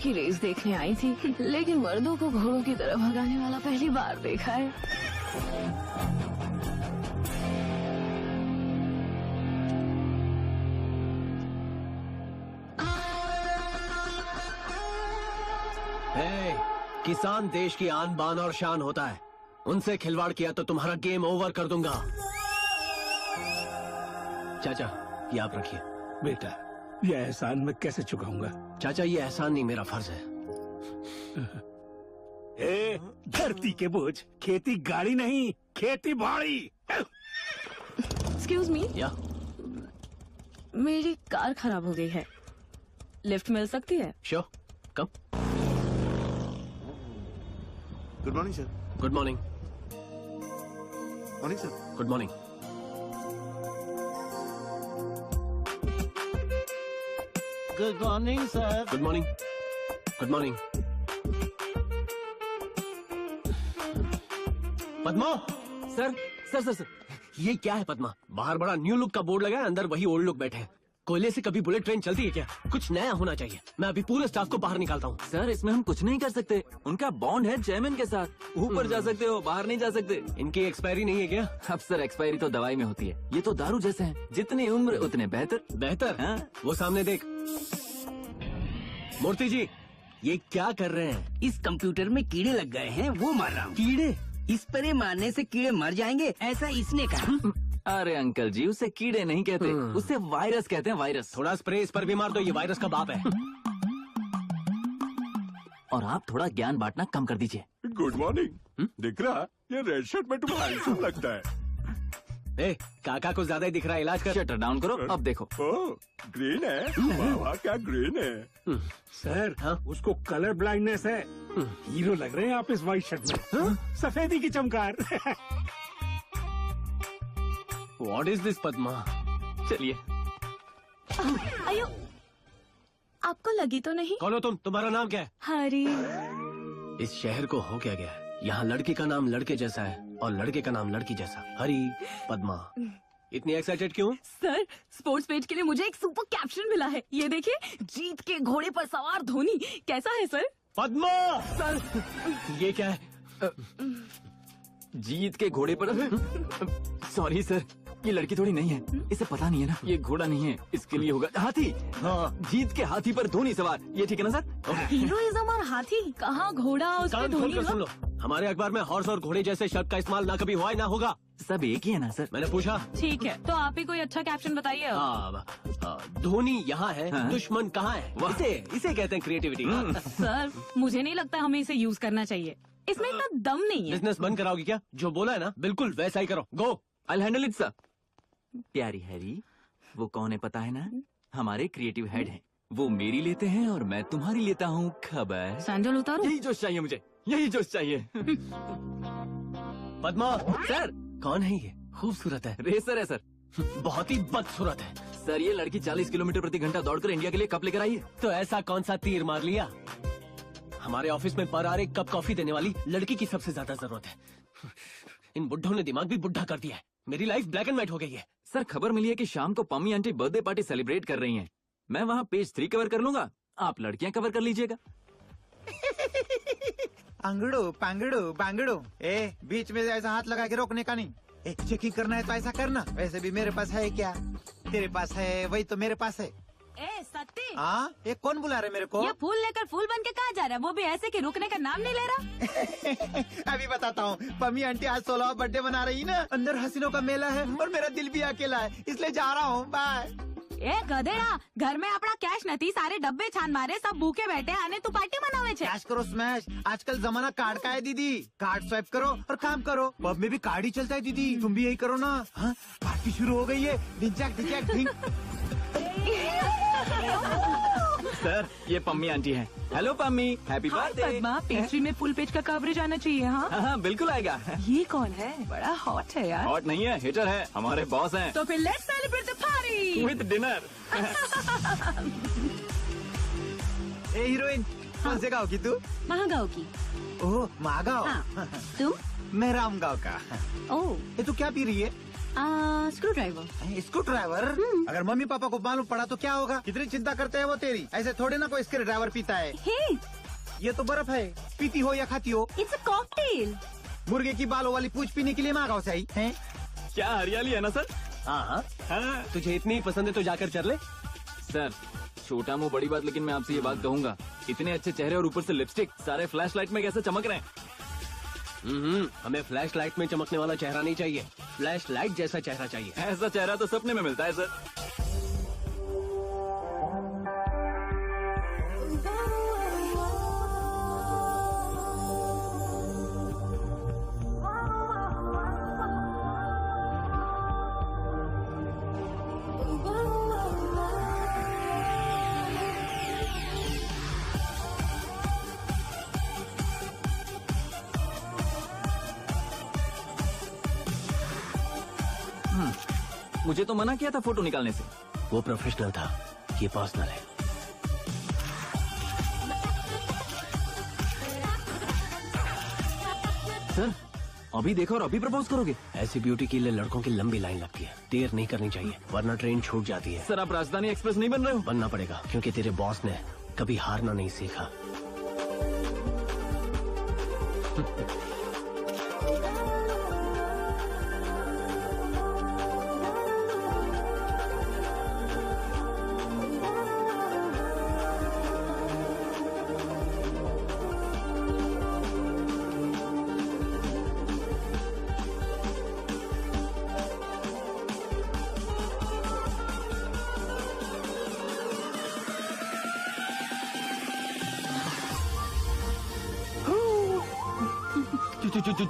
की रेस देखने आई थी, लेकिन मर्दों को घोड़ों की तरह भगाने वाला पहली बार देखा है। किसान देश की आन बान और शान होता है, उनसे खिलवाड़ किया तो तुम्हारा गेम ओवर कर दूंगा। चाचा ये आप रखिए। बेटा ये एहसान मैं कैसे चुकाऊंगा? चाचा ये एहसान नहीं, मेरा फर्ज है। धरती के बोझ, खेती गाड़ी नहीं, खेती बाड़ी। एक्सक्यूज मी, या मेरी कार खराब हो गई है, लिफ्ट मिल सकती है? Sure, come. Good morning sir. Good morning. Morning sir. Good morning. Good morning sir. Good morning. Good morning. Padma. Sir sir sir sir ये क्या है पद्मा? बाहर बड़ा न्यू लुक का बोर्ड लगा है, अंदर वही ओल्ड लुक बैठे हैं। कोयले से कभी बुलेट ट्रेन चलती है क्या? कुछ नया होना चाहिए। मैं अभी पूरे स्टाफ को बाहर निकालता हूँ। सर इसमें हम कुछ नहीं कर सकते, उनका बॉन्ड है चेयरमैन के साथ। ऊपर जा सकते हो, बाहर नहीं जा सकते। इनकी एक्सपायरी नहीं है क्या? अब सर एक्सपायरी तो दवाई में होती है, ये तो दारू जैसे हैं, जितनी उम्र उतने बेहतर। बेहतर? हाँ? वो सामने देख। मूर्ति जी ये क्या कर रहे हैं? इस कंप्यूटर में कीड़े लग गए हैं, वो मार रहा हूँ। कीड़े? स्प्रे मारने से कीड़े मर जाएंगे, ऐसा इसने कहा। अरे अंकल जी उसे कीड़े नहीं कहते, उसे वायरस कहते हैं, वायरस। थोड़ा स्प्रे इस पर भी मार दो, ये वायरस का बाप है। और आप थोड़ा ज्ञान बांटना कम कर दीजिए। Good morning. दिख रहा ये रेड शर्ट में तुम्हें हैंडसम लगता है। ए, काका को ज्यादा ही दिख रहा है, इलाज कर। शटर डाउन करो, अब देखो। ओह ग्रीन है, वाह वाह क्या ग्रीन है। सर हाँ? उसको कलर ब्लाइंडनेस है। हीरो लग रहे हैं आप इस व्हाइट शर्ट में। सफेदी की चमकार। What is this Padma? चलिए। अयो, आपको लगी तो नहीं? कौन हो तुम? तुम्हारा नाम क्या है? हरी। इस शहर को हो क्या गया है? यहाँ लड़की का नाम लड़के जैसा है और लड़के का नाम लड़की जैसा। हरी, पद्मा। इतनी एक्साइटेड क्यों? सर स्पोर्ट्स पेज के लिए मुझे एक सुपर कैप्शन मिला है, ये देखिए। जीत के घोड़े पर सवार धोनी, कैसा है सर? पद्मा। सर ये क्या है? जीत के घोड़े पर। सॉरी सर, ये लड़की थोड़ी नहीं है, इसे पता नहीं है ना, ये घोड़ा नहीं है, इसके लिए होगा हाथी। हाँ, जीत के हाथी पर धोनी सवार, ये ठीक है ना सर? हीरोइज्म और हाथी, कहाँ घोड़ा उस पे कान धोनी? खोलकर सुन लो, हमारे अखबार में हॉर्स और घोड़े जैसे शब्द का इस्तेमाल ना कभी हुआ है ना होगा। सब एक ही है ना सर? मैंने पूछा। ठीक है, तो आप ही कोई अच्छा कैप्शन बताइए। धोनी यहाँ है, हाँ? दुश्मन कहाँ है? इसे कहते हैं क्रिएटिविटी। सर मुझे नहीं लगता हमें इसे यूज करना चाहिए, इसमें इतना दम नहीं है। बिजनेस बंद कराओगी क्या? जो बोला है ना बिल्कुल वैसा ही करो। गो। I'll handle it sir. प्यारी हैरी, वो कौन है पता है ना? हमारे क्रिएटिव हेड हैं, वो मेरी लेते हैं और मैं तुम्हारी लेता हूँ, खबर? सैंडल उतारो। यही जोश चाहिए मुझे, यही जोश चाहिए। पद्मा। सर कौन है ये? खूबसूरत है। रेसर है सर। बहुत ही बदसूरत है। सर ये लड़की 40 किलोमीटर प्रति घंटा दौड़कर इंडिया के लिए कप लेकर आई है। तो ऐसा कौन सा तीर मार लिया? हमारे ऑफिस में पर आर एक कप कॉफी देने वाली लड़की की सबसे ज्यादा जरूरत है। इन बुड्ढों ने दिमाग भी बुढ़ा कर दिया है। मेरी लाइफ ब्लैक एंड व्हाइट हो गई है। सर खबर मिली है कि शाम को Pammi aunty birthday party celebrate कर रही हैं। मैं वहाँ पेज 3 कवर कर लूंगा, आप लड़कियाँ कवर कर लीजिएगा। अंगड़ू पांगड़ू बांगड़ू, बीच में ऐसा हाथ लगा के रोकने का नहीं। चेकिंग करना है तो ऐसा करना। वैसे भी मेरे पास है क्या? तेरे पास है वही तो मेरे पास है। सत्ती, हाँ ये कौन बुला रहे मेरे को? ये फूल लेकर फूल बन के कहाँ जा रहा है? वो भी ऐसे कि रुकने का नाम नहीं ले रहा। अभी बताता हूँ। पम्मी आंटी आज 16वां बर्थडे मना रही ना, अंदर हसीनों का मेला है और मेरा दिल भी अकेला है, इसलिए जा रहा हूँ। बाय। ए गधेड़ा, घर में अपना कैश नहीं, सारे डब्बे छान मारे, सब भूखे बैठे आने तू पार्टी मनावे छे। कैश करो स्मैश, आजकल जमाना कार्ड का है दीदी। कार्ड स्वाइप करो और काम करो। पब में भी कार्ड ही चलता है दीदी, तुम भी यही करो ना। हाँ पार्टी शुरू हो गई है। ढिंचैक ढिंचैक ढिंक। सर ये पम्मी आंटी है। Hello Pammi, happy birthday. Padma, pastry में फुल पेज का कवरेज आना चाहिए। हाँ हाँ बिल्कुल आएगा। ये कौन है? बड़ा हॉट है यार। हॉट नहीं है, हिटर है, हमारे बॉस हैं। तो फिर let's celebrate the party with dinner. A heroine, कौन से गाँव की तू? महागांव की। ओह महागांव। हाँ। तुम? मैं रामगांव का। ओह ये तू क्या पी रही है? Screw driver. Screw driver? अगर मम्मी पापा को मालूम पड़ा तो क्या होगा? कितनी चिंता करते हैं वो तेरी। ऐसे थोड़े ना कोई स्क्रू ड्राइवर पीता है। हे, ये तो बर्फ है, पीती हो या खाती हो। It's a cocktail. मुर्गे की बालों वाली पूछ पीने के लिए मांगा से आई है। क्या हरियाली है ना सर? हाँ हाँ तुझे इतनी ही पसंद है तो जाकर चल ले। सर, छोटा मुंह बड़ी बात, लेकिन मैं आपसे ये बात कहूंगा, इतने अच्छे चेहरे और ऊपर से लिपस्टिक, सारे फ्लैश लाइट में कैसे चमक रहे हैं? हमें फ्लैश लाइट में चमकने वाला चेहरा नहीं चाहिए, फ्लैश लाइट जैसा चेहरा चाहिए। ऐसा चेहरा तो सपने में मिलता है सर। मुझे तो मना किया था फोटो निकालने से। वो प्रोफेशनल था, ये पर्सनल है। सर, अभी देखो और अभी प्रपोज करोगे? ऐसी ब्यूटी के लिए लड़कों की लंबी लाइन लगती है, देर नहीं करनी चाहिए वरना ट्रेन छूट जाती है। सर, आप राजधानी एक्सप्रेस नहीं बन रहे हो? बनना पड़ेगा क्योंकि तेरे बॉस ने कभी हारना नहीं सीखा।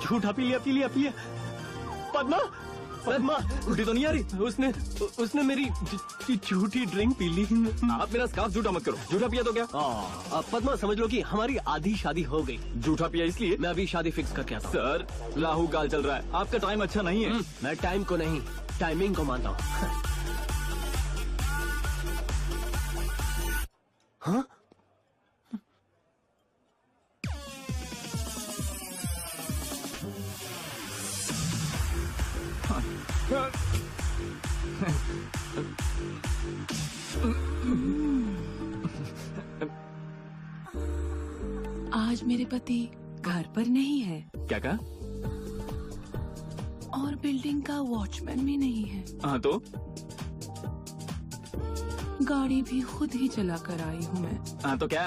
झूठा पी लिया। पद्मा, पद्मा उल्टी तो नहीं आ रही? उसने मेरी झूठी ड्रिंक पी ली। आप मेरा स्कार्फ झूठा मत करो। झूठा पिया तो क्या? पद्मा समझ लो कि हमारी आधी शादी हो गई। झूठा पिया इसलिए? मैं अभी शादी फिक्स करके आता हूँ। सर, राहु काल चल रहा है, आपका टाइम अच्छा नहीं है। मैं टाइम को नहीं, टाइमिंग को मानता हूँ। हाँ? आज मेरे पति घर पर नहीं है क्या कहा? और बिल्डिंग का वॉचमैन भी नहीं है। हाँ तो? गाड़ी भी खुद ही चला कर आई हूँ मैं। हाँ तो क्या?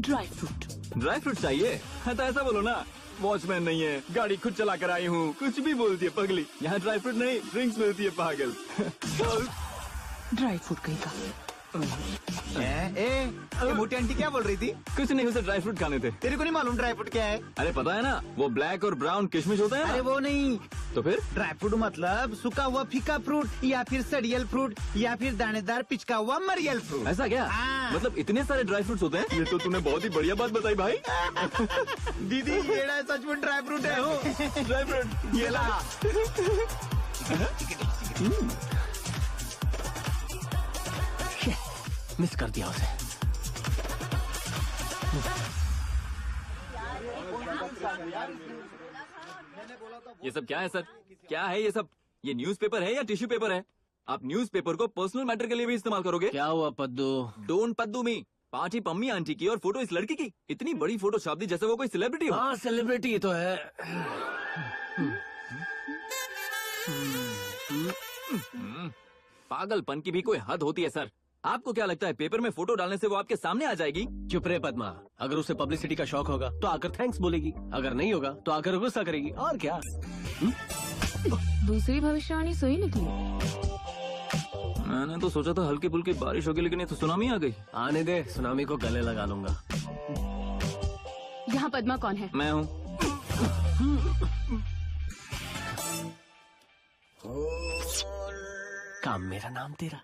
Dry fruit. ड्राई फ्रूट चाहिए? हाँ तो ऐसा बोलो ना, वॉचमैन नहीं है, गाड़ी खुद चला कर आई हूँ, कुछ भी बोलती है पगली। यहाँ ड्राई फ्रूट नहीं, ड्रिंक्स मिलती है पागल। ड्राई फ्रूट कहीं का। ये मोटी आंटी क्या बोल रही थी? कुछ नहीं, उसे ड्राई फ्रूट खाने थे। तेरे को नहीं मालूम ड्राई फ्रूट क्या है? अरे पता है ना, वो ब्लैक और ब्राउन किशमिश होता है अरे ना? वो नहीं, तो फिर? ड्राई फ्रूट मतलब सूखा हुआ फीका फ्रूट या फिर सड़ियल फ्रूट या फिर दानेदार पिचका हुआ मरियल फ्रूट। ऐसा क्या? हाँ। मतलब इतने सारे ड्राई फ्रूट्स होते हैं? ये तो तूने बहुत ही बढ़िया बात बताई भाई। दीदी ये सचमुच ड्राई फ्रूट है। हो ड्राई फ्रूट ये ला। मिस कर दिया उसे। ये सब क्या है सर? क्या है ये सब? ये न्यूज़पेपर है या टिश्यू पेपर है? आप न्यूज़पेपर को पर्सनल मैटर के लिए भी इस्तेमाल करोगे? क्या हुआ Paddu? Don't Paddu me. Party Pammi aunty की और फोटो इस लड़की की। इतनी बड़ी फोटो छाप दी जैसे वो कोई सेलिब्रिटी हो। हाँ सेलिब्रिटी तो है। पागलपन की भी कोई हद होती है सर। आपको क्या लगता है पेपर में फोटो डालने से वो आपके सामने आ जाएगी? चुप रहे पद्मा, अगर उसे पब्लिसिटी का शौक होगा तो आकर थैंक्स बोलेगी, अगर नहीं होगा तो आकर गुस्सा करेगी, और क्या। दूसरी भविष्यवाणी सही निकली। मैंने तो सोचा था हल्की फुल्की बारिश होगी, लेकिन ये तो सुनामी आ गई। आने दे, सुनामी को गले लगा लूंगा। यहाँ पद्मा कौन है? मैं हूँ। काम मेरा नाम तेरा।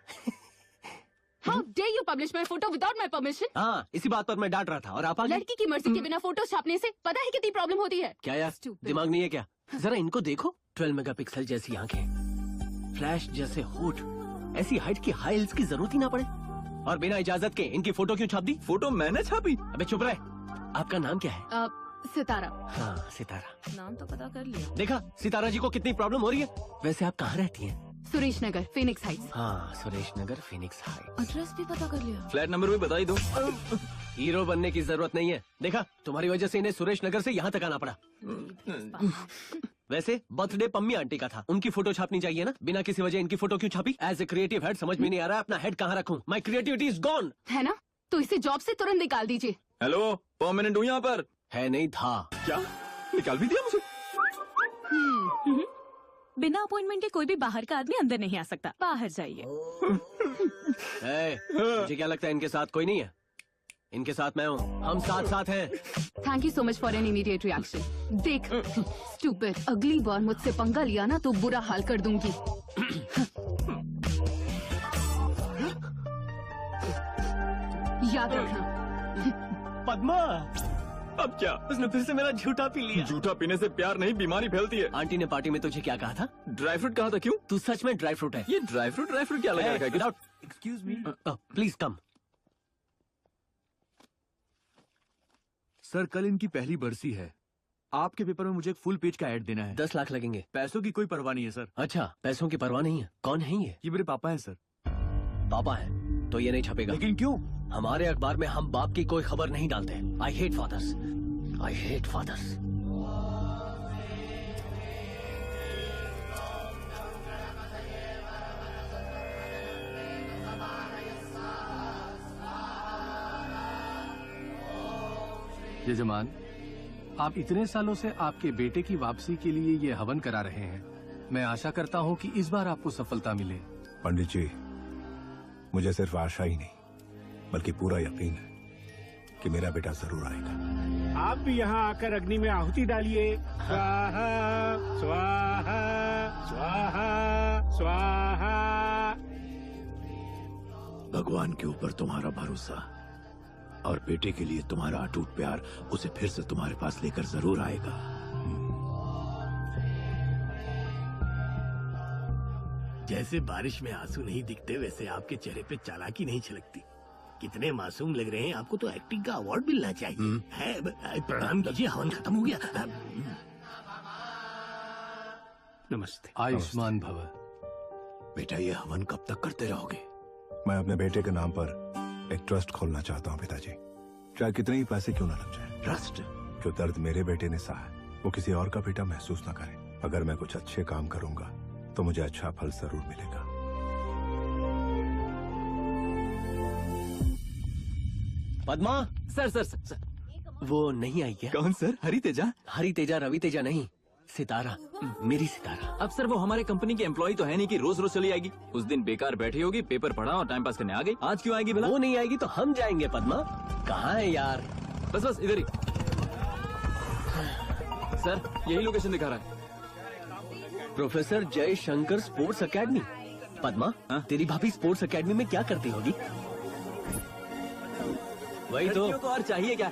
How dare you publish my photo without my permission? हाँ, इसी बात पर मैं डांट रहा था और आप आ गए। लड़की की मर्जी के बिना फोटो छापने से पता है कितनी प्रॉब्लम होती है? क्या यार, Stupid. दिमाग नहीं है क्या? जरा इनको देखो, 12 मेगापिक्सल जैसी आंखें, फ्लैश जैसे होठ, ऐसी हाइट की हाई हील्स की जरूरत ही ना पड़े, और बिना इजाजत के इनकी फोटो क्यों छाप दी? फोटो मैंने छापी? अबे चुप रहे। आपका नाम क्या है? सितारा। हाँ सितारा, नाम तो पता कर लिया। देखा सितारा जी को कितनी प्रॉब्लम हो रही है। वैसे आप कहाँ रहती हैं? सुरेश नगर, फिनिक्स हाइट्स। हाँ सुरेश नगर, फिनिक्स हाइट। एड्रेस भी पता कर लिया। फ्लैट नंबर भी बता ही दो। हीरो बनने की जरूरत नहीं है। देखा तुम्हारी वजह से इन्हें सुरेश नगर से यहाँ तक आना पड़ा। वैसे बर्थडे पम्मी आंटी का था, उनकी फोटो छापनी चाहिए ना, बिना किसी वजह इनकी फोटो क्यों छापी? एज ए क्रिएटिव हेड समझ में नहीं आ रहा है अपना हेड कहाँ रखूं। My creativity is gone. है ना, तो इसे जॉब से तुरंत निकाल दीजिए। हेलो, परमानेंट हूँ यहाँ पर। है नहीं था। क्या निकाल भी दिया मुझे? बिना अपॉइंटमेंट के कोई भी बाहर का आदमी अंदर नहीं आ सकता। बाहर जाइए। मुझे क्या लगता है इनके साथ कोई नहीं है? इनके साथ मैं हूँ, हम साथ साथ हैं। Thank you so much for an immediate reaction. देख स्टूपिड, अगली बार मुझसे पंगा लिया ना तो बुरा हाल कर दूंगी। याद रखना। पद्मा, अब क्या? उसने फिर से मेरा झूठा पी लिया। झूठा पीने से प्यार नहीं, बीमारी फैलती है। आंटी ने पार्टी में तुझे क्या कहा था? ड्राई फ्रूट कहा था? क्यों? तू सच में ड्राई फ्रूट है? ये ड्राई फ्रूट क्या लगा रखा है? Excuse me, please come. Sir कल इनकी पहली बरसी है, आपके पेपर में मुझे एक फुल पेज का ऐड देना है। 10 लाख लगेंगे। पैसों की कोई परवाह नहीं है सर। अच्छा, पैसों की परवाह नहीं है। कौन है ये मेरे पापा हैं सर। पापा है तो ये नहीं छपेगा। लेकिन क्यों? हमारे अखबार में हम बाप की कोई खबर नहीं डालते। I hate fathers, I hate fathers. यजमान, आप इतने सालों से आपके बेटे की वापसी के लिए ये हवन करा रहे हैं। मैं आशा करता हूँ कि इस बार आपको सफलता मिले। पंडित जी, मुझे सिर्फ आशा ही नहीं बल्कि पूरा यकीन है कि मेरा बेटा जरूर आएगा। आप भी यहाँ आकर अग्नि में आहुति डालिए। स्वाहा स्वाहा स्वाहा स्वाहा। भगवान के ऊपर तुम्हारा भरोसा और बेटे के लिए तुम्हारा अटूट प्यार उसे फिर से तुम्हारे पास लेकर जरूर आएगा। जैसे बारिश में आंसू नहीं दिखते वैसे आपके चेहरे पे चालाकी नहीं छलकती। कितने मासूम लग रहे हैं। आपको तो एक्टिंग का अवार्ड मिलना चाहिए। है प्रणाम कीजिए, हवन खत्म हो गया। नमस्ते। आयुष्मान भव। बेटा ये हवन कब तक करते रहोगे? मैं अपने बेटे के नाम पर एक ट्रस्ट खोलना चाहता हूँ पिताजी, चाहे कितने ही पैसे क्यों न लग जाए। ट्रस्ट? जो दर्द मेरे बेटे ने सहा है वो किसी और का बेटा महसूस न करे। अगर मैं कुछ अच्छे काम करूंगा तो मुझे अच्छा फल जरूर मिलेगा। पद्मा, सर सर सर, वो नहीं आई क्या? कौन सर? हरी तेजा? हरी तेजा, रवि तेजा नहीं, सितारा, मेरी सितारा। अब सर वो हमारे कंपनी की एम्प्लॉय तो है नहीं कि रोज रोज चली आएगी। उस दिन बेकार बैठी होगी, पेपर पढ़ा और टाइम पास करने आ गई। आज क्यों आएगी भला? वो नहीं आएगी तो हम जाएंगे। पद्मा कहाँ है यार? बस बस इधर ही। सर यही लोकेशन दिखा रहा है। प्रोफेसर जय शंकर स्पोर्ट्स एकेडमी। पद्मा, तेरी भाभी स्पोर्ट्स एकेडमी में क्या करती होगी? वही तो और चाहिए क्या?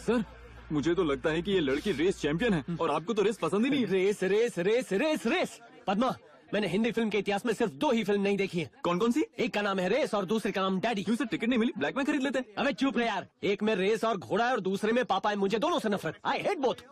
सर मुझे तो लगता है कि ये लड़की रेस चैंपियन है और आपको तो रेस पसंद ही नहीं है। Race race race race race. Padma, मैंने हिंदी फिल्म के इतिहास में सिर्फ 2 ही फिल्म नहीं देखी है। कौन कौन सी? एक का नाम है रेस और दूसरे का नाम डैडी। क्यों सर, टिकट नहीं मिली? ब्लैक में खरीद लेते। अबे चुप रहे यार। एक में रेस और घोड़ा है और दूसरे में पापा है। मुझे दोनों से नफरत। I hate both.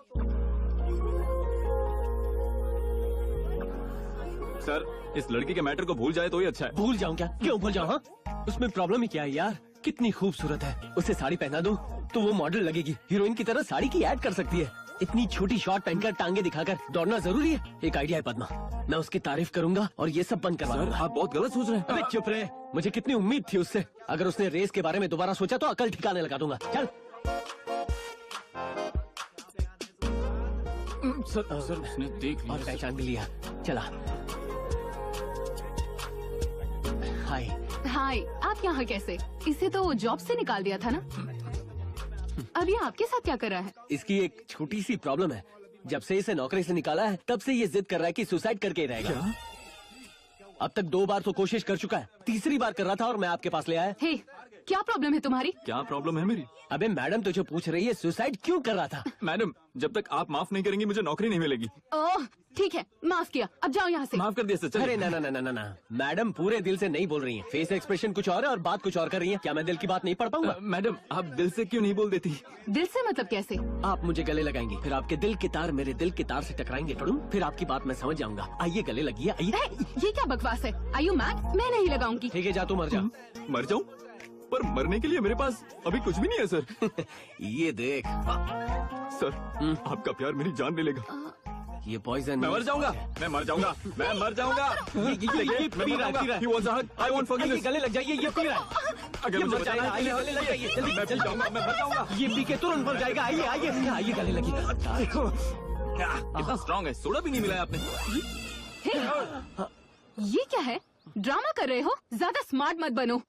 सर इस लड़की के मैटर को भूल जाए तो ही अच्छा है। भूल जाऊं क्या? क्यों भूल जाऊं? हाँ, उसमें प्रॉब्लम ही क्या है यार? कितनी खूबसूरत है। उसे साड़ी पहना दूं तो वो मॉडल लगेगी, हीरोइन की तरह साड़ी की ऐड कर सकती है। इतनी छोटी शॉर्ट पहनकर टांगे दिखाकर दौड़ना जरूरी है? एक आइडिया है पद्मा, मैं उसकी तारीफ करूंगा और ये सब बंद करवा सर दूंगा। आप बहुत गलत सोच रहे हैं। अबे चुप रहे, मुझे कितनी उम्मीद थी उससे। अगर उसने रेस के बारे में दोबारा सोचा तो अकल ठिकाने लगा दूंगा। चल। सर उसने देख लिया और पहचान भी लिया। चला। हाय। हाय, आप यहाँ कैसे? इसे तो जॉब से निकाल दिया था ना? अब ये आपके साथ क्या कर रहा है? इसकी एक छोटी सी प्रॉब्लम है। जब से इसे नौकरी से निकाला है तब से ये जिद कर रहा है कि सुसाइड करके ही रहेगा। क्या? अब तक 2 बार तो कोशिश कर चुका है, तीसरी बार कर रहा था और मैं आपके पास ले आया। हे, क्या प्रॉब्लम है तुम्हारी? क्या प्रॉब्लम है मेरी? अबे मैडम तुझे पूछ रही है सुसाइड क्यों कर रहा था? मैडम जब तक आप माफ नहीं करेंगी मुझे नौकरी नहीं मिलेगी। ओह ठीक है, माफ किया, अब जाओ यहाँ से। माफ कर दिया सर। अरे ना ना ना ना ना, मैडम पूरे दिल से नहीं बोल रही हैं। फेस एक्सप्रेशन कुछ और है और बात कुछ और कर रही हैं। क्या मैं दिल की बात नहीं पढ़ पाऊंगा? मैडम आप दिल से क्यों नहीं बोल देती? दिल से मतलब कैसे? आप मुझे गले लगाएंगे, फिर आपके दिल के तार मेरे दिल के तार से टकराएंगे टुडुम, फिर आपकी बात मैं समझ जाऊंगा। आइए गले लगिए, आइए। ये क्या बकवास है? Are you mad? मैं नहीं लगाऊंगी। ठीक है जा, तू मर जा। मर जाऊं? पर मरने के लिए मेरे पास अभी कुछ भी नहीं है सर। ये देख सर आपका प्यार मेरी जान ले लेगा। ये पॉइजन। मैं मर जाऊंगा, मैं मर जाऊंगा, मैं मर जाऊंगा। ये पी रहा है। He was a hug. I won't forgive ये this. गले लग जाइए, ये पी रहा है। अगर ये मुझे मर जाएगा, आइए गले लग जाइए, जल्दी मैं जल्दी जाऊंगा, मैं मर जाऊंगा। ये पी के तुरंत मर जाएगा। आइए आइए आइए गले लगी। कितना स्ट्रांग है, सोडा भी नहीं मिलाया आपने। ये क्या है? ड्रामा कर रहे हो? ज्यादा स्मार्ट मत बनो।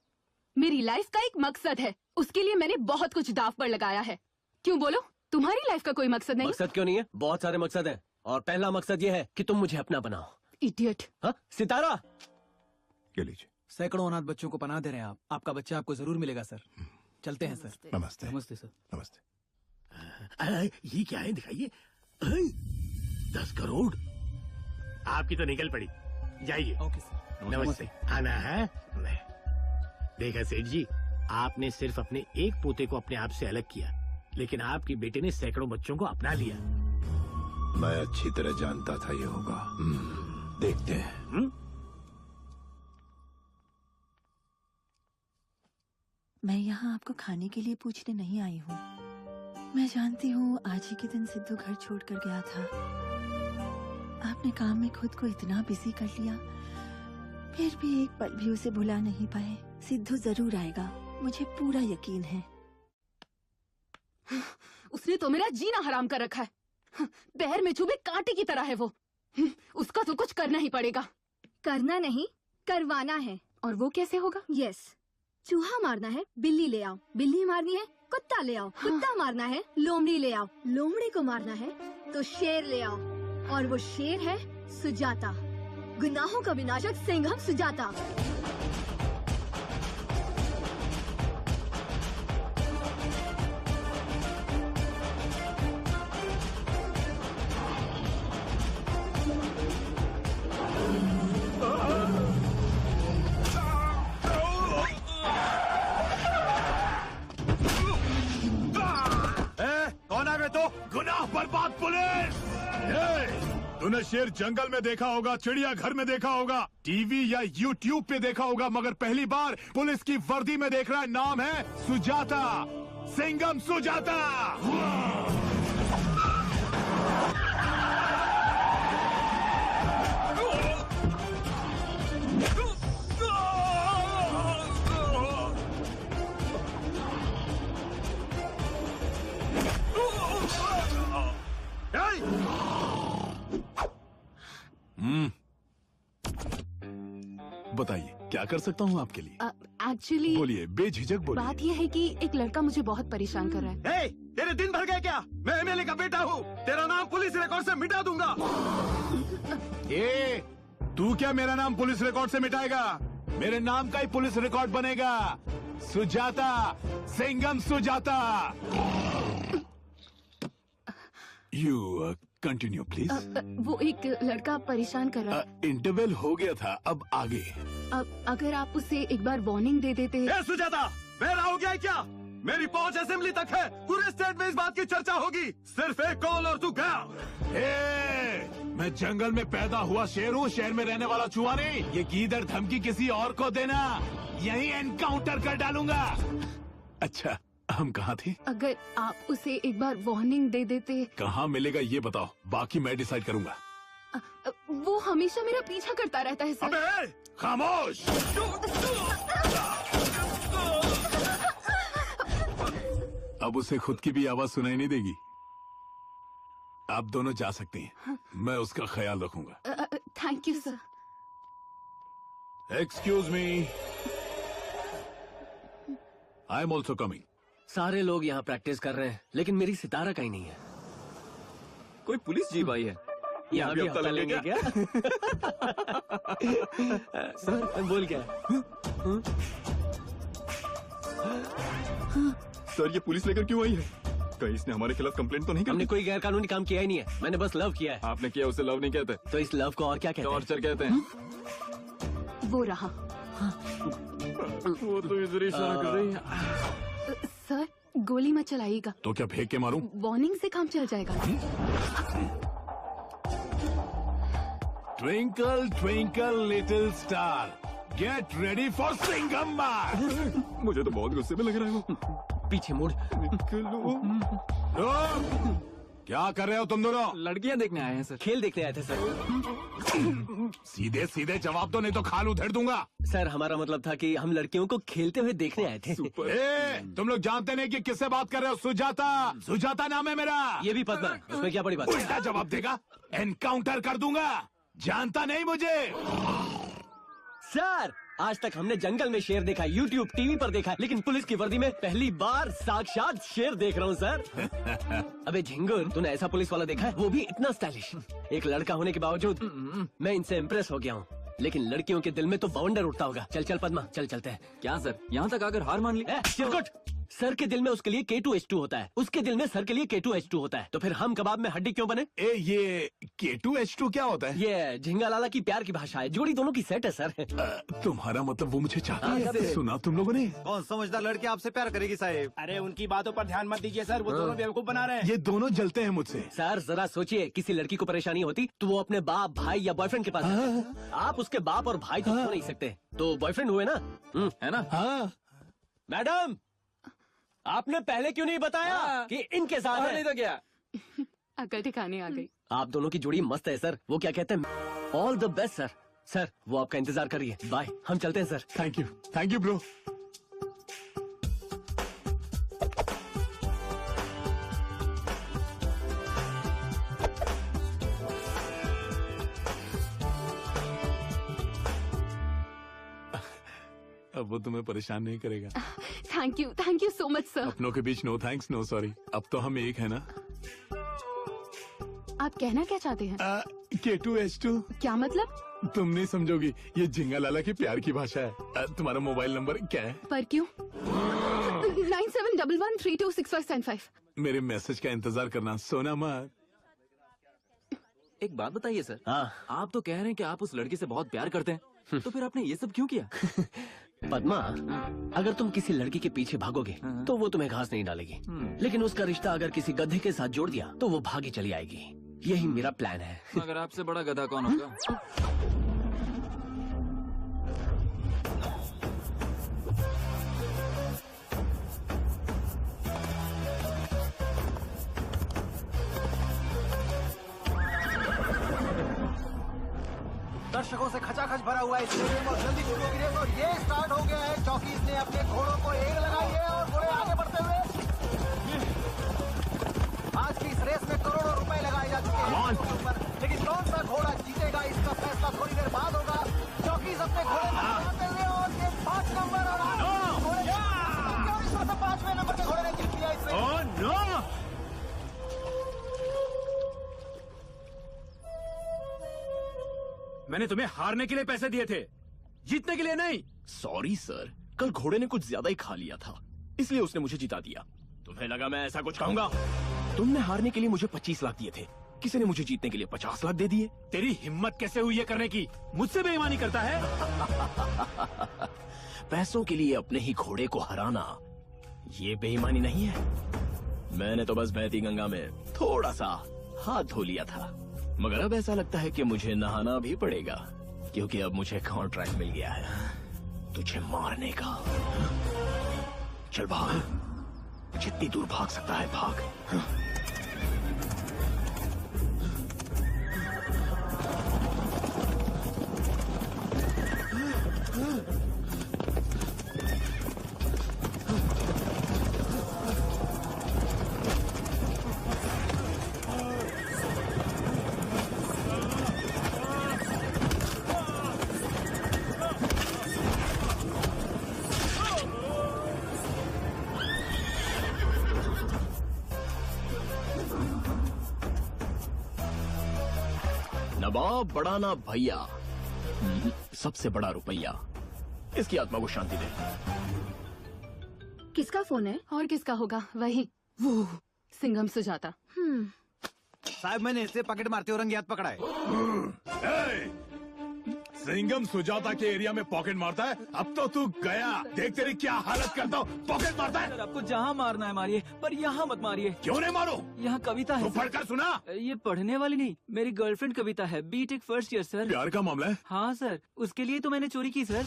मेरी लाइफ का एक मकसद है, उसके लिए मैंने बहुत कुछ दांव पर लगाया है। क्यों बोलो, तुम्हारी लाइफ का कोई मकसद नहीं? मकसद क्यों नहीं है? बहुत सारे मकसद हैं और पहला मकसद ये है कि तुम मुझे अपना बनाओ। इडियट। हाँ सितारा, ये लीजिए। सैकड़ों अनाथ बच्चों को पनाह दे रहे हैं आप। आपका बच्चा आपको जरूर मिलेगा सर। चलते हैं सर। नमस्ते। नमस्ते सर। नमस्ते। ये क्या है दिखाइए। 10 करोड़ आपकी तो निकल पड़ी। जाइए। Okay sir. नमस्ते। आना है? देखा सेठ जी, आपने सिर्फ अपने एक पोते को अपने आप से अलग किया, लेकिन आपके बेटे ने सैकड़ों बच्चों को अपना लिया। मैं अच्छी तरह जानता था ये होगा। देखते हैं। मैं यहाँ आपको खाने के लिए पूछने नहीं आई हूँ। मैं जानती हूँ आज ही के दिन सिद्धू घर छोड़कर गया था। आपने काम में खुद को इतना बिजी कर लिया, फिर भी एक पल भी उसे भुला नहीं पाए। सिद्धू जरूर आएगा, मुझे पूरा यकीन है। उसने तो मेरा जीना हराम कर रखा है। पैर में चुभे कांटे की तरह है वो। उसका तो कुछ करना ही पड़ेगा। करना नहीं, करवाना है। और वो कैसे होगा? यस, चूहा मारना है बिल्ली ले आओ, बिल्ली मारनी है कुत्ता ले आओ, कुत्ता मारना है लोमड़ी ले आओ, लोमड़ी को मारना है तो शेर ले आओ, और वो शेर है सुजाता, गुनाहों का विनाशक सिंघम सुजाता। कौन है तो? गुनाह बर्बाद पुलिस। तूने शेर जंगल में देखा होगा, चिड़िया घर में देखा होगा, टीवी या यूट्यूब पे देखा होगा, मगर पहली बार पुलिस की वर्दी में देख रहा है। नाम है सुजाता, सिंघम सुजाता। बताइए क्या कर सकता हूँ आपके लिए? एक्चुअली बोलिए, बेझिझक बोलिए। बात यह है कि एक लड़का मुझे बहुत परेशान कर रहा है। तेरे दिन भर गए क्या? मैं एमएलए का बेटा हूँ, तेरा नाम पुलिस रिकॉर्ड से मिटा दूंगा। तू क्या मेरा नाम पुलिस रिकॉर्ड से मिटाएगा? मेरे नाम का ही पुलिस रिकॉर्ड बनेगा। Sujata, Singham Sujata. You continue please. वो एक लड़का परेशान कर रहा है। इंटरवल हो गया था, अब आगे। अब अगर आप उसे एक बार वार्निंग दे देते। सुजाता, मेरा हो गया है क्या? मेरी पहुंच असेंबली तक है, पूरे स्टेट में इस बात की चर्चा होगी। सिर्फ एक कॉल और तू गया। मैं जंगल में पैदा हुआ शेर हूँ, शहर में रहने वाला चूहा नहीं। ये गीदड़ धमकी किसी और को देना, यही एनकाउंटर कर डालूंगा। अच्छा, हम कहाँ थे? अगर आप उसे एक बार वार्निंग दे देते। कहाँ मिलेगा ये बताओ, बाकी मैं डिसाइड करूंगा। वो हमेशा मेरा पीछा करता रहता है सर। अबे खामोश! अब उसे खुद की भी आवाज सुनाई नहीं देगी। आप दोनों जा सकते हैं, मैं उसका ख्याल रखूंगा। Thank you sir. Excuse me, I am also coming. सारे लोग यहाँ प्रैक्टिस कर रहे हैं, लेकिन मेरी सितारा कहीं नहीं है। कोई पुलिस जीप आई है। यहाँ भी हफ्ता लेंगे क्या? सर बोल क्या? सर ये पुलिस लेकर क्यों आई है? कहीं इसने हमारे खिलाफ कंप्लेंट तो नहीं की? हमने कोई गैर कानूनी काम किया ही नहीं है, मैंने बस लव किया है। आपने किया उसे लव नहीं कहते। तो इस लव को और क्या कहते हैं? टॉर्चर कहते हैं। वो रहा। वो तो इधर इशारा कर रही है। सर गोली मत चलाइएगा। तो क्या फेंक के मारूं? वार्निंग से काम चल जाएगा। Twinkle twinkle little star, get ready for Singhamma. मुझे तो बहुत गुस्से में लग रहा है वो। पीछे मुड़। क्या कर रहे हो तुम दोनों? लड़कियां देखने आए हैं सर। खेल देखने आए थे सर। सीधे सीधे जवाब दो, नहीं तो खाल उधेड़ दूंगा। सर हमारा मतलब था कि हम लड़कियों को खेलते हुए देखने आए थे। तुम लोग जानते नहीं कि किससे बात कर रहे हो? सुजाता, सुजाता नाम है मेरा। ये भी पद्मा, उसमें क्या बड़ी बात? उल्टा जवाब देगा, एनकाउंटर कर दूंगा। जानता नहीं मुझे? सर आज तक हमने जंगल में शेर देखा, यूट्यूब टीवी पर देखा, लेकिन पुलिस की वर्दी में पहली बार साक्षात शेर देख रहा हूँ सर। अबे झिंगुर, तूने ऐसा पुलिस वाला देखा है? वो भी इतना स्टाइलिश। एक लड़का होने के बावजूद मैं इनसे इम्प्रेस हो गया हूँ, लेकिन लड़कियों के दिल में तो बवंडर उठता होगा। चल चल पद्मा, चल चलते हैं। क्या सर, यहाँ तक आकर हार मान ली? चिरकुट, सर के दिल में उसके लिए K2H2 होता है, उसके दिल में सर के लिए K2H2 होता है। तो फिर हम कबाब में हड्डी क्यों बने? ये K2H2 क्या होता है? ये झिंगा लाला की प्यार की भाषा है, जोड़ी दोनों की सेट है सर। तुम्हारा मतलब वो मुझे चाहता है? सुना तुम लोगों ने? कौन समझदार लड़की आपसे प्यार करेगी साहब? अरे उनकी बातों पर ध्यान मत दीजिए सर, वो दोनों बेवकूफ बना रहे हैं। ये दोनों जलते हैं मुझसे। सर जरा सोचिए, किसी लड़की को परेशानी होती तो वो अपने बाप, भाई या बॉयफ्रेंड के पास जाती। आप उसके बाप और भाई तो हो नहीं सकते, तो बॉयफ्रेंड हुए ना? है ना? हाँ। मैडम, आपने पहले क्यों नहीं बताया कि इनके साथ है? नहीं तो क्या? अकल ठिकाने आ गई। आप दोनों की जोड़ी मस्त है सर। वो क्या कहते हैं, all the best sir. Sir वो आपका इंतजार करिए, बाय, हम चलते हैं सर। Thank you bro. अब वो तुम्हें परेशान नहीं करेगा। Thank you so much sir. अपनों के बीच नो थैंक्स नो सॉरी, अब तो हम एक है ना। आप कहना क्या चाहते हैं? K2H2 क्या मतलब? तुम नहीं समझोगी, ये झिंगा लाला की प्यार की भाषा है। तुम्हारा मोबाइल नंबर क्या है? पर क्यों? 9711326575। मेरे मैसेज का इंतजार करना, सोना मत। एक बात बताइए सर। हाँ। आप तो कह रहे हैं कि आप उस लड़की से बहुत प्यार करते हैं, तो फिर आपने ये सब क्यों किया? पद्मा, अगर तुम किसी लड़की के पीछे भागोगे तो वो तुम्हें घास नहीं डालेगी, लेकिन उसका रिश्ता अगर किसी गधे के साथ जोड़ दिया तो वो भागी चली आएगी। यही मेरा प्लान है। मगर आपसे बड़ा गधा कौन होगा? दर्शकों से खचाखच भरा हुआ है स्टेडियम और जल्दी शुरू होगी रेस और ये स्टार्ट हो गया है। चौकीस ने अपने घोड़ों को एग लगाई है और घोड़े आगे बढ़ते हुए आज की इस रेस में करोड़ों रुपए लगाए जा चुके हैं, लेकिन कौन सा घोड़ा जीतेगा इसका फैसला थोड़ी देर बाद होगा। चौकीस अपने घोड़े को लगाते हुए और ये 5 नंबर और 5वें नंबर के घोड़े ने जीत लिया इस रेस। मैंने तुम्हें हारने के लिए पैसे दिए थे, जीतने के लिए नहीं। सॉरी सर, कल घोड़े ने कुछ ज्यादा ही खा लिया था, इसलिए उसने मुझे जिता दिया। तुम्हें लगा मैं ऐसा कुछ कहूंगा? तुमने हारने के लिए मुझे 25 लाख दिए थे, किसी ने मुझे जीतने के लिए 50 लाख दे दिए। तेरी हिम्मत कैसे हुई ये करने की? मुझसे बेईमानी करता है? पैसों के लिए अपने ही घोड़े को हराना, ये बेईमानी नहीं है। मैंने तो बस बहती गंगा में थोड़ा सा हाथ धो लिया था, मगर अब ऐसा लगता है कि मुझे नहाना भी पड़ेगा, क्योंकि अब मुझे कॉन्ट्रैक्ट मिल गया है तुझे मारने का। चल भाग। जितनी दूर भाग सकता है भाग। नवाब बड़ा ना भैया, सबसे बड़ा रुपया। इसकी आत्मा को शांति दे। किसका फोन है? और किसका होगा? वही वो सिंघम सुजाता। साहब मैंने इसे पॉकेट मारते हुए रंग याद पकड़ा है। सिंघम सुजाता के एरिया में पॉकेट मारता है? अब तो तू गया। देख तेरी क्या हालत करता हूँ। पॉकेट मारता है? आपको जहाँ मारना है मारिए, पर यहाँ मत मारिए। क्यों नहीं मारो? यहाँ कविता है। तो पढ़कर सुना। ये पढ़ने वाली नहीं, मेरी गर्लफ्रेंड कविता है, बीटेक फर्स्ट ईयर सर। प्यार का मामला है? हाँ सर, उसके लिए तो मैंने चोरी की सर।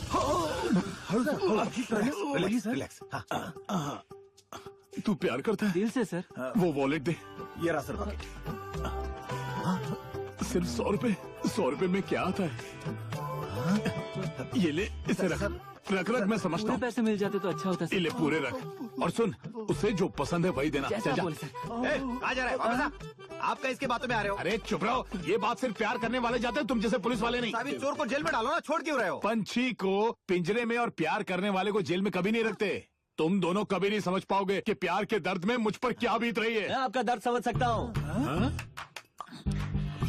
रिलैक्स। तू प्यार करता है? दिल से सर। वो वॉलेट दे। ये रहा सर पॉकेट। सिर्फ 100 रुपए। 100 रुपए में क्या आता है? ये ले, इसे रख रख रख। मैं समझता हूँ। पैसे मिल जाते तो अच्छा होता ये ले, पूरे रख। और सुन, उसे जो पसंद है वही देना। जैसा चल जा। बोले सर। कहाँ जा रहे हो? आप क्या इसके बातों में आ रहे हो? अरे चुप रहो। ये बात सिर्फ प्यार करने वाले जाते हैं, तुम जैसे पुलिस वाले नहीं। साहब चोर को जेल में डालो ना, छोड़ क्यों रहे हो? पंछी को पिंजरे में और प्यार करने वाले को जेल में कभी नहीं रखते। तुम दोनों कभी नहीं समझ पाओगे कि प्यार के दर्द में मुझ पर क्या बीत रही है। मैं आपका दर्द समझ सकता हूँ।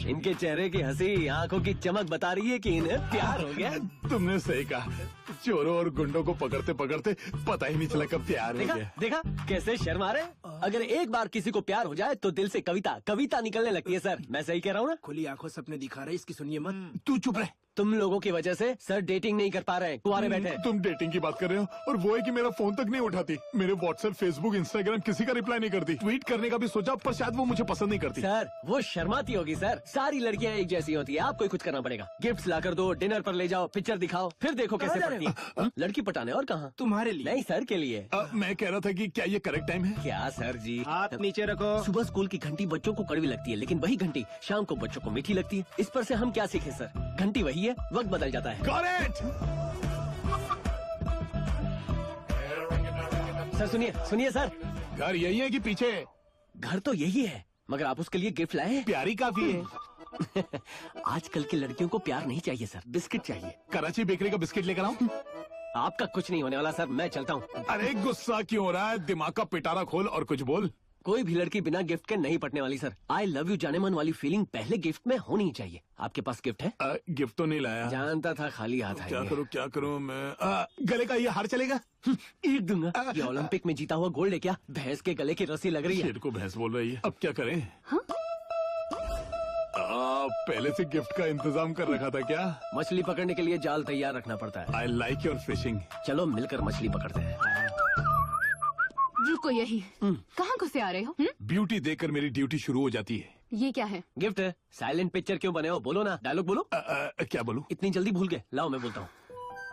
इनके चेहरे की हंसी, आंखों की चमक बता रही है कि इन्हें प्यार हो गया। तुमने सही कहा। चोरों और गुंडों को पकड़ते पकड़ते पता ही नहीं चला कब प्यार हो गया। देखा कैसे शर्मा रहे। अगर एक बार किसी को प्यार हो जाए तो दिल से कविता निकलने लगती है सर। मैं सही कह रहा हूँ ना? खुली आंखों से अपने दिखा रहे, इसकी सुनिए मत। तू चुप रहे। तुम लोगों की वजह से सर डेटिंग नहीं कर पा रहे हैं, कुंवारे बैठे। तुम डेटिंग की बात कर रहे हो और वो है कि मेरा फोन तक नहीं उठाती। मेरे व्हाट्सएप, फेसबुक, इंस्टाग्राम किसी का रिप्लाई नहीं करती। ट्वीट करने का भी सोचा पर शायद वो मुझे पसंद नहीं करती। सर वो शर्माती होगी सर। सारी लड़कियां एक जैसी होती है, आपको ही कुछ करना पड़ेगा। गिफ्ट्स ला कर दो, डिनर पर ले जाओ, पिक्चर दिखाओ, फिर देखो कैसे पड़ती है। लड़की पटाने और कहाँ? तुम्हारे लिए नहीं सर के लिए। मैं कह रहा था कि क्या ये करेक्ट टाइम है? क्या सर जी? हाथ नीचे रखो। सुबह स्कूल की घंटी बच्चों को कड़वी लगती है, लेकिन वही घंटी शाम को बच्चों को मीठी लगती है। इस पर से हम क्या सीखे सर? घंटी वही है, वक्त बदल जाता है। करेक्ट। सर सुनिए सर। घर यही है कि पीछे? घर तो यही है, मगर आप उसके लिए गिफ्ट लाए हैं। प्यारी काफी है। आजकल की लड़कियों को प्यार नहीं चाहिए सर, बिस्किट चाहिए। कराची बेकरी का बिस्किट लेकर आऊं? आपका कुछ नहीं होने वाला सर, मैं चलता हूँ। अरे गुस्सा क्यों हो रहा है? दिमाग का पिटारा खोल और कुछ बोल। कोई भी लड़की बिना गिफ्ट के नहीं पटने वाली सर। आई लव यू जाने मन वाली फीलिंग पहले गिफ्ट में होनी चाहिए। आपके पास गिफ्ट है? गिफ्ट तो नहीं लाया। जानता था खाली हाथ आएंगे। क्या करूँ मैं? गले का ये हार चलेगा? एक दूंगा। ये ओलंपिक में जीता हुआ गोल्ड है क्या? भैंस के गले की रस्सी लग रही है। शेर को भैंस बोल रही है। अब क्या करें? पहले से गिफ्ट का इंतजाम कर रखा था क्या? मछली पकड़ने के लिए जाल तैयार रखना पड़ता है। I like your fishing. चलो मिलकर मछली पकड़ते हैं। रुको यही। कहाँ घुसे आ रहे हो? ब्यूटी देखकर मेरी ड्यूटी शुरू हो जाती है। ये क्या है? गिफ्ट है। साइलेंट पिक्चर क्यों बने हो? बोलो ना, डायलॉग बोलो। क्या बोलूं? इतनी जल्दी भूल गए? लाओ मैं बोलता हूँ।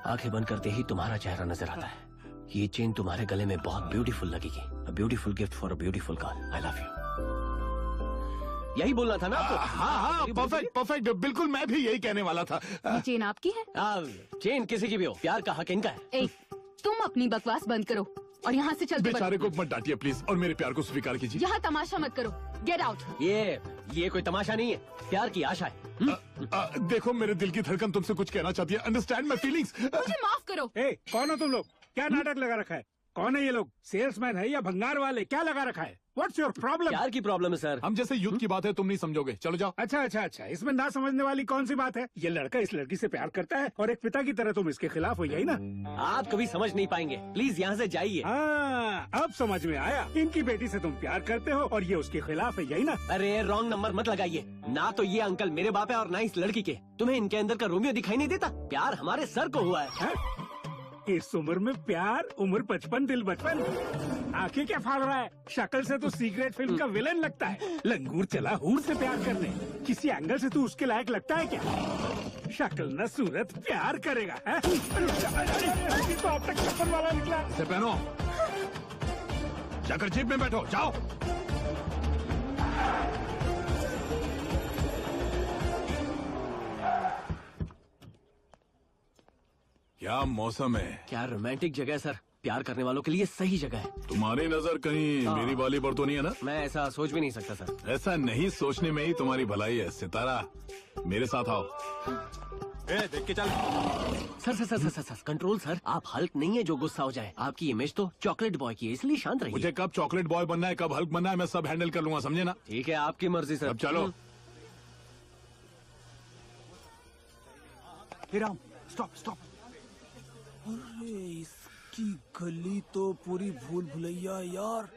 आंखें बंद करते ही तुम्हारा चेहरा नजर आता है। ये चेन तुम्हारे गले में बहुत ब्यूटीफुल लगेगी। A beautiful gift for a beautiful girl. I love you. यही बोलना था ना आपको? हाँ, परफेक्ट। बिल्कुल मैं भी यही कहने वाला था। ये चेन आपकी है? चेन किसी की भी हो, प्यार का हक इनका है। तुम अपनी बकवास बंद करो और यहाँ से चलते बेचारे को मत डांटिए प्लीज, और मेरे प्यार को स्वीकार कीजिए। यहाँ तमाशा मत करो। Get out. ये कोई तमाशा नहीं है, प्यार की आशा है। देखो मेरे दिल की धड़कन तुमसे कुछ कहना चाहती है। Understand my feelings. मुझे माफ करो। कौन हो तुम लोग? क्या नाटक लगा रखा है? कौन है ये लोग? सेल्समैन है या भंगार वाले? क्या लगा रखा है? What's your problem? प्यार की प्रॉब्लम है सर। हम जैसे युद्ध की बात है तुम नहीं समझोगे। चलो जाओ। अच्छा, इसमें ना समझने वाली कौन सी बात है? ये लड़का इस लड़की से प्यार करता है और एक पिता की तरह तुम इसके खिलाफ हो, यही ना? आप कभी समझ नहीं पाएंगे, प्लीज यहाँ से जाइए। अब समझ में आया। इनकी बेटी से तुम प्यार करते हो और ये उसके खिलाफ है, यही ना? अरे रॉन्ग नंबर मत लगाइए। ना तो ये अंकल मेरे बाप है और ना इस लड़की के। तुम्हें इनके अंदर का रोमियो दिखाई नहीं देता? प्यार हमारे सर को हुआ है। इस उम्र में प्यार? उम्र 55 दिल 55। आंखें क्या फाड़ रहा है? शक्ल से तो सीक्रेट फिल्म का विलेन लगता है। लंगूर चला हूर से प्यार करने। किसी एंगल से तू उसके लायक लगता है क्या? शक्ल न सूरत प्यार करेगा है? तो अब तक चप्पल वाला निकला। इसे पहनो। जाकर जीप में बैठो, जाओ। क्या मौसम है? क्या रोमांटिक जगह है सर, प्यार करने वालों के लिए सही जगह है। तुम्हारी नजर कहीं मेरी वाली पर तो नहीं है ना? मैं ऐसा सोच भी नहीं सकता सर। ऐसा नहीं सोचने में ही तुम्हारी भलाई है। सितारा, मेरे साथ आओ। देख के चल। सर कंट्रोल सर, आप हल्क नहीं है जो गुस्सा हो जाए। आपकी इमेज तो चॉकलेट बॉय की है, इसलिए शांत रहिए। मुझे कब चॉकलेट बॉय बनना है, कब हल्क बनना है, मैं सब हैंडल कर लूंगा, समझे ना? ठीक है, आपकी मर्जी सर। अब चलो। Stop stop. अरे इसकी गली तो पूरी भूल भुलैया यार।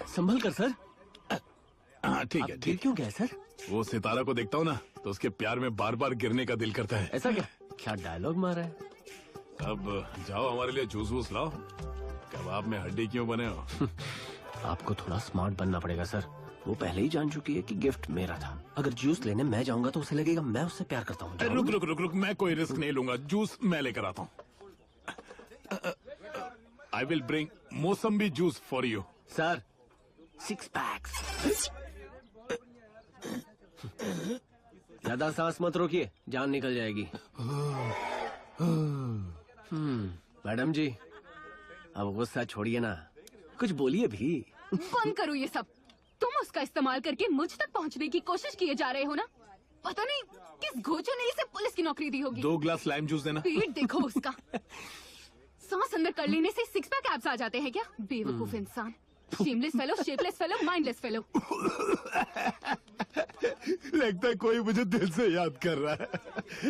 संभल कर सर। हाँ ठीक है, ठीक। क्यों गया सर? वो सितारा को देखता हूँ ना तो उसके प्यार में बार बार गिरने का दिल करता है। ऐसा क्या? क्या डायलॉग मारा है? अब जाओ, हमारे लिए जूस वूस लाओ। कबाब में हड्डी क्यों बने हो? आपको थोड़ा स्मार्ट बनना पड़ेगा सर। वो पहले ही जान चुकी है कि गिफ्ट मेरा था। अगर जूस लेने मैं जाऊंगा तो उसे लगेगा मैं उससे प्यार करता हूँ। रुक रुक रुक रुक, मैं कोई रिस्क नहीं लूंगा। जूस मैं लेकर आता हूँ। I will bring mosambi juice for you. Sir 6 PACS. ज्यादा सांस मत रोकिए, जान निकल जाएगी। मैडम जी, अब गुस्सा छोड़िए ना, कुछ बोलिए भी। बंद करो ये सब। तुम उसका इस्तेमाल करके मुझ तक पहुंचने की कोशिश किए जा रहे हो ना? पता नहीं किस घोचो ने इसे पुलिस की नौकरी दी होगी। 2 ग्लास लाइम जूस देना। पेट देखो उसका। सांस अंदर कर लेने से 6 पैक एब्स आ जाते हैं क्या? बेवकूफ इंसान। Shameless fellow, shapeless fellow, mindless fellow. लगता है कोई मुझे दिल से याद कर रहा है।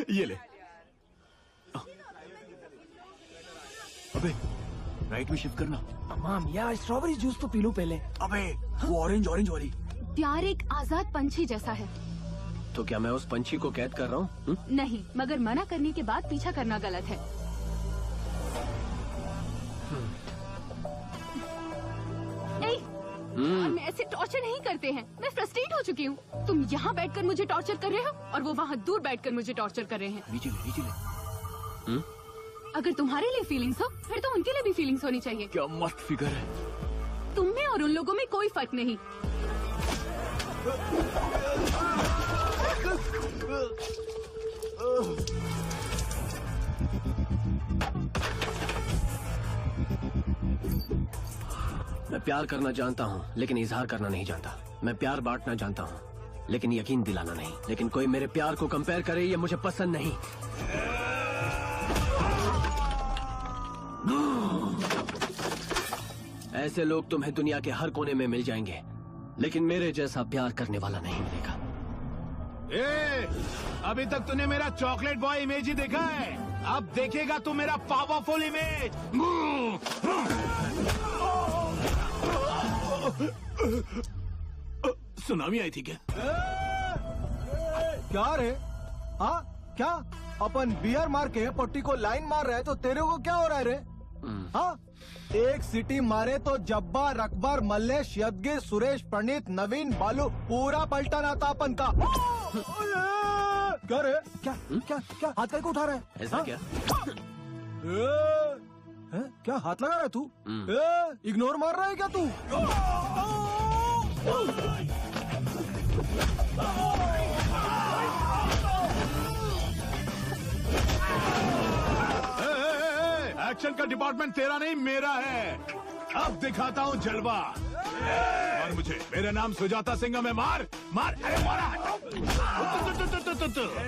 ये ले। अबे राइट में शिफ्ट करना। माम यार स्ट्रॉबेरी जूस तो पी लो पहले। अबे वो ऑरेंज वाली। प्यार एक आजाद पंछी जैसा है। तो क्या मैं उस पंछी को कैद कर रहा हूँ? नहीं, मगर मना करने के बाद पीछा करना गलत है। हम ऐसे टॉर्चर नहीं करते हैं। मैं फ्रस्ट्रेट हो चुकी हूँ। तुम यहाँ बैठकर मुझे टॉर्चर कर रहे हो और वो वहाँ दूर बैठकर मुझे टॉर्चर कर रहे हैं। नीचे ले। अगर तुम्हारे लिए फीलिंग्स हो, फिर तो उनके लिए भी फीलिंग्स होनी चाहिए। क्या मस्त फिगर है। तुम में और उन लोगों में कोई फर्क नहीं। मैं प्यार करना जानता हूँ लेकिन इजहार करना नहीं जानता। मैं प्यार बांटना जानता हूँ लेकिन यकीन दिलाना नहीं। लेकिन कोई मेरे प्यार को कंपेयर करे ये मुझे पसंद नहीं। ऐसे लोग तुम्हें दुनिया के हर कोने में मिल जाएंगे लेकिन मेरे जैसा प्यार करने वाला नहीं मिलेगा। अभी तक तूने मेरा चॉकलेट बॉय इमेज ही देखा है, अब देखेगा तू मेरा पावरफुल इमेज। सुनामी आई थी क्या? क्या रे? हाँ क्या? अपन बियर मार के पट्टी को लाइन मार रहे तो तेरे को क्या हो रहा है रे? हाँ, एक सिटी मारे तो जब्बार, अकबर, मल्लेश, यदगिर, सुरेश, प्रणीत, नवीन, बालू, पूरा पलटन आता अपन का। क्या रे? क्या क्या क्या हाथ का उठा रहा है? ऐसा क्या? क्या हाथ लगा रहा है तू? इग्नोर मार रहा है क्या तू? एक्शन का डिपार्टमेंट तेरा नहीं मेरा है। अब दिखाता हूँ जलवा। मार मुझे, मेरा नाम सुजाता सिंह है। मार मार। अरे मारा।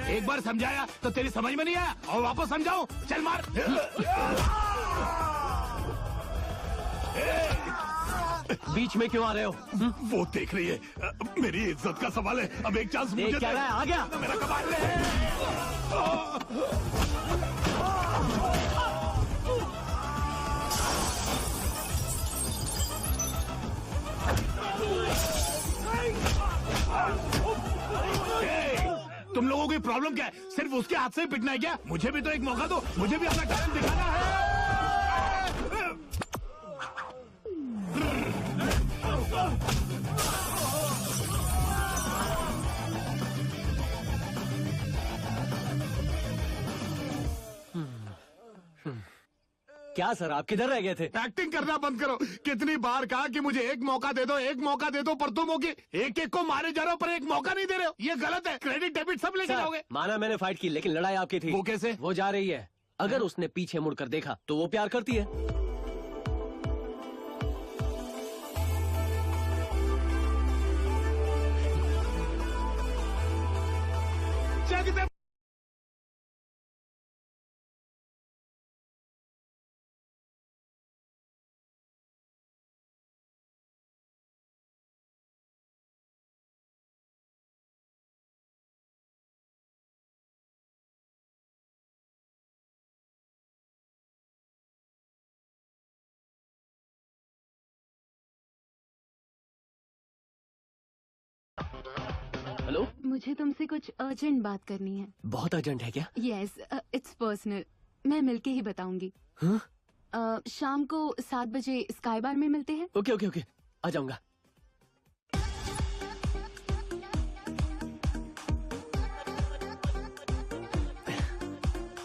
एक बार समझाया तो तेरी समझ में नहीं आया और वापस समझाऊं? चल मार। बीच में क्यों आ रहे हो? वो देख रही है, मेरी इज्जत का सवाल है। अब एक चांस मुझे क्या आ गया? मेरा कमाल है। तुम लोगों की प्रॉब्लम क्या है? सिर्फ उसके हाथ से ही पिटना है क्या? मुझे भी तो एक मौका दो, मुझे भी अपना टैलेंट दिखाना है। क्या सर, आप किधर रह गए थे? एक्टिंग करना बंद करो। कितनी बार कहा कि मुझे एक मौका दे दो, एक मौका दे दो, पर तुम होगी एक एक को मारे जा रहे हो पर एक मौका नहीं दे रहे हो। ये गलत है। क्रेडिट डेबिट सब लेके जाओगे। माना मैंने फाइट की, लेकिन लड़ाई आपकी थी। वो कैसे? वो जा रही है। अगर उसने पीछे मुड़कर देखा तो वो प्यार करती है। हेलो, मुझे तुमसे कुछ अर्जेंट बात करनी है। बहुत अर्जेंट है क्या? Yes, it's personal. मैं मिलके ही बताऊंगी। हाँ? शाम को 7 बजे स्काई बार में मिलते हैं। ओके ओके ओके, आ जाऊंगा।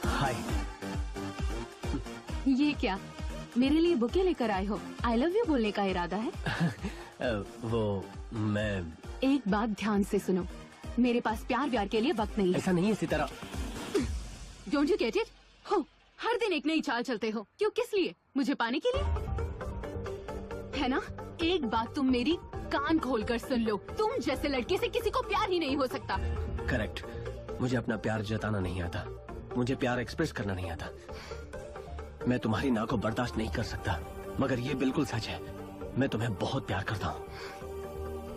हाय। ये क्या, मेरे लिए बुके लेकर आए हो? आई लव यू बोलने का इरादा है? वो मैं एक बात ध्यान से सुनो, मेरे पास प्यार व्यार के लिए वक्त नहीं है। ऐसा नहीं है Sitara. Don't you get it? हो, हर दिन एक नई चाल चलते हो। क्यों, किस लिए? मुझे पाने के लिए है ना? एक बात तुम मेरी कान खोलकर सुन लो, तुम जैसे लड़के से किसी को प्यार ही नहीं हो सकता। करेक्ट। मुझे अपना प्यार जताना नहीं आता, मुझे प्यार एक्सप्रेस करना नहीं आता। मैं तुम्हारी ना को बर्दाश्त नहीं कर सकता, मगर ये बिल्कुल सच है, मैं तुम्हें बहुत प्यार करता हूँ।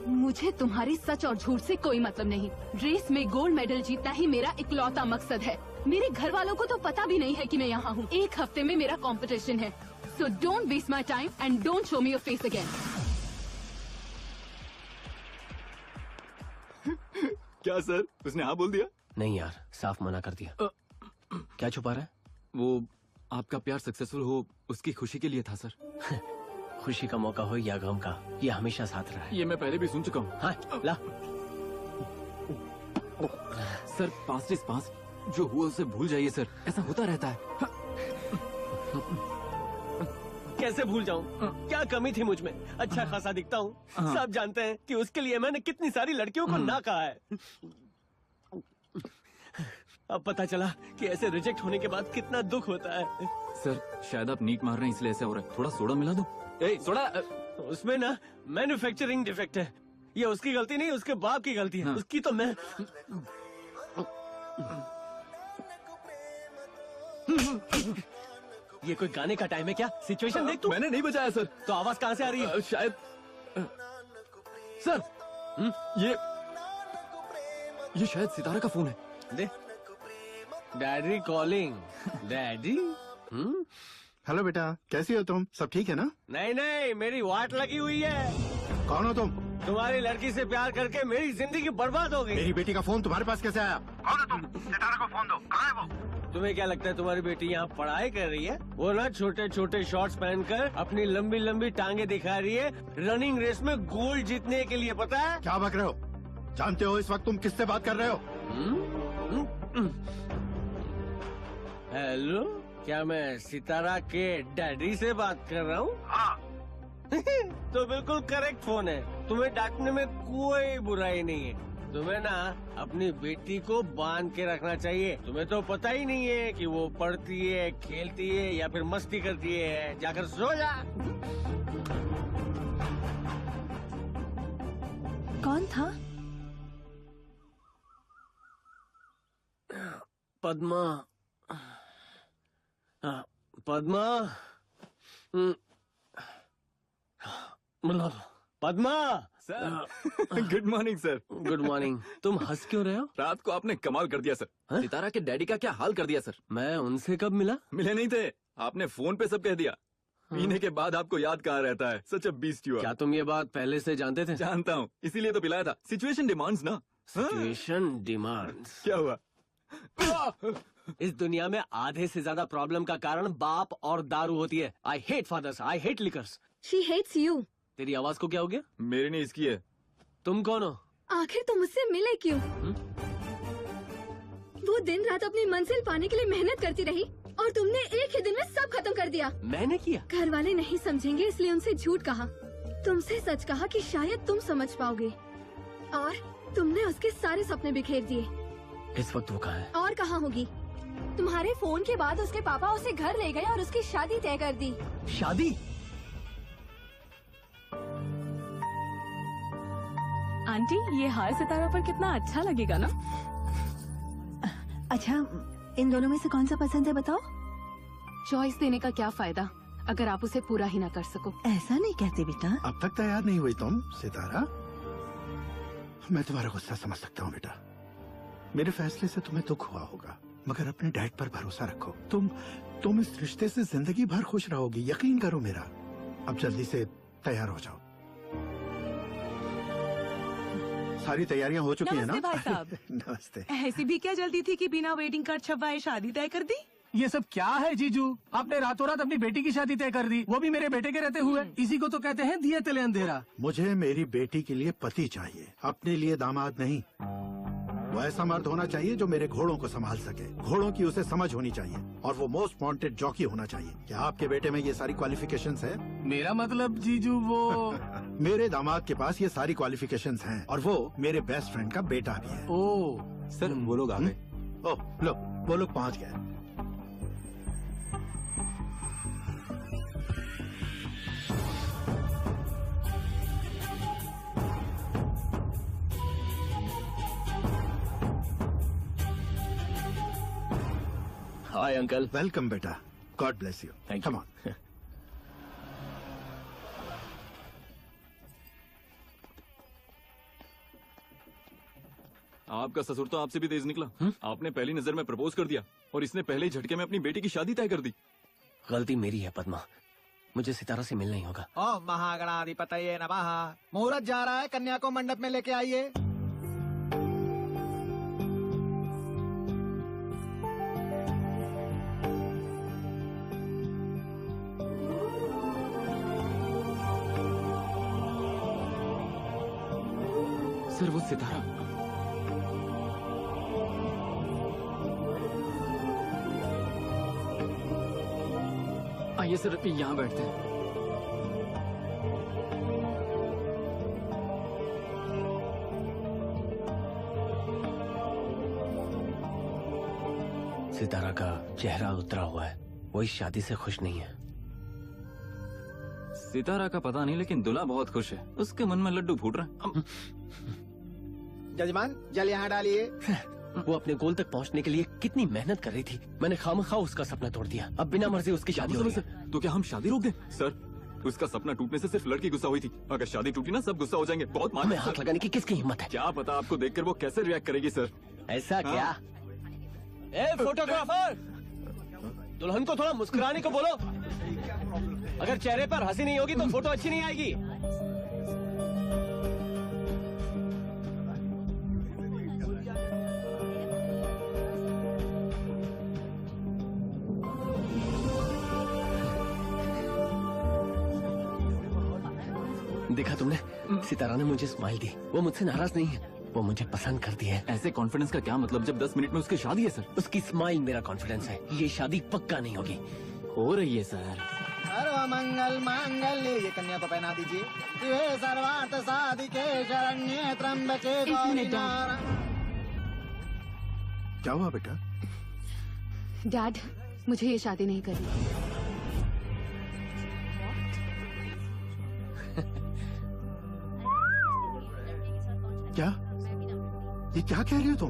मुझे तुम्हारे सच और झूठ से कोई मतलब नहीं। रेस में गोल्ड मेडल जीतना ही मेरा इकलौता मकसद है। मेरे घर वालों को तो पता भी नहीं है कि मैं यहाँ हूँ। एक हफ्ते में मेरा कंपटीशन है, so don't waste my time and don't show me your face again. क्या सर, उसने हाँ बोल दिया? नहीं यार, साफ मना कर दिया। क्या छुपा रहा है? वो आपका प्यार सक्सेसफुल हो उसकी खुशी के लिए था सर। खुशी का मौका हो या गम का, ये हमेशा साथ रहा है। ये मैं पहले भी सुन चुका हूँ। हाँ, ला। सर पास्ट इज पास्ट, जो हुआ उसे भूल जाइए सर, ऐसा होता रहता है। कैसे भूल जाऊं? क्या कमी थी मुझ में? अच्छा खासा दिखता हूँ, सब जानते हैं कि उसके लिए मैंने कितनी सारी लड़कियों को ना कहा है। अब पता चला कि ऐसे रिजेक्ट होने के बाद कितना दुख होता है। सर शायद आप नीट मार रहे हैं इसलिए ऐसा हो रहा है, थोड़ा सोडा मिला दो। ए सोडा। उसमें ना मैन्युफैक्चरिंग डिफेक्ट है, ये उसकी गलती नहीं, उसके बाप की गलती है। उसकी तो मैं ये कोई गाने का टाइम है क्या? सिचुएशन देख तू। मैंने नहीं बजाया सर। तो आवाज कहाँ से आ रही है? शायद सर ये शायद सितारा का फोन है। दे। Daddy calling. डैडी। हेलो बेटा, कैसी हो तुम? सब ठीक है ना? नहीं नहीं, मेरी वाट लगी हुई है। कौन हो तुम? तुम्हारी लड़की से प्यार करके मेरी जिंदगी बर्बाद हो गई। मेरी बेटी का फोन तुम्हारे पास कैसे आया? कौन हो तुम? सितारा को फोन दो। कहाँ है वो? तुम्हें क्या लगता है तुम्हारी बेटी यहाँ पढ़ाई कर रही है? वो ना छोटे छोटे शॉर्ट्स पहनकर अपनी लंबी लंबी टांगे दिखा रही है रनिंग रेस में गोल्ड जीतने के लिए, पता है? क्या बक रहे हो? जानते हो इस वक्त तुम किससे बात कर रहे हो? हेलो, क्या मैं सितारा के डैडी से बात कर रहा हूँ? हाँ। तो बिल्कुल करेक्ट फोन है। तुम्हें डांटने में कोई बुराई नहीं है। तुम्हें ना अपनी बेटी को बांध के रखना चाहिए। तुम्हें तो पता ही नहीं है कि वो पढ़ती है, खेलती है या फिर मस्ती करती है। जाकर सो जा। कौन था? Padma. Padma. Padma. Sir good morning sir. Good morning. तुम हंस क्यों रहे हो? रात को आपने कमाल कर दिया सर। सितारा के डैडी का क्या हाल कर दिया सर। मैं उनसे कब मिला? मिले नहीं थे, आपने फोन पे सब कह दिया। पीने के बाद आपको याद कहाँ रहता है। सच अ बीस्ट यू आर। क्या तुम ये बात पहले से जानते थे? जानता हूँ, इसीलिए तो पिलाया था। सिचुएशन डिमांड्स ना। Situation demands. क्या हुआ? इस दुनिया में आधे से ज्यादा प्रॉब्लम का कारण बाप और दारू होती है। I hate fathers, I hate liquors. She hates you. तेरी आवाज को क्या हो गया? मेरी नहीं, इसकी है। तुम कौन हो? आखिर तुम मुझसे मिले क्यों? वो दिन रात अपनी मंजिल पाने के लिए मेहनत करती रही, और तुमने एक ही दिन में सब खत्म कर दिया। मैंने किया? घर वाले नहीं समझेंगे इसलिए उनसे झूठ कहा। तुमसे सच कहा कि शायद तुम समझ पाओगे, और तुमने उसके सारे सपने बिखेर दिए। इस वक्त वो कहाँ है? और कहाँ होगी? तुम्हारे फोन के बाद उसके पापा उसे घर ले गए और उसकी शादी तय कर दी। शादी? आंटी, ये हार सितारा पर कितना अच्छा लगेगा ना? अच्छा, इन दोनों में से कौन सा पसंद है बताओ? चॉइस देने का क्या फायदा अगर आप उसे पूरा ही ना कर सको। ऐसा नहीं कहते बेटा। अब तक तैयार नहीं हुई तुम सितारा? मैं तुम्हारा गुस्सा समझ सकता हूँ बेटा। मेरे फैसले से तुम्हें दुख हुआ होगा, मगर अपने डैड पर भरोसा रखो। तुम इस रिश्ते से जिंदगी भर खुश रहोगी, यकीन करो मेरा। अब जल्दी से तैयार हो जाओ। सारी तैयारियां हो चुकी हैं ना? नमस्ते भाई साहब। नमस्ते। ऐसी भी क्या जल्दी थी कि बिना वेडिंग कार्ड छपवाए शादी तय कर दी? ये सब क्या है जीजू? आपने रातों रात अपनी बेटी की शादी तय कर दी, वो भी मेरे बेटे के रहते हुए। इसी को तो कहते हैं दिए तले अंधेरा। मुझे मेरी बेटी के लिए पति चाहिए, अपने लिए दामाद नहीं। वो ऐसा मर्द होना चाहिए जो मेरे घोड़ों को संभाल सके, घोड़ों की उसे समझ होनी चाहिए, और वो मोस्ट वांटेड जॉकी होना चाहिए। क्या आपके बेटे में ये सारी क्वालिफिकेशंस है? मेरा मतलब जीजू वो मेरे दामाद के पास ये सारी क्वालिफिकेशंस हैं, और वो मेरे बेस्ट फ्रेंड का बेटा भी है। ओह सर, वो लोग आ गए। ओह लो, वो लोग पहुंच गए। Hi uncle. वेलकम बेटा, God bless you. Thank come you. On. आपका ससुर तो आपसे भी तेज निकला। आपने पहली नजर में प्रपोज कर दिया और इसने पहले ही झटके में अपनी बेटी की शादी तय कर दी। गलती मेरी है पद्मा, मुझे सितारा से मिलना ही होगा। ओम महागणाधिपतये नमः। मुहूर्त जा रहा है, कन्या को मंडप में लेके आइए। सर वो सितारा। आइए सर, यहाँ बैठते हैं। सितारा का चेहरा उतरा हुआ है, वो इस शादी से खुश नहीं है। सितारा का पता नहीं, लेकिन दूल्हा बहुत खुश है। उसके मन में लड्डू फूट रहे हैं। जजमान, जल यहाँ डालिए। वो अपने गोल तक पहुंचने के लिए कितनी मेहनत कर रही थी, मैंने खामखा उसका सपना तोड़ दिया। अब बिना मर्जी उसकी शादी हो रही है। तो क्या हम शादी रोक दें? सर, उसका सपना टूटने से सिर्फ लड़की गुस्सा हुई थी, अगर शादी टूटी ना सब गुस्सा हो जाएंगे। बहुत मान हमें हाथ लगाने की किसकी हिम्मत है? क्या पता आपको देखकर वो कैसे रिएक्ट करेगी सर। ऐसा क्या? ए फोटोग्राफर, दुल्हन को थोड़ा मुस्कुराने को बोलो। अगर चेहरे पर हंसी नहीं होगी तो फोटो अच्छी नहीं आएगी। देखा तुमने, सितारा ने मुझे स्माइल दी। वो मुझसे नाराज नहीं है, वो मुझे पसंद करती है। ऐसे कॉन्फिडेंस का क्या मतलब जब 10 मिनट में उसकी शादी है सर? उसकी स्माइल मेरा कॉन्फिडेंस है। ये शादी पक्का नहीं होगी। हो रही है सर। सर्वमंगल मांगल्ये, ये कन्या को पहना दीजिए। शिवे सर्वार्थ साधिके शरण्ये त्र्यंबके गौरी नारायणी। क्या हुआ बेटा? डैड, मुझे ये शादी नहीं करनी। क्या? ये क्या कह रही हो तुम?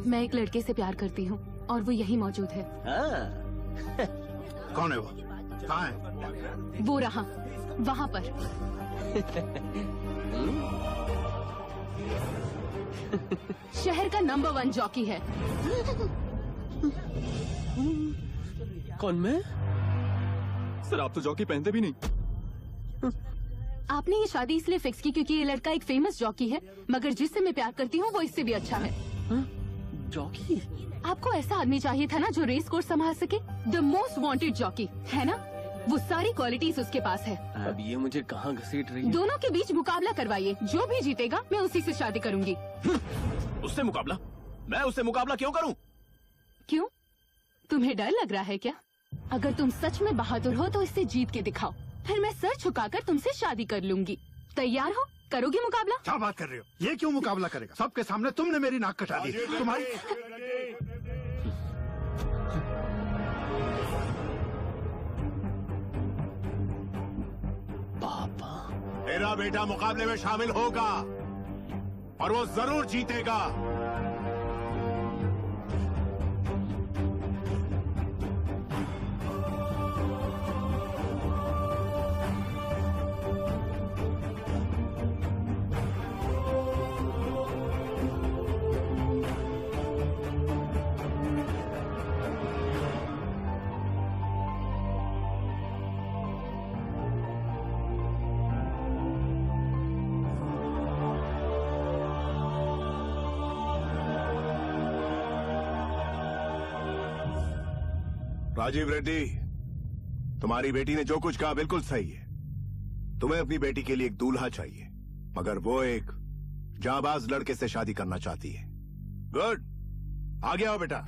मैं एक लड़के से प्यार करती हूँ और वो यही मौजूद है। कौन है वो? कहाँ है? वो रहा वहाँ पर। शहर का नंबर 1 जॉकी है। कौन मैं? सर आप तो जॉकी पहनते भी नहीं। आपने ये शादी इसलिए फिक्स की क्योंकि ये लड़का एक फेमस जॉकी है, मगर जिससे मैं प्यार करती हूँ वो इससे भी अच्छा है। जॉकी? आपको ऐसा आदमी चाहिए था ना जो रेस कोर्स संभाल सके। द मोस्ट वांटेड जॉकी, है ना? वो सारी क्वालिटीज उसके पास है। अब ये मुझे कहाँ घसीट रही है? दोनों के बीच मुकाबला करवाइए, जो भी जीतेगा मैं उसी से शादी करूंगी। उससे मुकाबला? मैं उससे मुकाबला क्यों करूं? क्यों? तुम्हें डर लग रहा है क्या? अगर तुम सच में बहादुर हो तो इससे जीत के दिखाओ, फिर मैं सर झुकाकर तुमसे शादी कर लूंगी। तैयार हो? करोगे मुकाबला? क्या बात कर रहे हो? ये क्यों मुकाबला करेगा? सबके सामने तुमने मेरी नाक कटा दी। तुम्हारी मेरा बेटा मुकाबले में शामिल होगा और वो जरूर जीतेगा। राजीव रेड्डी, तुम्हारी बेटी ने जो कुछ कहा बिल्कुल सही है। तुम्हें अपनी बेटी के लिए एक दूल्हा चाहिए, मगर वो एक जांबाज लड़के से शादी करना चाहती है। गुड, आगे आओ बेटा।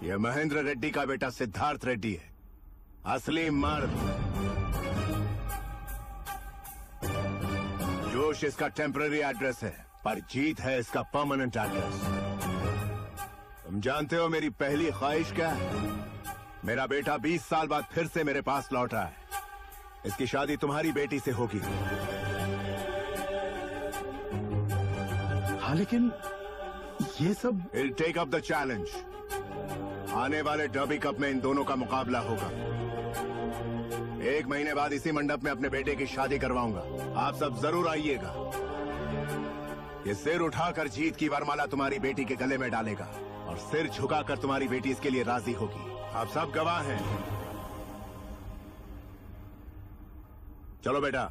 यह महेंद्र रेड्डी का बेटा सिद्धार्थ रेड्डी है, असली मर्द। जोश इसका टेम्पररी एड्रेस है, पर जीत है इसका परमानेंट एड्रेस। तुम जानते हो मेरी पहली ख्वाहिश क्या है? मेरा बेटा 20 साल बाद फिर से मेरे पास लौटा है। इसकी शादी तुम्हारी बेटी से होगी। हाँ, लेकिन ये सब will take up the challenge. आने वाले डर्बी कप में इन दोनों का मुकाबला होगा। 1 महीने बाद इसी मंडप में अपने बेटे की शादी करवाऊंगा। आप सब जरूर आइएगा। ये सिर उठाकर जीत की वरमाला तुम्हारी बेटी के गले में डालेगा और सिर झुकाकर तुम्हारी बेटी इसके लिए राजी होगी। आप सब गवाह हैं। चलो बेटा।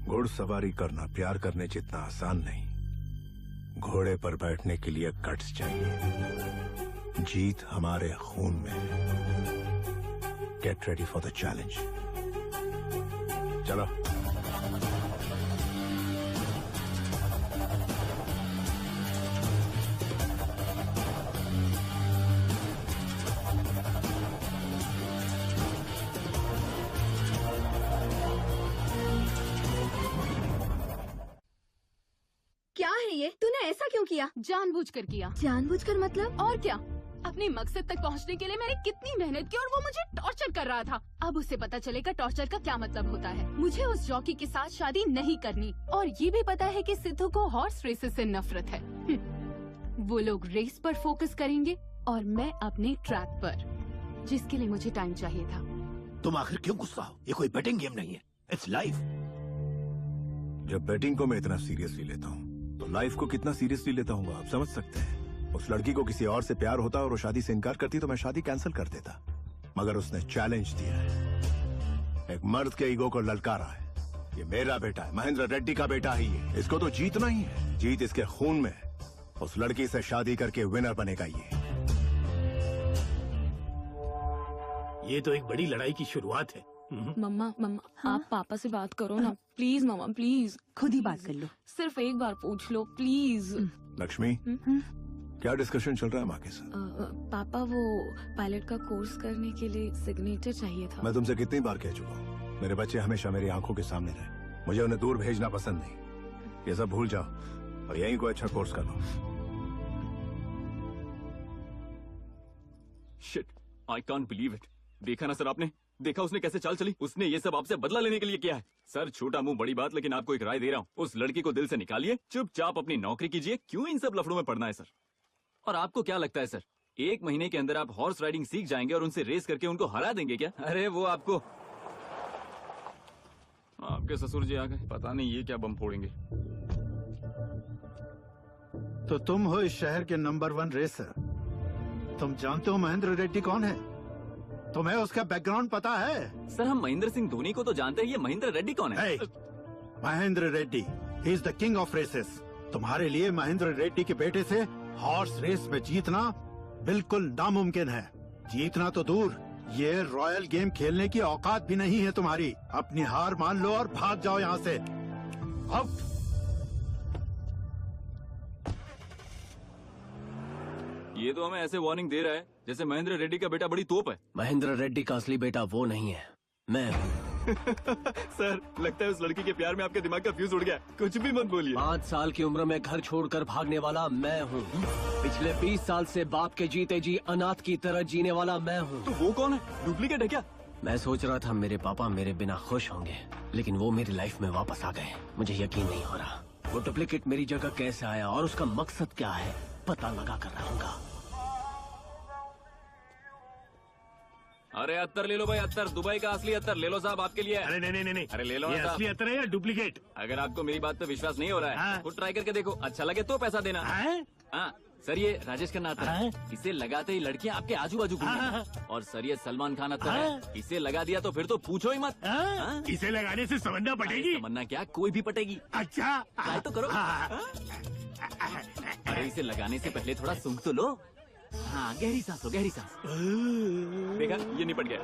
घुड़सवारी करना प्यार करने जितना आसान नहीं। घोड़े पर बैठने के लिए गट्स चाहिए। जीत हमारे खून में है। Gate ready for the challenge. चलो। क्या है ये? तूने ऐसा क्यों किया? जानबूझकर किया। जानबूझकर मतलब? और क्या, अपने मकसद तक पहुंचने के लिए मैंने कितनी मेहनत की और वो मुझे टॉर्चर कर रहा था। अब उसे पता चलेगा टॉर्चर का क्या मतलब होता है। मुझे उस जॉकी के साथ शादी नहीं करनी और ये भी पता है कि सिद्धू को हॉर्स रेसेस से नफरत है। वो लोग रेस पर फोकस करेंगे और मैं अपने ट्रैक पर, जिसके लिए मुझे टाइम चाहिए था। तुम आखिर क्यों गुस्सा हो? ये कोई बेटिंग गेम नहीं है, इट्स लाइफ। जब बैटिंग को मैं इतना सीरियसली लेता हूँ तो लाइफ को कितना सीरियसली लेता हूँ आप समझ सकते हैं। उस लड़की को किसी और से प्यार होता और वो शादी से इनकार करती तो मैं शादी कैंसिल कर देता, मगर उसने चैलेंज दिया है। एक मर्द के ईगो को ललकारा है। ये मेरा बेटा है, महेंद्र रेड्डी का बेटा ही है। इसको तो जीतना ही है। जीत इसके खून में है। उस लड़की से शादी करके विनर बनेगा ये तो एक बड़ी लड़ाई की शुरुआत है। मम्मा आप पापा से बात करो ना प्लीज। मम्मा प्लीज, खुद ही बात कर लो। सिर्फ एक बार पूछ लो प्लीज। लक्ष्मी, क्या डिस्कशन चल रहा है माँ के साथ? पापा वो पायलट का कोर्स करने के लिए सिग्नेचर चाहिए था। मैं तुमसे कितनी बार कह चुका हूँ, मेरे बच्चे हमेशा मेरी आंखों के सामने रहे। मुझे उन्हें दूर भेजना पसंद नहीं। ये सब भूल जाओ और यहीं कोई अच्छा कोर्स कर लो। Shit, I can't believe it. देखा ना सर आपने? देखा उसने कैसे चाल चली? उसने ये सब आपसे बदला लेने के लिए किया है। सर छोटा मुंह बड़ी बात, लेकिन आपको एक राय दे रहा हूँ, उस लड़की को दिल से निकालिए, चुपचाप अपनी नौकरी कीजिए। क्यों इन सब लफड़ों में पड़ना है सर? और आपको क्या लगता है सर, 1 महीने के अंदर आप हॉर्स राइडिंग सीख जाएंगे और उनसे रेस करके उनको हरा देंगे क्या? अरे वो आपको, आपके ससुर जी आ गए, पता नहीं ये क्या बम फोड़ेंगे। तो तुम हो इस शहर के नंबर 1 रेसर। तुम जानते हो महेंद्र रेड्डी कौन है? तुम्हें उसका बैकग्राउंड पता है? सर हम महेंद्र सिंह धोनी को तो जानते हैं, ये महेंद्र रेड्डी कौन है? Mahendra Reddy, he is the king of races. तुम्हारे लिए महेंद्र रेड्डी के बेटे से हॉर्स रेस में जीतना बिल्कुल नामुमकिन है। जीतना तो दूर, ये रॉयल गेम खेलने की औकात भी नहीं है तुम्हारी। अपनी हार मान लो और भाग जाओ यहाँ से। आउट। ये तो हमें ऐसे वार्निंग दे रहा है जैसे महेंद्र रेड्डी का बेटा बड़ी तोप है। महेंद्र रेड्डी का असली बेटा वो नहीं है, मैं हूँ। सर लगता है उस लड़की के प्यार में आपके दिमाग का फ्यूज उड़ गया। कुछ भी मत बोलिए। 5 साल की उम्र में घर छोड़कर भागने वाला मैं हूँ। पिछले 20 साल से बाप के जीते जी अनाथ की तरह जीने वाला मैं हूँ। तो वो कौन है? डुप्लीकेट है क्या? मैं सोच रहा था मेरे पापा मेरे बिना खुश होंगे, लेकिन वो मेरी लाइफ में वापस आ गए। मुझे यकीन नहीं हो रहा वो डुप्लीकेट मेरी जगह कैसे आया और उसका मकसद क्या है, पता लगा कर रहूंगा। अरे अत्तर ले लो भाई, अत्तर दुबई का असली अत्तर ले लो साहब, आपके लिए। अरे नहीं। अरे ले लो ये साहब। असली अत्तर है या डुप्लीकेट? अगर आपको मेरी बात पे विश्वास नहीं हो रहा है खुद ट्राई करके देखो, अच्छा लगे तो पैसा देना। हाँ सर ये राजेश खन्ना अत्तर है, इसे लगाते ही लड़कियां आपके आजू बाजू घूमेंगी। और सर ये सलमान खान अत्तर है, इसे लगा दिया तो फिर तो पूछो ही मत। इसे लगाने से समन्ना पटेगी? समन्ना क्या, कोई भी पटेगी। अच्छा ट्राई तो करो। अरे इसे लगाने से पहले थोड़ा सूंघ तो लो। हाँ गहरी सांस लो, गहरी सांस। देखा ये निपट गया।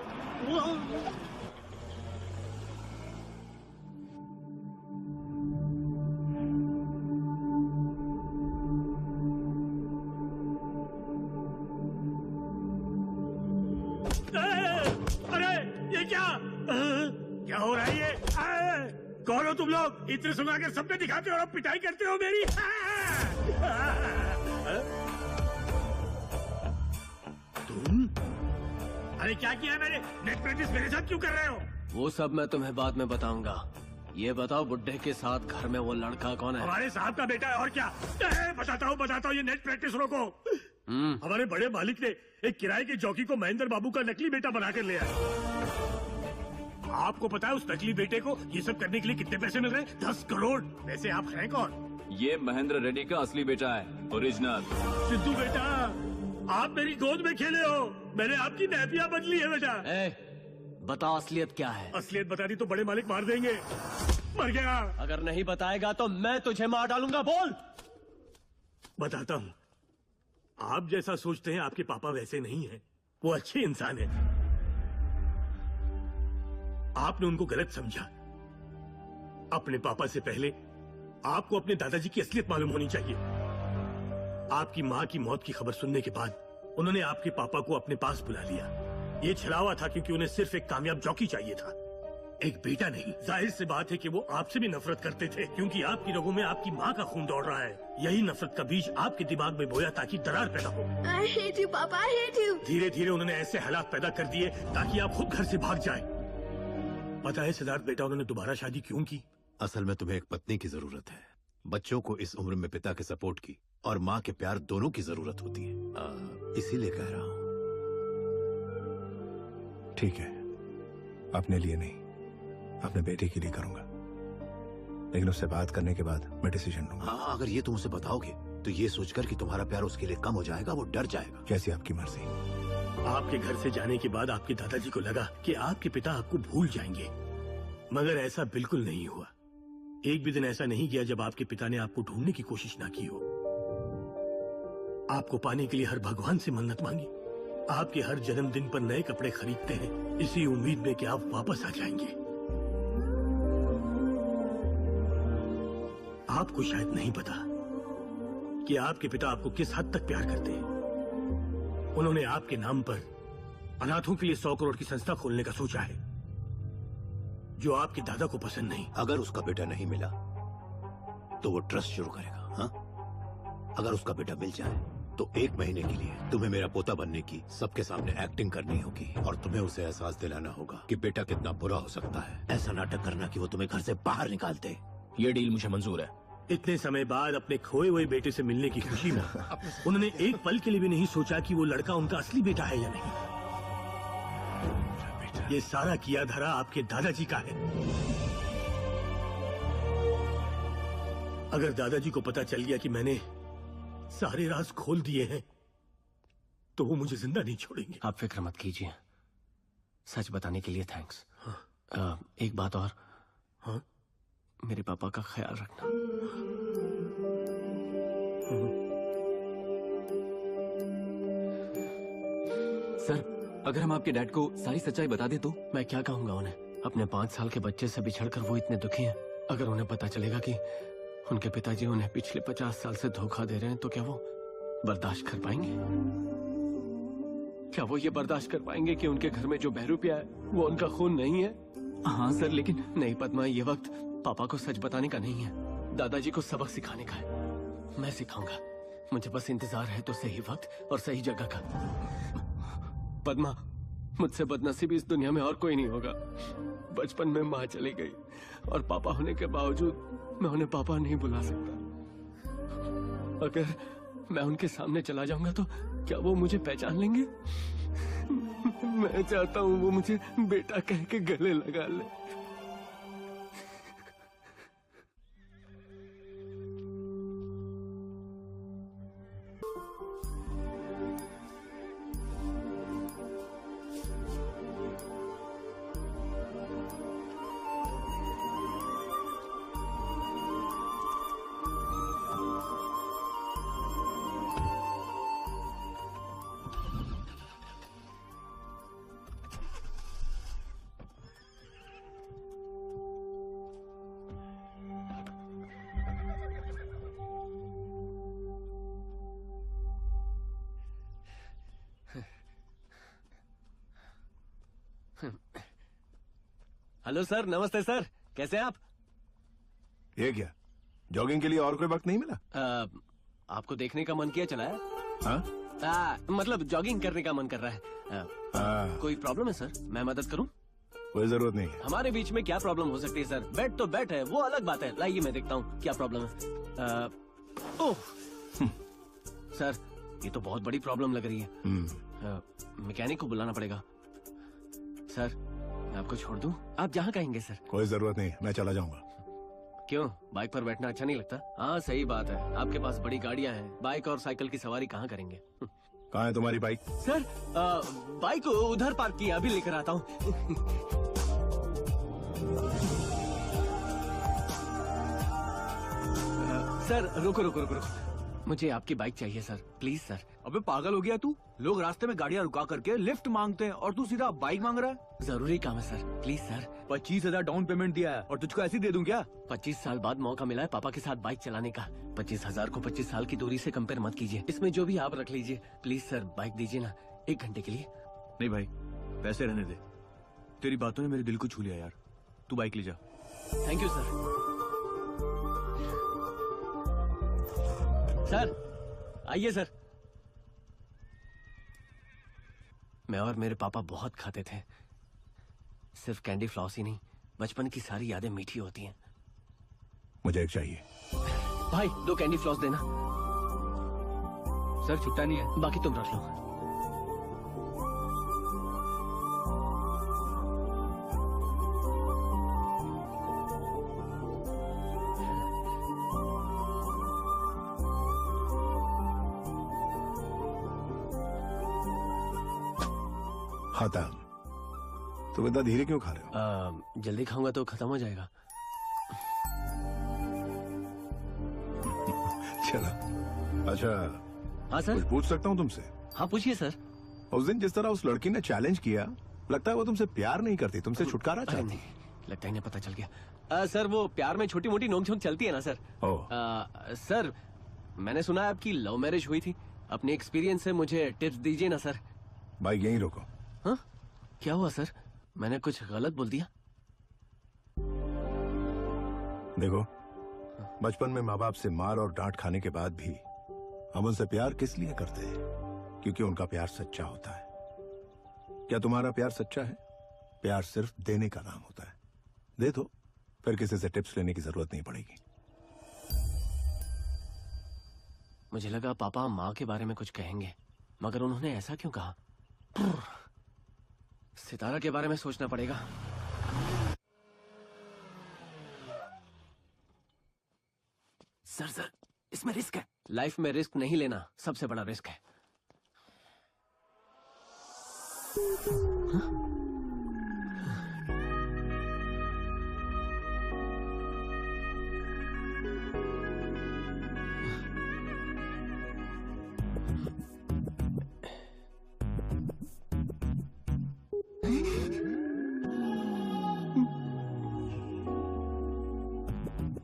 अरे ये क्या हो रहा है? ये कौन हो तुम लोग? इतने सुना के सबने दिखाते हो और पिटाई करते हो मेरी। तुम? अरे क्या किया मैंने? नेट प्रैक्टिस मेरे साथ क्यों कर रहे हो? वो सब मैं तुम्हें बाद में बताऊंगा। ये बताओ बुड्ढे के साथ घर में वो लड़का कौन है? हमारे साहब का बेटा है और क्या। बताता हूँ ये नेट प्रैक्टिस रोको। हमारे बड़े मालिक ने एक किराए के जॉकी को महेंद्र बाबू का नकली बेटा बनाकर ले आया। आपको पता है उस नकली बेटे को ये सब करने के लिए कितने पैसे मिल रहे हैं? 10 करोड़। वैसे आप हैं कौन? ये महेंद्र रेड्डी का असली बेटा है, ओरिजिनल। सिद्धू बेटा आप मेरी गोद में खेले हो, मैंने आपकी नैपिया बदली है बेटा। बताओ असलियत क्या है? असलियत बता दी तो बड़े मालिक मार देंगे। मर गया। अगर नहीं बताएगा तो मैं तुझे मार डालूंगा। बोल। बताता हूँ। आप जैसा सोचते हैं आपके पापा वैसे नहीं हैं, वो अच्छे इंसान हैं। आपने उनको गलत समझा। अपने पापा से पहले आपको अपने दादाजी की असलियत मालूम होनी चाहिए। आपकी माँ की मौत की खबर सुनने के बाद उन्होंने आपके पापा को अपने पास बुला लिया। ये छलावा था क्योंकि उन्हें सिर्फ एक कामयाब जॉकी चाहिए था, एक बेटा नहीं। जाहिर सी बात है कि वो आपसे भी नफरत करते थे क्योंकि आपकी रगों में आपकी माँ का खून दौड़ रहा है। यही नफरत का बीज आपके दिमाग में बोया ताकि दरार पैदा हो। I hate you, पापा, I hate you। धीरे धीरे उन्होंने ऐसे हालात पैदा कर दिए ताकि आप खुद घर से भाग जाए। पता है सिद्धार्थ बेटा उन्होंने दोबारा शादी क्यों की? असल में तुम्हें एक पत्नी की जरूरत है। बच्चों को इस उम्र में पिता के सपोर्ट की और माँ के प्यार दोनों की जरूरत होती है। इसीलिए कह रहा हूँ। ठीक है, अपने लिए नहीं, अपने बेटे के लिए करूंगा, लेकिन उससे बात करने के बाद मैं डिसीजन लूंगा। हाँ, अगर ये तुम उसे बताओगे तो ये सोचकर कि तुम्हारा प्यार उसके लिए कम हो जाएगा, वो डर जाएगा। जैसी आपकी मर्जी। आपके घर से जाने के बाद आपके दादाजी को लगा कि आपके पिता आपको भूल जाएंगे, मगर ऐसा बिल्कुल नहीं हुआ। एक भी दिन ऐसा नहीं गया जब आपके पिता ने आपको ढूंढने की कोशिश ना की हो। आपको पाने के लिए हर भगवान से मन्नत मांगी। आपके हर जन्मदिन पर नए कपड़े खरीदते हैं इसी उम्मीद में कि आप वापस आ जाएंगे। आपको शायद नहीं पता कि आपके पिता आपको किस हद तक प्यार करते हैं। उन्होंने आपके नाम पर अनाथों के लिए 100 करोड़ की संस्था खोलने का सोचा है, जो आपके दादा को पसंद नहीं। अगर उसका बेटा नहीं मिला तो वो ट्रस्ट शुरू करेगा। हाँ, अगर उसका बेटा मिल जाए तो 1 महीने के लिए तुम्हें मेरा पोता बनने की सबके सामने एक्टिंग करनी होगी और तुम्हें उसे एहसास दिलाना होगा कि बेटा कितना बुरा हो सकता है। ऐसा नाटक करना कि वो तुम्हें घर से बाहर निकाल दे। ये डील मुझे मंजूर है। इतने समय बाद अपने खोए हुए बेटे से मिलने की खुशी में उन्होंने एक पल के लिए भी नहीं सोचा कि वो लड़का उनका असली बेटा है या नहीं। ये सारा किया धरा आपके दादाजी का है। अगर दादाजी को पता चल गया कि मैंने सारे राज खोल दिए हैं तो वो मुझे जिंदा नहीं छोड़ेंगे। आप फिक्र मत कीजिए, सच बताने के लिए थैंक्स। एक बात और, हाँ? मेरे पापा का ख्याल रखना। सर, अगर हम आपके डैड को सारी सच्चाई बता दें तो? मैं क्या कहूंगा उन्हें? अपने 5 साल के बच्चे से बिछड़कर वो इतने दुखी हैं। अगर उन्हें पता चलेगा कि उनके पिताजी उन्हें पिछले 50 साल से धोखा दे रहे हैं तो क्या वो बर्दाश्त कर पाएंगे? क्या वो ये बर्दाश्त कर पाएंगे कि उनके घर में जो बहरूपिया है वो उनका खून नहीं है? हाँ सर, लेकिन नहीं पद्मा, ये वक्त पापा को सच बताने का नहीं है, दादाजी को सबक सिखाने का है। मैं सिखाऊंगा, मुझे बस इंतजार है तो सही वक्त और सही जगह का। पद्मा, मुझसे बदनसीबी इस दुनिया में और कोई नहीं होगा। बचपन में माँ चली गई और पापा होने के बावजूद मैं उन्हें पापा नहीं बुला सकता। अगर मैं उनके सामने चला जाऊंगा तो क्या वो मुझे पहचान लेंगे? मैं चाहता हूँ वो मुझे बेटा कह के गले लगा ले। हेलो सर, नमस्ते सर, कैसे हैं आप? ये क्या, जॉगिंग के लिए और कोई वक्त नहीं मिला? आपको देखने का मन किया चला है? हाँ? मतलब जॉगिंग करने का मन कर रहा है। कोई प्रॉब्लम है सर? मैं मदद करूं? कोई जरूरत नहीं है। हमारे बीच में क्या प्रॉब्लम हो सकती है सर? बेट तो बेट है, वो अलग बात है। लाइए मैं देखता हूँ क्या प्रॉब्लम है। ओह सर, ये तो बहुत बड़ी प्रॉब्लम लग रही है। मैकेनिक को बुलाना पड़ेगा। सर, मैं आपको छोड़ दूं? आप जहाँ कहेंगे सर। कोई जरूरत नहीं, मैं चला जाऊंगा। क्यों, बाइक पर बैठना अच्छा नहीं लगता? हाँ सही बात है, आपके पास बड़ी गाड़ियाँ हैं, बाइक और साइकिल की सवारी कहाँ करेंगे? कहाँ है तुम्हारी बाइक? सर, बाइक उधर पार्क किया, अभी लेकर आता हूँ। सर रुको रुको रुको रुको, मुझे आपकी बाइक चाहिए सर, प्लीज सर। अबे पागल हो गया तू? लोग रास्ते में गाड़ियाँ रुका करके लिफ्ट मांगते हैं और तू सीधा बाइक मांग रहा है? जरूरी काम है sir, please sir. 25,000 down payment दिया है और तुझको ऐसे ही दे दूं क्या? 25 साल बाद मौका मिला है पापा के साथ बाइक चलाने का। 25,000 को 25 साल की दूरी से कंपेयर मत कीजिए, इसमें जो भी आप रख लीजिए। प्लीज सर, बाइक दीजिए ना, 1 घंटे के लिए। नहीं भाई, पैसे रहने दे। तेरी बातों ने मेरे दिल को छू लिया यार, तू बाइक ले जा। Thank you sir. सर आइए सर। मैं और मेरे पापा बहुत खाते थे, सिर्फ कैंडी फ्लॉस ही नहीं, बचपन की सारी यादें मीठी होती हैं। मुझे एक चाहिए। भाई 2 कैंडी फ्लॉस देना। सर छुट्टा नहीं है, बाकी तुम रख लो। खाता तुम इतना धीरे क्यों खा रहे हो? जल्दी खाऊंगा तो खत्म हो जाएगा। चलो। अच्छा, हाँ सर। कुछ पूछ सकता हूँ तुमसे? हाँ पूछिए सर। उस दिन जिस तरह उस लड़की ने चैलेंज किया, लगता है वो तुमसे प्यार नहीं करती, तुमसे छुटकारा चाहती। लगता है इन्हें पता चल गया। सर वो प्यार में छोटी मोटी नोक झोंक चलती है ना सर। सर मैंने सुना है आपकी लव मैरिज हुई थी, अपने एक्सपीरियंस से मुझे टिप्स दीजिए ना सर। भाई यहीं रोको। हाँ क्या हुआ सर, मैंने कुछ गलत बोल दिया? देखो, बचपन में माँ बाप से मार और डांट खाने के बाद भी हम उनसे प्यार किस लिए करते हैं? क्योंकि उनका प्यार सच्चा होता है। क्या तुम्हारा प्यार सच्चा है? प्यार सिर्फ देने का नाम होता है। दे दो, फिर किसी से टिप्स लेने की जरूरत नहीं पड़ेगी। मुझे लगा पापा माँ के बारे में कुछ कहेंगे, मगर उन्होंने ऐसा क्यों कहा? सितारा के बारे में सोचना पड़ेगा। सर इसमें रिस्क है। लाइफ में रिस्क नहीं लेना सबसे बड़ा रिस्क है।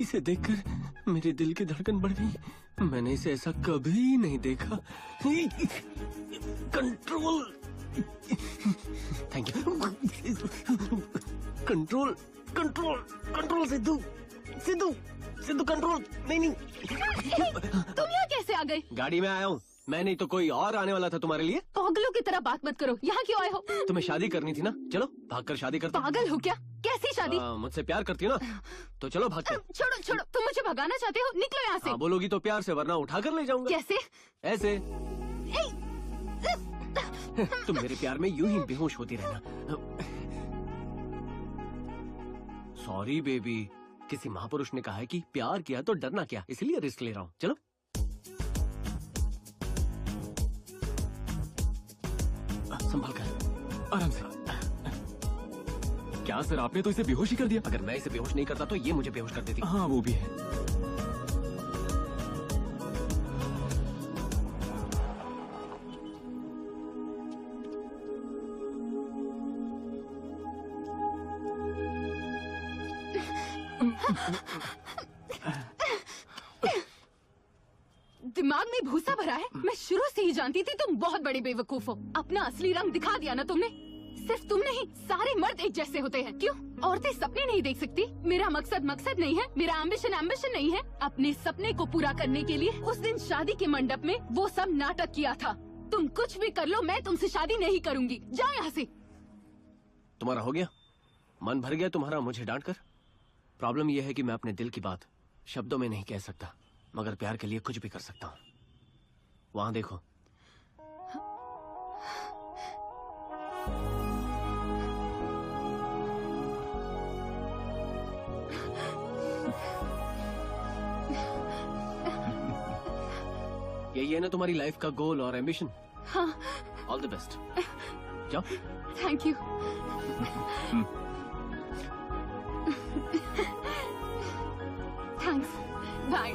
इसे देखकर मेरे दिल की धड़कन बढ़ गई। मैंने इसे ऐसा कभी नहीं देखा। Control. Thank you. Control control control. Sidhu Sidhu Sidhu control. नहीं तुम यहाँ कैसे आ गए? गाड़ी में आया हूँ। मैं नहीं तो कोई और आने वाला था तुम्हारे लिए। पागलों की तरह बात मत करो। यहाँ क्यों आए हो? तुम्हें शादी करनी थी ना, चलो भागकर शादी करते। पागल हो क्या? कैसी शादी? मुझसे प्यार करती हो ना, तो चलो भागते। छोड़ो छोड़ो, तुम मुझे भगाना चाहते हो? निकलो यहाँ से। बोलोगी तो प्यार से, वरना उठा कर ले जाऊंगा। कैसे? ऐसे। तुम मेरे प्यार में यूं ही बेहोश होती रहना। सॉरी बेबी, किसी महापुरुष ने कहा है कि प्यार किया तो डरना क्या, इसलिए रिस्क ले रहा हूँ। चलो। संभाल कर, आराम से। क्या सर, आपने तो इसे बेहोश ही कर दिया। अगर मैं इसे बेहोश नहीं करता तो ये मुझे बेहोश कर देती। हाँ वो भी है। दिमाग में भूसा भरा है। मैं शुरू से ही जानती थी तुम बहुत बड़े बेवकूफ हो। अपना असली रंग दिखा दिया ना तुमने। सिर्फ तुम नहीं, सारे मर्द एक जैसे होते हैं। क्यों? औरतें सपने नहीं देख सकती? मेरा मकसद नहीं है, मेरा एम्बिशन नहीं है। अपने सपने को पूरा करने के लिए उस दिन शादी के मंडप में वो सब नाटक किया था। तुम कुछ भी कर लो, मैं तुमसे शादी नहीं करूंगी। जाओ यहाँ से। तुम्हारा हो गया? मन भर गया तुम्हारा मुझे डांट कर? प्रॉब्लम यह है कि मैं अपने दिल की बात शब्दों में नहीं कह सकता, मगर प्यार के लिए कुछ भी कर सकता हूँ। वहां देखो। यही है ना तुम्हारी लाइफ का गोल और एम्बिशन? हाँ। All the best. जाओ। Thank you. Thanks. Bye.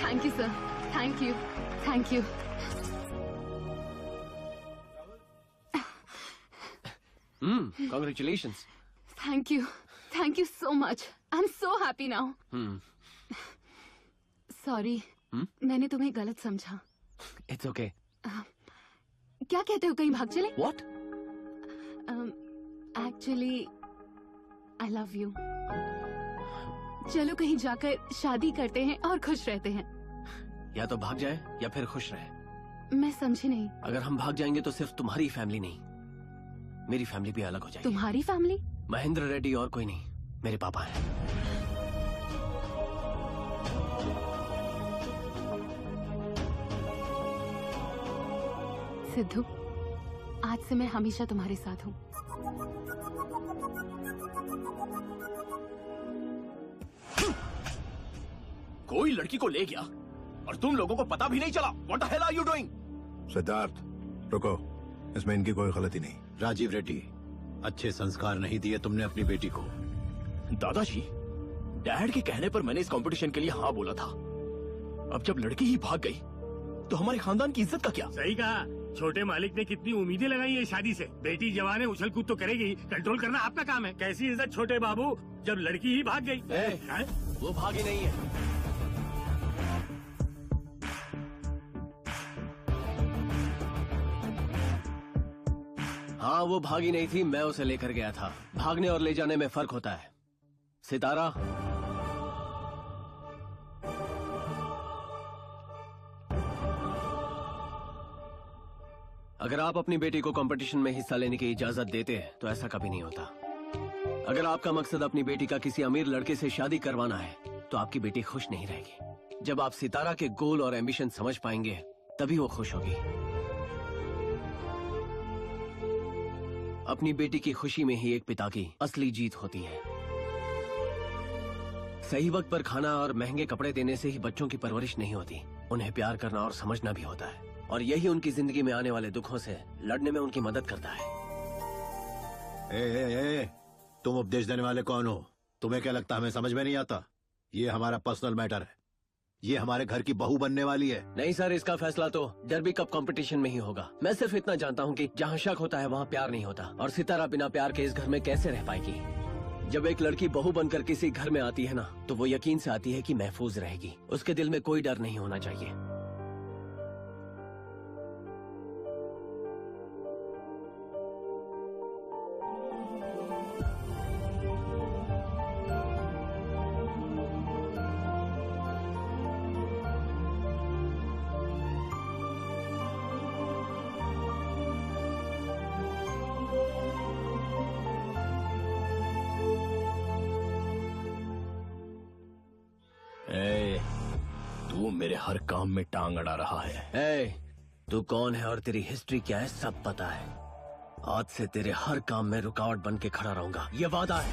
Thank you sir. Thank you. Thank you. Congratulations. Thank you. Thank you so much. I am so happy now. Sorry, मैंने तुम्हें गलत समझा। It's okay. क्या कहते हो, कहीं भाग चले? What? Actually I love you. चलो कहीं जाकर शादी करते हैं और खुश रहते हैं। या तो भाग जाए या फिर खुश रहे। मैं समझी नहीं। अगर हम भाग जाएंगे तो सिर्फ तुम्हारी फैमिली नहीं, मेरी फैमिली भी अलग हो जाएगी। तुम्हारी फैमिली? महेंद्र रेड्डी और कोई नहीं, मेरे पापा हैं। सिद्धू, आज से मैं हमेशा तुम्हारे साथ हूँ। कोई लड़की को ले गया और तुम लोगों को पता भी नहीं चला। What the hell are you doing? Siddharth, रुको, इसमें इनकी कोई गलती नहीं। राजीव रेड्डी, अच्छे संस्कार नहीं दिए तुमने अपनी बेटी को। दादाजी, डैड के कहने पर मैंने इस कंपटीशन के लिए हाँ बोला था। अब जब लड़की ही भाग गई तो हमारे खानदान की इज्जत का क्या? सही कहा। छोटे मालिक ने कितनी उम्मीदें लगाई है शादी से। बेटी जवान है, उछल कूद तो करेगी, कंट्रोल करना आपका काम है। कैसी इज्जत छोटे बाबू, जब लड़की ही भाग गई। वो भागी नहीं है। हाँ, वो भागी नहीं थी, मैं उसे लेकर गया था। भागने और ले जाने में फर्क होता है। सितारा, अगर आप अपनी बेटी को कंपटीशन में हिस्सा लेने की इजाजत देते हैं तो ऐसा कभी नहीं होता। अगर आपका मकसद अपनी बेटी का किसी अमीर लड़के से शादी करवाना है तो आपकी बेटी खुश नहीं रहेगी। जब आप सितारा के गोल और एम्बिशन समझ पाएंगे तभी वो खुश होगी। अपनी बेटी की खुशी में ही एक पिता की असली जीत होती है। सही वक्त पर खाना और महंगे कपड़े देने से ही बच्चों की परवरिश नहीं होती, उन्हें प्यार करना और समझना भी होता है, और यही उनकी जिंदगी में आने वाले दुखों से लड़ने में उनकी मदद करता है। तुम उपदेश देने वाले कौन हो? तुम्हें क्या लगता है हमें समझ में नहीं आता? ये हमारा पर्सनल मैटर है। ये हमारे घर की बहू बनने वाली है। नहीं सर, इसका फैसला तो डर्बी कप कंपटीशन में ही होगा। मैं सिर्फ इतना जानता हूँ कि जहाँ शक होता है वहाँ प्यार नहीं होता, और सितारा बिना प्यार के इस घर में कैसे रह पाएगी। जब एक लड़की बहू बनकर किसी घर में आती है ना, तो वो यकीन से आती है कि महफूज रहेगी। उसके दिल में कोई डर नहीं होना चाहिए। तू मेरे हर काम में टांग अड़ा रहा है। तू कौन है और तेरी हिस्ट्री क्या है सब पता है। आज से तेरे हर काम में रुकावट बन के खड़ा रहूंगा, ये वादा है।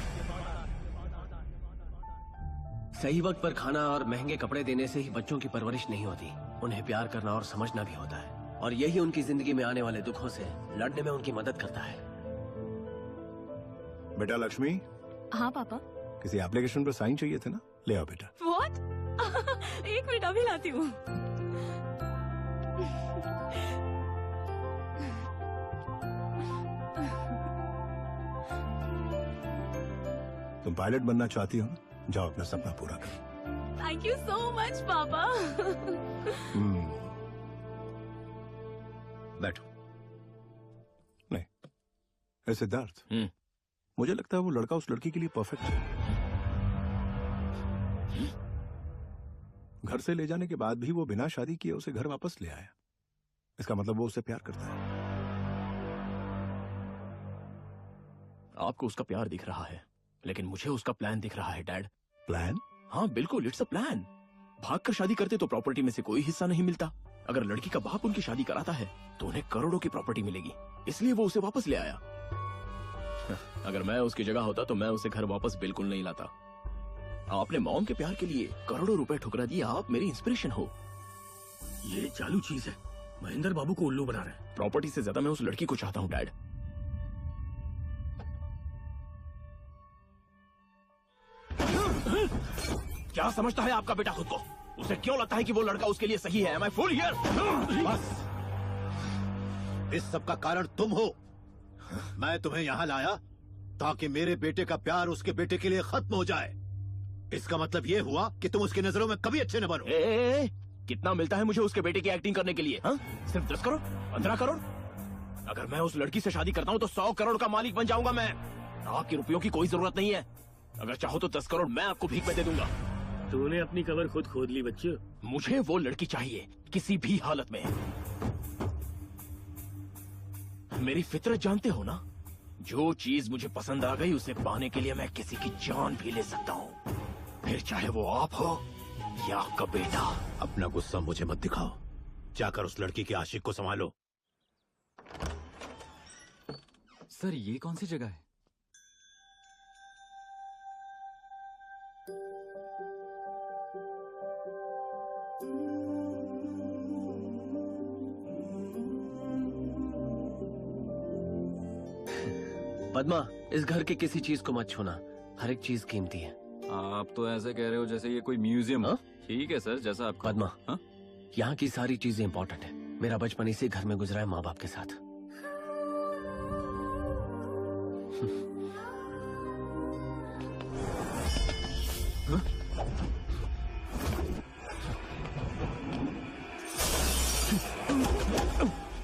सही वक्त पर खाना और महंगे कपड़े देने से ही बच्चों की परवरिश नहीं होती, उन्हें प्यार करना और समझना भी होता है, और यही उनकी जिंदगी में आने वाले दुखों से लड़ने में उनकी मदद करता है। बेटा लक्ष्मी। हाँ पापा। किसी एप्लीकेशन पर साइन चाहिए थे ना, ले आओ बेटा। What? एक मिनट अभी लाती हूँ। तुम पायलट बनना चाहती हो ना, जाओ अपना सपना पूरा करो। थैंक यू सो मच पापा। बैठो। नहीं, सिद्धार्थ, मुझे लगता है वो लड़का उस लड़की के लिए परफेक्ट है। घर से ले जाने के बाद भी वो बिना शादी किए उसे घर वापस ले आया। इसका मतलब वो उसे प्यार करता है। आपको उसका प्यार दिख रहा है, लेकिन मुझे उसका प्लान दिख रहा है डैड। प्लान? हाँ बिल्कुल, इट्स अ प्लान। भागकर शादी करते तो प्रॉपर्टी में से कोई हिस्सा नहीं मिलता। अगर लड़की का बाप उनकी शादी कराता है तो उन्हें करोड़ों की प्रॉपर्टी मिलेगी, इसलिए वो उसे वापस ले आया। अगर मैं उसकी जगह होता तो मैं उसे घर वापस बिल्कुल नहीं लाता। आपने मॉम के प्यार के लिए करोड़ों रुपए ठुकरा दिए। आप मेरी इंस्पिरेशन हो। ये चालू चीज है, महेंद्र बाबू को उल्लू बना रहे हैं। प्रॉपर्टी से ज्यादा मैं उस लड़की को चाहता हूँ डैड। क्या समझता है आपका बेटा खुद को? उसे क्यों लगता है कि वो लड़का उसके लिए सही है? Am I fool here? बस, इस सब का कारण तुम हो। मैं तुम्हें यहाँ लाया ताकि मेरे बेटे का प्यार उसके बेटे के लिए खत्म हो जाए। इसका मतलब ये हुआ कि तुम उसकी नजरों में कभी अच्छे न बनो। कितना मिलता है मुझे उसके बेटे की एक्टिंग करने के लिए? सिर्फ 10 करोड़, 15 करोड़? अगर मैं उस लड़की से शादी करता हूँ तो 100 करोड़ का मालिक बन जाऊंगा मैं। आपके रुपयों की कोई जरूरत नहीं है। अगर चाहो तो 10 करोड़ मैं आपको भीख में दे दूंगा। तूने अपनी कबर खुद खोद ली बच्चों। मुझे वो लड़की चाहिए, किसी भी हालत में। मेरी फितरत जानते हो ना, जो चीज मुझे पसंद आ गई उसे पाने के लिए मैं किसी की जान भी ले सकता हूँ, फिर चाहे वो आप हो या आपका बेटा। अपना गुस्सा मुझे मत दिखाओ, जाकर उस लड़की के आशिक को संभालो। सर ये कौन सी जगह है? पद्मा, इस घर के किसी चीज को मत छूना, हर एक चीज कीमती है। आप तो ऐसे कह रहे हो जैसे ये कोई म्यूजियम हो। ठीक है सर, जैसा आप। पद्मा, यहाँ की सारी चीजें इंपॉर्टेंट है। मेरा बचपन इसी घर में गुजरा है माँ बाप के साथ।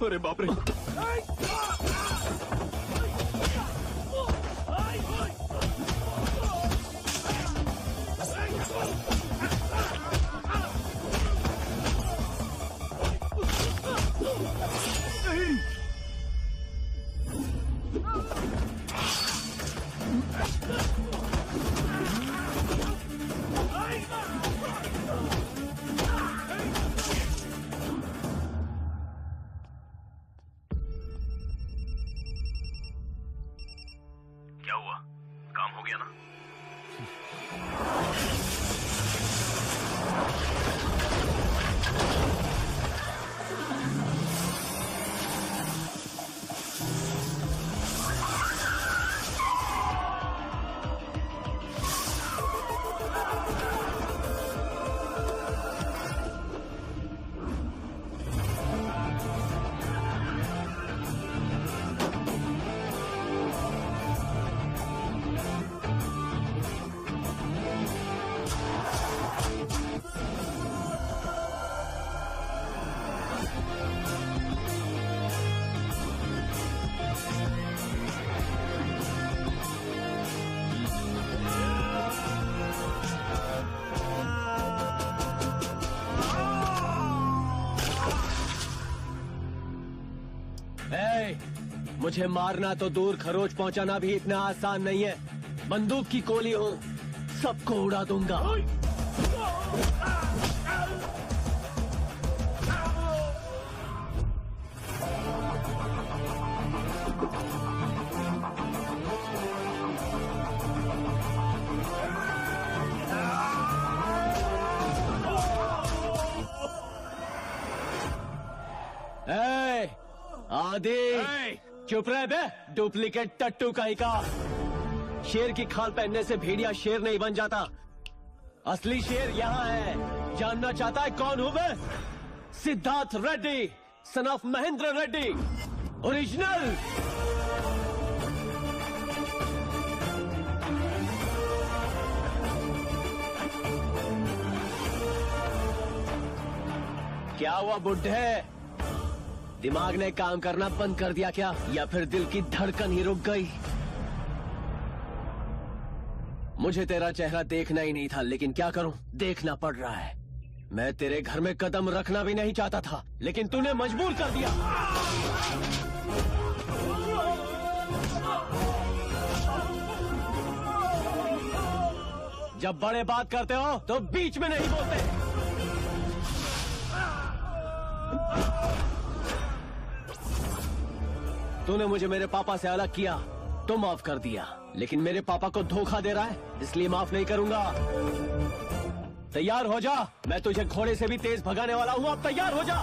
अरे बाप रे। मुझे मारना तो दूर, खरोच पहुंचाना भी इतना आसान नहीं है। बंदूक की गोली हूँ, सबको उड़ा दूंगा। आदि चुप रहे बे, डुप्लीकेट टट्टू कहीं का। शेर की खाल पहनने से भेड़िया शेर नहीं बन जाता। असली शेर यहाँ है। जानना चाहता है कौन हूँ मैं? Siddharth Reddy, son of Mahendra Reddy, original. क्या हुआ बुड्ढे? दिमाग ने काम करना बंद कर दिया क्या, या फिर दिल की धड़कन ही रुक गई? मुझे तेरा चेहरा देखना ही नहीं था, लेकिन क्या करूं, देखना पड़ रहा है। मैं तेरे घर में कदम रखना भी नहीं चाहता था, लेकिन तूने मजबूर कर दिया। जब बड़े बात करते हो तो बीच में नहीं बोलते। तूने मुझे मेरे पापा से अलग किया तो माफ कर दिया, लेकिन मेरे पापा को धोखा दे रहा है, इसलिए माफ नहीं करूंगा। तैयार हो जा, मैं तुझे घोड़े से भी तेज भगाने वाला हूँ। अब तैयार हो जा।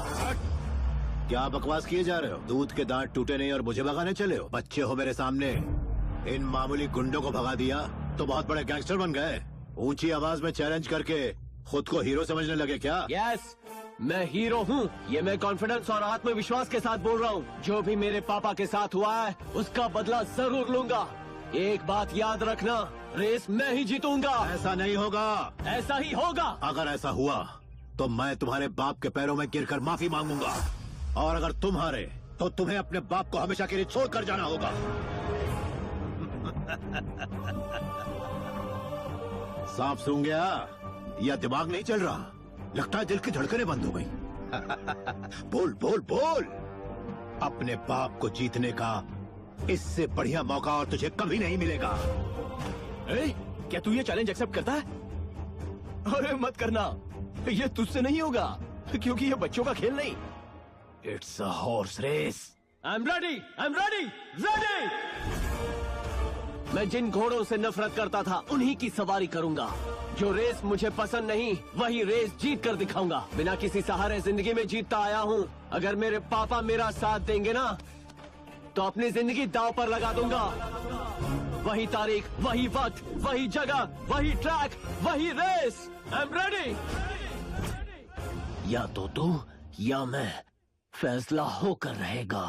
क्या बकवास किए जा रहे हो? दूध के दांत टूटे नहीं और मुझे भगाने चले हो? बच्चे हो मेरे सामने। इन मामूली गुंडों को भगा दिया तो बहुत बड़े गैंगस्टर बन गए। ऊंची आवाज में चैलेंज करके खुद को हीरो समझने लगे क्या? यस, मैं हीरो हूँ। ये मैं कॉन्फिडेंस और आत्मविश्वास के साथ बोल रहा हूँ। जो भी मेरे पापा के साथ हुआ है उसका बदला जरूर लूंगा। एक बात याद रखना, रेस मैं ही जीतूंगा। ऐसा नहीं होगा। ऐसा ही होगा। अगर ऐसा हुआ तो मैं तुम्हारे बाप के पैरों में गिरकर माफी मांगूंगा, और अगर तुम हारे तो तुम्हें अपने बाप को हमेशा के लिए छोड़ कर जाना होगा। सांप सूंघ गया या दिमाग नहीं चल रहा? लगता है दिल की धड़कनें बंद हो गई। बोल बोल बोल। अपने बाप को जीतने का इससे बढ़िया मौका और तुझे कभी नहीं मिलेगा। क्या तू ये चैलेंज एक्सेप्ट करता है? अरे मत करना, ये तुझसे नहीं होगा, क्योंकि ये बच्चों का खेल नहीं। It's a horse race. I am ready, I am ready, ready. मैं जिन घोड़ों से नफरत करता था उन्हीं की सवारी करूंगा। जो रेस मुझे पसंद नहीं, वही रेस जीत कर दिखाऊंगा। बिना किसी सहारे जिंदगी में जीतता आया हूँ। अगर मेरे पापा मेरा साथ देंगे ना, तो अपनी जिंदगी दांव पर लगा दूंगा। वही तारीख, वही वक्त, वही जगह, वही ट्रैक, वही रेस। I am ready. या तो तू या मैं, फैसला होकर रहेगा।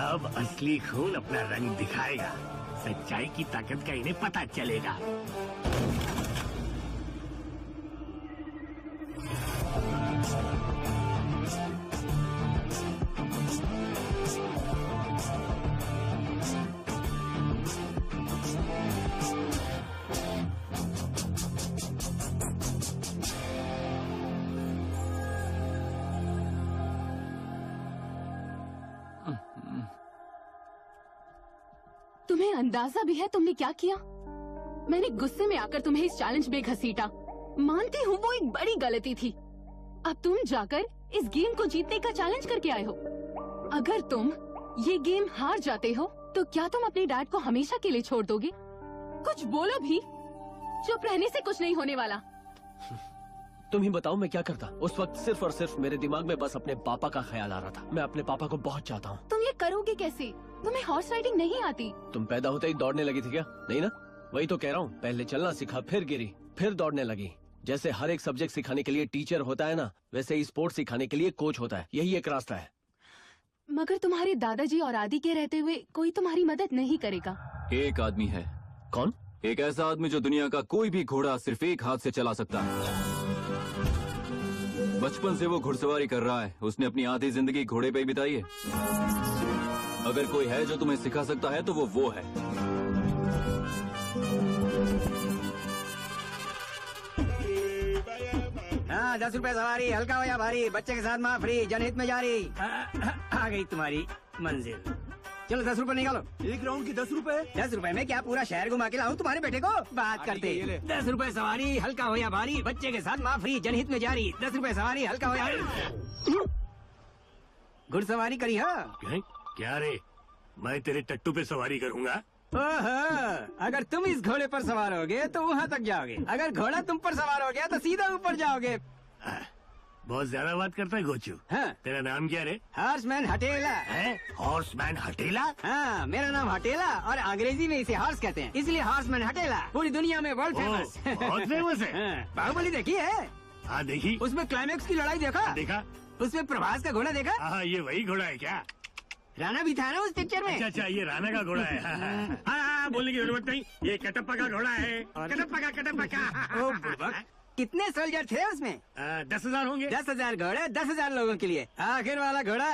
अब असली खून अपना रंग दिखाएगा। सच्चाई की ताकत का इन्हें पता चलेगा। तुम्हें अंदाजा भी है तुमने क्या किया? मैंने गुस्से में आकर तुम्हें इस चैलेंज में घसीटा। मानती हूँ वो एक बड़ी गलती थी। अब तुम जाकर इस गेम को जीतने का चैलेंज करके आए हो। अगर तुम ये गेम हार जाते हो तो क्या तुम अपने डैड को हमेशा के लिए छोड़ दोगे? कुछ बोलो भी। चुप रहने से कुछ नहीं होने वाला। तुम ही बताओ मैं क्या करता। उस वक्त सिर्फ और सिर्फ मेरे दिमाग में बस अपने पापा का ख्याल आ रहा था। मैं अपने पापा को बहुत चाहता हूँ। तुम ये करोगे कैसे? तुम्हें हॉर्स राइडिंग नहीं आती। तुम पैदा होते ही दौड़ने लगी थी क्या? नहीं ना? वही तो कह रहा हूँ, पहले चलना सीखा, फिर गिरी, फिर दौड़ने लगी। जैसे हर एक सब्जेक्ट सिखाने के लिए टीचर होता है ना, वैसे ही स्पोर्ट्स सिखाने के लिए कोच होता है। यही एक रास्ता है। मगर तुम्हारे दादाजी और आदि के रहते हुए कोई तुम्हारी मदद नहीं करेगा। एक आदमी है। कौन? एक ऐसा आदमी जो दुनिया का कोई भी घोड़ा सिर्फ एक हाथ से चला सकता है। बचपन से वो घुड़सवारी कर रहा है। उसने अपनी आधी जिंदगी घोड़े पे ही बिताई है। अगर कोई है जो तुम्हें सिखा सकता है तो वो है। 10 रुपए सवारी, हल्का हो या भारी, बच्चे के साथ माँ फ्री, जनहित में जारी। आ गई तुम्हारी मंजिल। चलो 10 रुपए निकालो। एक राउंड की 10 रुपए? 10 रुपए में क्या पूरा शहर घुमा के लाऊं तुम्हारे बेटे को? बात करते। 10 रुपए सवारी, हल्का हो या भारी, बच्चे के साथ माँ फ्री, जनहित में जारी। 10 रुपए सवारी, हल्का हो या घुड़सवारी करी। हाँ क्या रे, मैं तेरे टट्टू पे सवारी करूंगा? ओहो, अगर तुम इस घोड़े पर सवार होगे तो वहाँ तक जाओगे, अगर घोड़ा तुम पर सवार हो गया तो सीधा ऊपर जाओगे। बहुत ज्यादा बात करता है गोचू। हाँ। तेरा नाम क्या रे? हॉर्समैन हटेला। हॉर्समैन हटेला? हाँ, मेरा नाम हटेला और अंग्रेजी में इसे हॉर्स कहते हैं, इसलिए हॉर्समैन हटेला पूरी दुनिया में वर्ल्ड फेमस। बहुत फेमस है। बाहुबली देखी है? हाँ देखी। उसमें क्लाइमेक्स की लड़ाई देखा? देखा। उसमें प्रभास का घोड़ा देखा? हाँ, ये वही घोड़ा है क्या? राणा भी था ना उस पिक्चर में। अच्छा, ये राणा का घोड़ा है। हाँ, बोलने की जरूरत नहीं, ये कटप्पा का घोड़ा है। कटप्पा का। कितने सोल्जर थे उसमें? 10,000 होंगे। 10,000 घोड़े 10,000 लोगों के लिए। आखिर वाला घोड़ा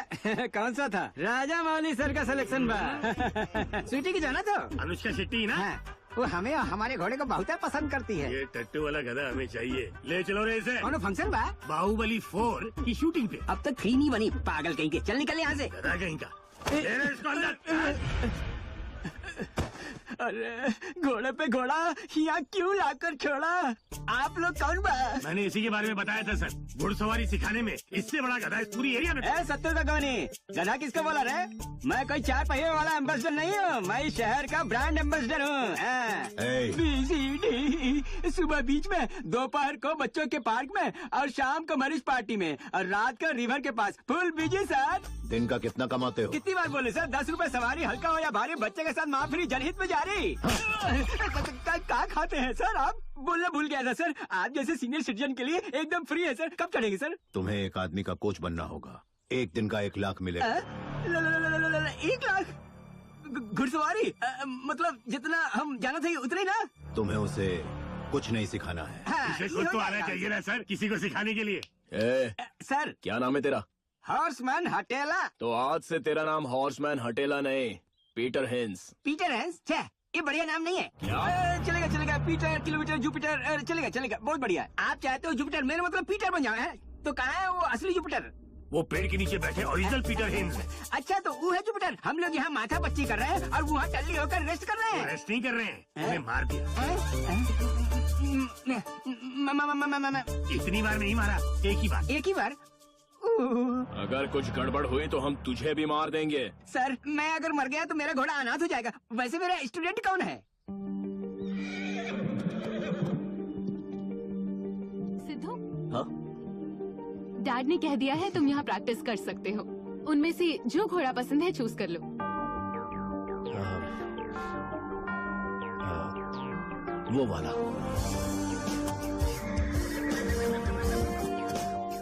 कौन सा था? राजा मौली सर का सिलेक्शन बा। स्वीटी की जाना तो अनुष्का शेट्टी ना? वो हमें और हमारे घोड़े को बहुत पसंद करती है। ये टट्टू वाला गधा हमें चाहिए। ले चलो रे इसे। कौन फंक्शन बा? बाहुबली 4 की शूटिंग पे। अब तक 3 नहीं बनी, पागल कहीं के। चल निकल यहाँ से। गधा कहीं का। इसको अंदर। अरे घोड़े पे घोड़ा यहाँ क्यों लाकर छोड़ा? आप लोग कौन बा? मैंने इसी के बारे में बताया था सर, घुड़सवारी सिखाने में इससे बड़ा गधा इस पूरी एरिया में। 70 का कौनी गधा किसको बोला रे? मैं कोई 4 पहिए वाला एम्बेसडर नहीं हूँ, मैं शहर का ब्रांड एम्बेसडर हूँ। BCD, सुबह बीच में, दोपहर को बच्चों के पार्क में और शाम को मरीज पार्टी में और रात को रिवर के पास। Full busy sir. दिन का कितना कमाते हो? कितनी बार बोले सर? 10 रुपए सवारी, हल्का हो या भारी, बच्चे के साथ माँ फ्री, जनहित में जारी। क्या खाते हैं सर आप? बोलना भूल गया था सर, आप जैसे सीनियर सिटीजन के लिए एकदम फ्री है सर। कब चढ़ेंगे सर? तुम्हें एक आदमी का कोच बनना होगा, एक दिन का 1 लाख मिलेगा। 1 लाख घुड़सवारी? मतलब जितना हम जाना था उतना ही ना? तुम्हें उसे कुछ नहीं सिखाना है। इसे खुद तो आना चाहिए ना सर, किसी को सिखाने के लिए। सर क्या नाम है तेरा? हॉर्समैन हटेला। तो आज से तेरा नाम हॉर्समैन हटेला नहीं, पीटर हेंस। Peter hence? ये बढ़िया नाम नहीं है क्या? चलेगा। पीटर, किलोमीटर, जुपिटर, चलेगा बहुत बढ़िया। आप चाहते हो जुपिटर, मेरा मतलब पीटर बन जाओ है? तो कहाँ है वो असली जुपिटर? वो पेड़ के नीचे बैठे ओरिजिनल पीटर हेंस है। अच्छा, तो वो है जुपिटर। हम लोग यहाँ माथा पच्ची कर रहे हैं और वहाँ टल्ली होकर रेस्ट कर रहे हैं। रेस्ट नहीं कर रहे हैं, उन्हें मार दिया। इतनी बार नहीं मारा, एक ही बार। अगर कुछ गड़बड़ हुई तो हम तुझे भी मार देंगे। सर, मैं अगर मर गया तो मेरा घोड़ा अनाथ हो जाएगा। वैसे मेरा स्टूडेंट कौन है? सिद्धू, हाँ? डैड ने कह दिया है तुम यहाँ प्रैक्टिस कर सकते हो। उनमें से जो घोड़ा पसंद है चूज कर लो। वो वाला।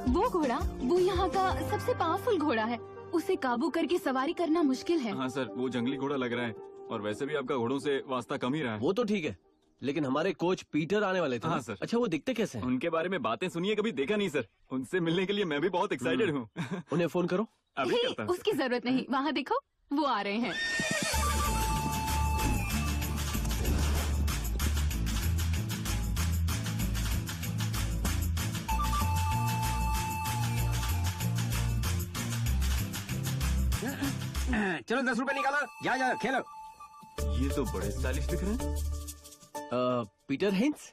वो घोड़ा, वो यहाँ का सबसे पावरफुल घोड़ा है। उसे काबू करके सवारी करना मुश्किल है। हाँ सर, वो जंगली घोड़ा लग रहा है और वैसे भी आपका घोड़ों से वास्ता कम ही रहा है। वो तो ठीक है, लेकिन हमारे कोच पीटर आने वाले थे। हाँ सर। अच्छा, वो दिखते कैसे हैं? उनके बारे में बातें सुनिए, कभी देखा नहीं सर। उनसे मिलने के लिए मैं भी बहुत एक्साइटेड हूँ। उन्हें फोन करो। अभी करता हूँ। उसकी जरूरत नहीं, वहाँ देखो वो आ रहे हैं। चलो 10 रुपए निकालो, जाओ खेलो। ये तो बड़े स्टाइलिश दिख रहे हैं। Peter hence?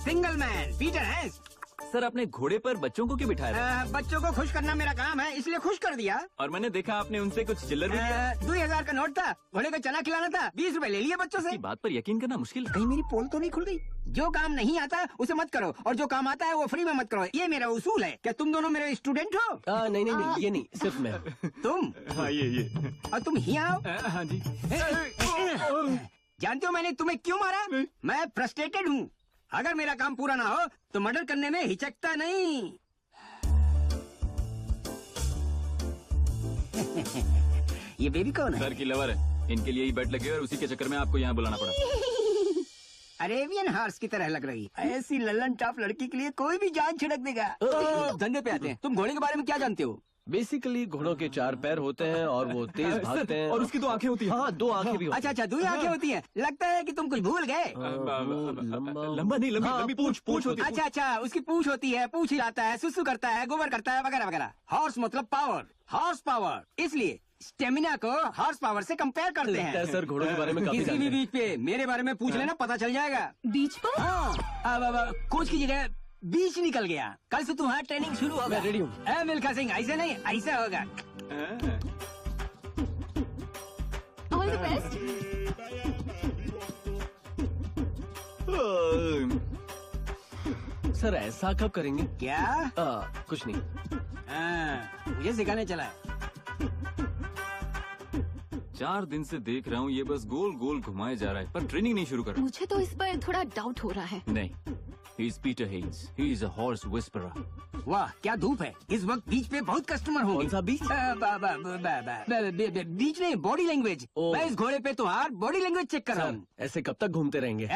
Single man Peter hence. Sir, आपने घोड़े पर बच्चों को क्यों बिठाया? बच्चों को खुश करना मेरा काम है, इसलिए खुश कर दिया। और मैंने देखा आपने उनसे कुछ चिल्लर भी लिया। 2000 का नोट था, घोड़े को चना खिलाना था, 20 रुपए ले लिए बच्चों से। बात पर यकीन करना मुश्किल है। कहीं मेरी पोल तो नहीं खुल गई? जो काम नहीं आता उसे मत करो और जो काम आता है वो फ्री में मत करो, ये मेरा उसूल है। क्या तुम दोनों मेरे स्टूडेंट हो? नहीं, ये नहीं, सिर्फ मैं। तुम? हाँ, ये। और तुम ही आओ? हाँ जी। जानते हो मैंने तुम्हें क्यों मारा? मैं फ्रस्ट्रेटेड हूँ। अगर मेरा काम पूरा ना हो तो मर्डर करने में हिचकता नहीं। ये बेबी कौन है? सर की लवर है, इनके लिए ही बेट लगे और उसी के चक्कर में आपको यहाँ बुलाना पड़ा। अरेबियन हॉर्स की तरह लग रही। ऐसी लल्लन टॉप लड़की के लिए कोई भी जान छिड़क देगा। धंधे पे आते हैं। तुम घोड़े के बारे में क्या जानते हो? बेसिकली घोड़ों के 4 पैर होते हैं और वो तेज भागते हैं। और उसकी 2 आंखें होती हैं। हाँ, 2 आंखें भी होती अच्छा अच्छा, 2 आंखें होती हैं। लगता है कि तुम कुछ भूल गए। लंबा नहीं, लंबी पूछ होती है। अच्छा अच्छा, उसकी पूछ होती है, पूछ हिलाता है, सुसु करता है, गोबर करता है, वगैरह वगैरह। हॉर्स मतलब पावर, हॉर्स पावर, इसलिए स्टेमिना को हॉर्स पावर से कंपेयर करते हैं। सर घोड़ों के बारे में काफी किसी भी बीच पे मेरे बारे में पूछ लेना, पता चल जाएगा। बीच पर? हाँ, अब कोच की जगह बीच निकल गया। कल से तुम्हारा ट्रेनिंग शुरू होगा। मैं रेडी हूँ। मिल्खा सिंह, ऐसे नहीं, ऐसे होगा। All the best. सर ऐसा कब करेंगे? क्या? कुछ नहीं। मुझे सिखाने चला है। 4 दिन से देख रहा हूँ ये बस गोल गोल घुमाए जा रहा है, पर ट्रेनिंग नहीं शुरू कर रहा। मुझे तो इस पर थोड़ा डाउट हो रहा है। नहीं, he is Peter Haynes. He is a horse whisperer. वाह क्या धूप है। इस वक्त बीच पे बहुत कस्टमर होंगे। कौन सा बीच? बीच नहीं, बॉडी लैंग्वेज। मैं इस घोड़े पे तुम्हार बॉडी लैंग्वेज चेक कर रहा हूँ। ऐसे कब तक घूमते रहेंगे?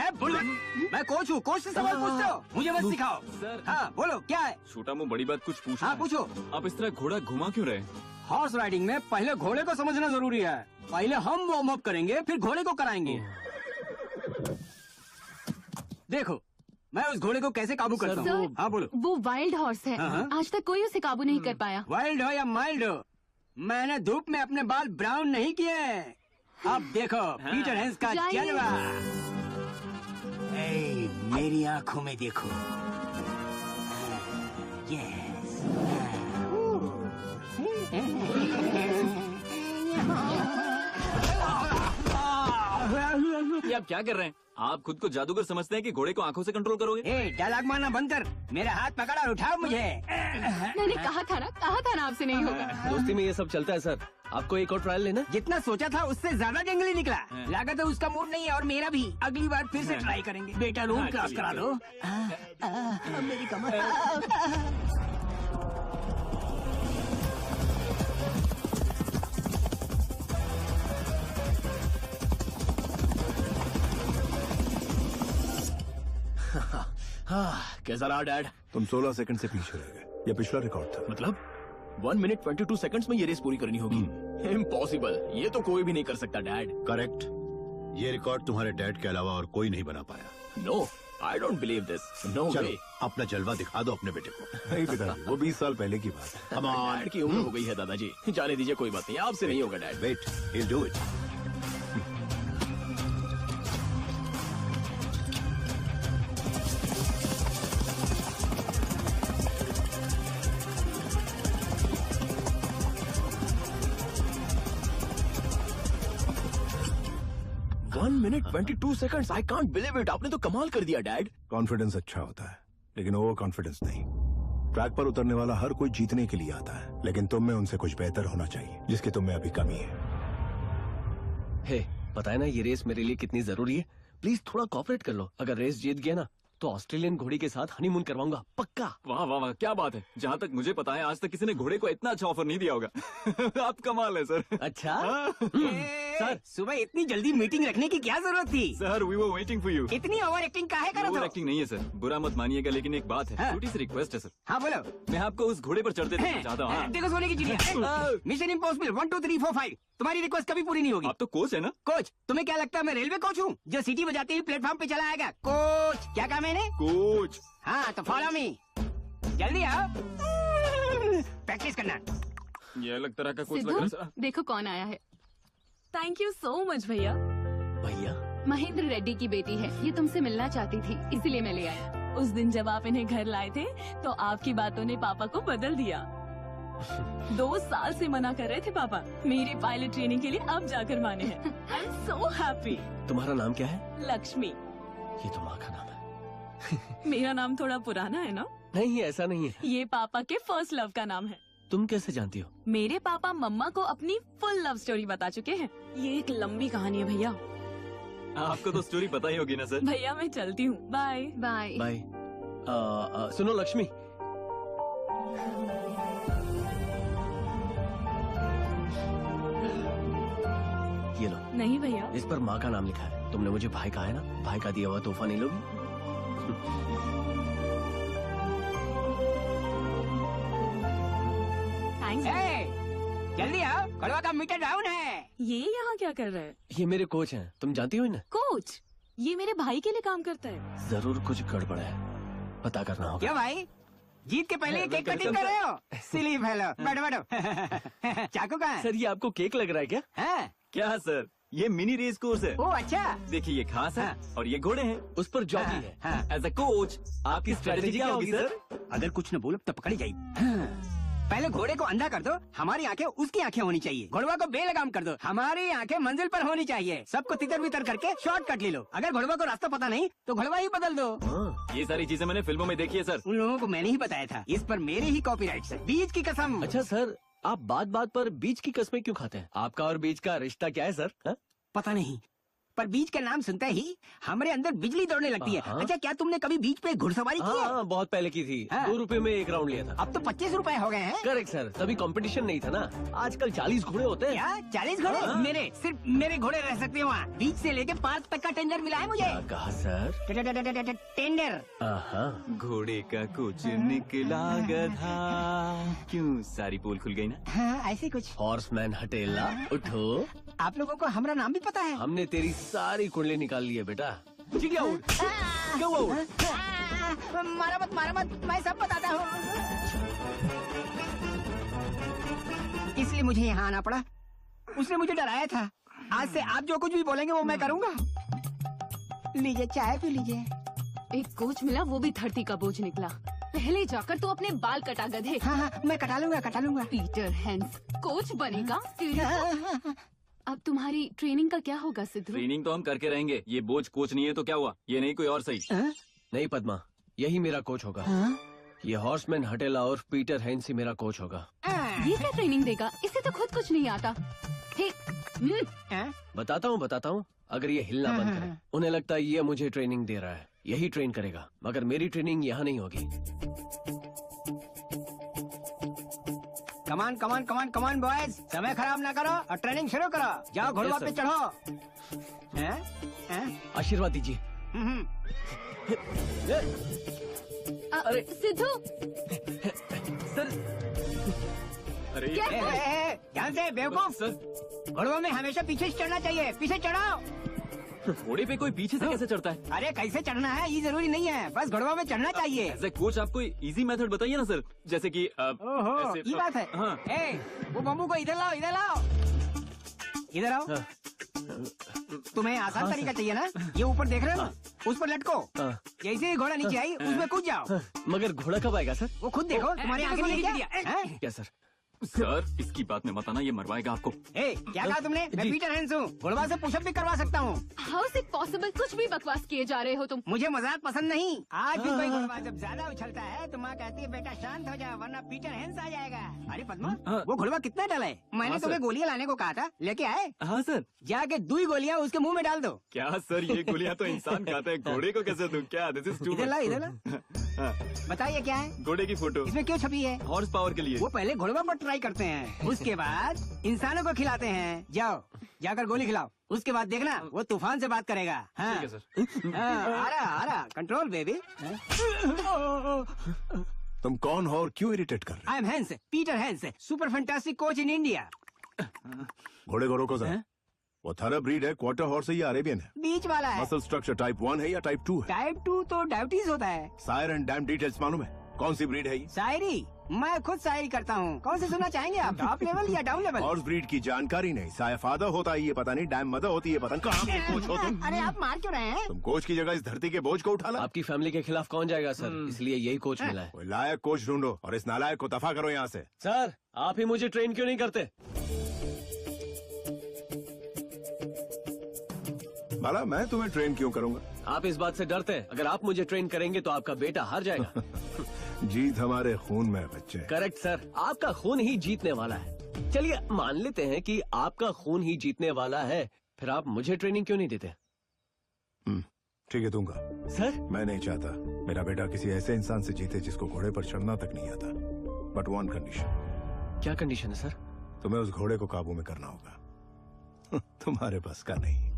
मैं कोच हूँ, कोच से सवाल पूछते हो, मुझे मत सिखाओ। हाँ बोलो क्या है? छोटा मुंह बड़ी बात कुछ पूछो। हाँ पूछो। आप इस तरह घोड़ा घुमा क्यों रहे? हॉर्स राइडिंग में पहले घोड़े को समझना जरूरी है। पहले हम वार्म अप करेंगे, फिर घोड़े को कराएंगे। देखो मैं उस घोड़े को कैसे काबू करता हूँ। हाँ बोलो। वो वाइल्ड हॉर्स है। आज तक कोई उसे काबू नहीं कर पाया। वाइल्ड हो या माइल्ड हो, मैंने धूप में अपने बाल ब्राउन नहीं किए। अब देखो पीटर हेंस का जलवा। मेरी आंखों में देखो। यस। ये आप क्या कर रहे हैं? आप खुद को जादूगर समझते हैं कि घोड़े को आंखों से कंट्रोल करोगे? डायलॉग मारना बंद कर, मेरा हाथ पकड़ और उठाओ मुझे। मैंने कहा था ना आपसे नहीं होगा। दोस्ती में ये सब चलता है सर। आपको एक और ट्रायल लेना? जितना सोचा था उससे ज्यादा जंगली निकला। लागत है उसका मूड नहीं है और मेरा भी। अगली बार फिर से ट्राई करेंगे। बेटा रोड क्रॉस करा दो। मेरी कमर। 'हाँ, कैसा रहा डैड? तुम 16 सेकंड से पीछे रह गए। ये पिछला रिकॉर्ड था। मतलब 1 मिनट 22 सेकंड्स में ये रेस पूरी करनी होगी? इम्पॉसिबल, ये तो कोई भी नहीं कर सकता डैड। करेक्ट, ये रिकॉर्ड तुम्हारे डैड के अलावा और कोई नहीं बना पाया। No, I don't believe this. No way. अपना जलवा दिखा दो अपने बेटे को। नहीं पिताजी, वो 20 साल पहले की बात है। डैड की उम्र हो गई है दादाजी, जाने दीजिए, कोई बात नहीं, आपसे नहीं होगा dad. Wait, he'll do it. Minute 22 seconds, I can't believe it. आपने तो कमाल कर दिया डैड। कॉन्फिडेंस अच्छा होता है, लेकिन ओवर कॉन्फिडेंस नहीं। ट्रैक पर उतरने वाला हर कोई जीतने के लिए आता है, लेकिन तुम में उनसे कुछ बेहतर होना चाहिए, जिसकी तुम में अभी कमी है। हे, पता है ना ये रेस मेरे लिए कितनी जरूरी है? प्लीज थोड़ा कोऑपरेट कर लो। अगर रेस जीत गया ना तो ऑस्ट्रेलियन घोड़ी के साथ हनीमून करवाऊंगा, पक्का। वाह वाह वाह, क्या बात है। जहाँ तक मुझे पता है आज तक किसी ने घोड़े को इतना अच्छा ऑफर नहीं दिया होगा। आप कमाल है सर। अच्छा सर, सुबह इतनी जल्दी मीटिंग रखने की क्या जरूरत थी? Sir, we were waiting for you. इतनी ओवर एक्टिंग काहे कर रहे हो? ओवर एक्टिंग नहीं है सर, बुरा मत मानिएगा, लेकिन एक बात है, छोटी सी रिक्वेस्ट है सर। हाँ बोलो। मैं आपको उस घोड़े पर चढ़ते देखना चाहता हूँ। देखो सोने की चिड़िया, मिशन इम्पॉसिबल 1 2 3 4 5। तुम्हारी रिक्वेस्ट कभी पूरी नहीं होगी। आप तो कोच है ना? कोच? तुम्हें क्या लगता है मैं रेलवे कोच हूँ जो सीटी बजाते ही प्लेटफॉर्म पे चला आएगा? कोच क्या कहा मैंने? कोच। हाँ तो फॉलो मी, जल्दी आओ, प्रैक्टिस करना। ये अलग तरह का कोच लग सिद्धू, रहा है। देखो कौन आया है। थैंक यू सो मच भैया। भैया? महेंद्र रेड्डी की बेटी है, ये तुमसे मिलना चाहती थी, इसीलिए मैं ले आया। उस दिन जब आप इन्हें घर लाए थे तो आपकी बातों ने पापा को बदल दिया। 2 साल से मना कर रहे थे पापा, मेरी पायलट ट्रेनिंग के लिए अब जाकर माने हैं। आई एम सो हैप्पी। तुम्हारा नाम क्या है? लक्ष्मी। ये तो माँ का नाम है। मेरा नाम थोड़ा पुराना है ना? नहीं, ऐसा नहीं है। ये पापा के फर्स्ट लव का नाम है। तुम कैसे जानती हो? मेरे पापा मम्मा को अपनी फुल लव स्टोरी बता चुके हैं। ये एक लंबी कहानी है भैया। आपको तो स्टोरी पता ही होगी ना सर। भैया मैं चलती हूँ, बाय बाय बाय। सुनो लक्ष्मी, ये लो। नहीं भैया, इस पर माँ का नाम लिखा है। तुमने मुझे भाई कहा है ना, भाई का दिया हुआ तोहफा नहीं लोगी? थैंक्स। जल्दी आओ, घोड़वा का मीटर डाउन है। ये यहाँ क्या कर रहा है? ये मेरे कोच हैं, तुम जानती हो इन्हें? कोच? ये मेरे भाई के लिए काम करता है। जरूर कुछ गड़बड़ है, पता करना होगा। क्या भाई, जीत के पहले केक कटिंग कर रहे हो? सिली फेलो, बैठो बैठो। चाकू कहाँ है? सर ये आपको केक लग रहा है क्या? है? क्या सर, ये मिनी रेस कोर्स है। ओ अच्छा। देखिए ये घास है और ये घोड़े हैं, उस पर जॉकी है। एज अ कोच आपकी स्ट्रेटेजी क्या होगी सर? अगर कुछ न बोलो तो पकड़ी जाएगी। पहले घोड़े को अंधा कर दो, हमारी आंखें उसकी आंखें होनी चाहिए। घोड़वा को बेलगाम कर दो, हमारी आंखें मंजिल पर होनी चाहिए। सबको तितर बितर करके शॉर्टकट ले लो। अगर घोड़वा को रास्ता पता नहीं तो घोड़वा ही बदल दो। ये सारी चीजें मैंने फिल्मों में देखी है सर। उन लोगों को मैंने ही बताया था, इस पर मेरे ही कॉपीराइट है। बीच की कसम। अच्छा सर, आप बात बात पर बीच की कस्में क्यों खाते हैं? आपका और बीच का रिश्ता क्या है सर? हा? पता नहीं, पर बीच का नाम सुनते ही हमारे अंदर बिजली दौड़ने लगती है। अच्छा, क्या तुमने कभी बीच पे घुड़सवारी की है? हाँ, बहुत पहले की थी। 2 रुपए में 1 राउंड लिया था। अब तो 25 रुपए हो गए हैं। करेक्ट सर, तभी कंपटीशन नहीं था ना। आजकल 40 घोड़े होते हैं। क्या 40 घोड़े? हाँ। सिर्फ मेरे घोड़े रह सकते हैं वहाँ। बीच से लेके पार्क तक का टेंडर मिला है मुझे। कहा सर? टेंडर। घोड़े का कुछ निकला गधा। क्यों सारी पोल खुल गई ना? हाँ, ऐसे कुछ। हॉर्समैन हटेला, उठो। आप लोगों को हमारा नाम भी पता है? हमने तेरी सारी कुंडली निकाल ली है बेटा। चिड़िया उड़, कौवा उड़। मारा मत, मैं सब बताता हूँ। इसलिए मुझे यहाँ आना पड़ा। उसने मुझे डराया था। आज से आप जो कुछ भी बोलेंगे वो मैं करूँगा। लीजिए, चाय पी लीजिए। एक कोच मिला, वो भी धरती का बोझ निकला। पहले जाकर तो अपने बाल कटा गधे। हाँ, मैं कटा लूंगा। पीटर हेंस कोच बनेगा? अब तुम्हारी ट्रेनिंग का क्या होगा सिद्धू? ट्रेनिंग तो हम करके रहेंगे। ये बोझ कोच नहीं है तो क्या हुआ? ये नहीं कोई और सही। नहीं पद्मा, यही मेरा कोच होगा। ये हॉर्समैन हटेला और पीटर हेंस ही मेरा कोच होगा। ये क्या ट्रेनिंग देगा? इसे तो खुद कुछ नहीं आता। बताता हूँ। अगर ये हिलना बंद करे, उन्हें लगता है ये मुझे ट्रेनिंग दे रहा है, यही ट्रेन करेगा। मगर मेरी ट्रेनिंग यहाँ नहीं होगी। कमान बॉयज, समय खराब ना करो और ट्रेनिंग शुरू करो। जाओ घोड़वा पे चढ़ो। आशीर्वाद दीजिए। अरे सिद्धू, सर। अरे ध्यान से बेवकूफ। घोड़वा में हमेशा पीछे से चढ़ना चाहिए। पीछे चढ़ाओ। घोड़े पे कोई पीछे से कैसे चढ़ता है? अरे कैसे चढ़ना है ये जरूरी नहीं है, बस घोड़वा में चढ़ना चाहिए। ऐसे कोच आप कोई इजी मेथड बताइए ना सर, जैसे कि ओहो, ये बात है। हाँ। वो बम्बू को इधर लाओ। इधर आओ। तुम्हें आसान तरीका चाहिए ना? ये ऊपर देख रहे हो, उस पर लटको। जैसे ही घोड़ा नीचे आई उसमें कूद जाओ। मगर घोड़ा कब आएगा सर? वो खुद देखो, तुम्हारी आंखें नहीं क्या? क्या सर? सर इसकी बात में मत आना, ये मरवाएगा आपको। क्या कहा तुमने? मैं पीटर हेंस हूँ, घोड़वा से पुशअप भी करवा सकता हूँ। How is it possible? कुछ भी बकवास किए जा रहे हो तुम। मुझे मजाक पसंद नहीं। आज भी कोई घोड़वा जब ज्यादा उछलता है तो माँ कहती है बेटा शांत हो जा वरना पीटर हेंस आ जाएगा। अरे पद्मा, वो घोड़वा कितना डला है? मैंने तुम्हें गोलियां लाने को कहा था, लेके आए? हाँ सर। जाके 2 गोलियां उसके मुंह में डाल दो। क्या सर, ये गोलियां तो इंसान खाते हैं, घोड़े को कैसे दूं? क्या दिस इज टू मच। इधर ला। बताइए क्या है? घोड़े की फोटो। इसमें क्यों छपी है? हॉर्स पावर के लिए। वो पहले घोड़वा पर ट्राई करते हैं, उसके बाद इंसानों को खिलाते हैं। जाओ जाकर गोली खिलाओ, उसके बाद देखना वो तूफान से बात करेगा। हाँ। ठीक है सर। आ रहा कंट्रोल बेबी। तुम कौन हो और क्यों इरिटेट कर रहे? I am hence, Peter hence, super fantastic coach in India. घोड़े को रोको सर। वो थरा ब्रीड है, क्वार्टर हॉर्स है या अरेबियन है? बीच वाला है। मसल स्ट्रक्चर टाइप 1 है या टाइप 2 है? टाइप 2 तो डायबिटीज होता है। सायर एंड डैम डिटेल्स मालूम है? कौन सी ब्रीड है ये? शायरी? मैं खुद शायरी करता हूँ। कौन सी सुनना चाहेंगे आप? टॉप लेवल या डाउन लेवल? हॉर्स ब्रीड की जानकारी नहीं। साया फादर होता है ये पता नहीं, डैम मदर होती है पता नहीं। कहाँ के कोच हो तुम? अरे आप मार क्यों रहे हैं? तुम कोच की जगह इस धरती के बोझ को उठा ला। आपकी फैमिली के खिलाफ कौन जाएगा सर? इसलिए यही कोच मिला है। कोई लायक कोच ढूंढो और इस नालायक को दफा करो यहाँ से। सर आप ही मुझे ट्रेन क्यों नहीं करते? बाला, मैं तुम्हें ट्रेन क्यों करूंगा? आप इस बात से डरते हैं अगर आप मुझे ट्रेन करेंगे तो आपका बेटा हार जाएगा। जीत हमारे खून में बच्चे। करेक्ट सर, आपका खून ही जीतने वाला है। चलिए मान लेते हैं कि आपका खून ही जीतने वाला है, फिर आप मुझे ट्रेनिंग क्यों नहीं देते? ठीक है दूंगा सर। मैं नहीं चाहता मेरा बेटा किसी ऐसे इंसान से जीते जिसको घोड़े पर चढ़ना तक नहीं आता। But one condition. क्या कंडीशन है सर? तुम्हें उस घोड़े को काबू में करना होगा। तुम्हारे बस का नहीं।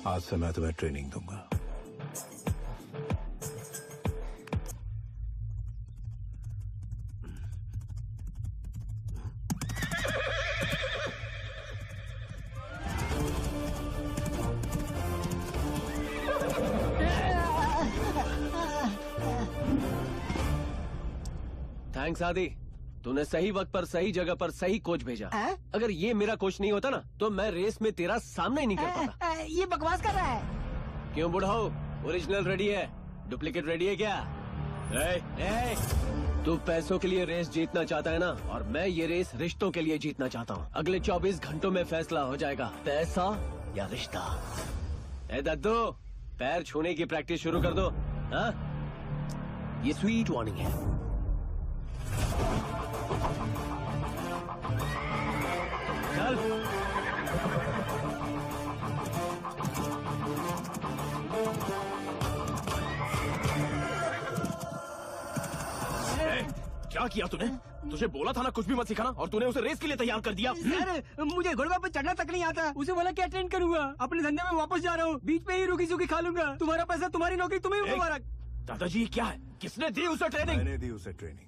आज से मैं तुम्हें ट्रेनिंग दूंगा। थैंक्स आदि, तूने सही वक्त पर सही जगह पर सही कोच भेजा। अगर ये मेरा कोच नहीं होता ना तो मैं रेस में तेरा सामना ही नहीं कर पाता। ये बकवास कर रहा है। क्यों बुढ़ाओ, ओरिजिनल रेडी है, डुप्लीकेट रेडी है क्या? तू पैसों के लिए रेस जीतना चाहता है ना, और मैं ये रेस रिश्तों के लिए जीतना चाहता हूँ। अगले 24 घंटों में फैसला हो जाएगा, पैसा या रिश्ता। ए दद्दू, पैर छूने की प्रैक्टिस शुरू कर दो। हाँ? ये स्वीट वार्निंग है। चल। क्या किया तूने? तुझे बोला था ना कुछ भी मत सिखाना, और तूने उसे रेस के लिए तैयार कर दिया। सर, मुझे घोड़े पे चढ़ना तक नहीं आता। उसे बोला क्या ट्रेन करूंगा, अपने धंधे में वापस जा रहा हूँ, बीच में ही रुकी सुखी खा लूंगा। तुम्हारा पैसा, तुम्हारी नौकरी, तुम्हें मुबारक। दादाजी क्या है? किसने दी उसे ट्रेनिंग? मैंने दी उसे ट्रेनिंग।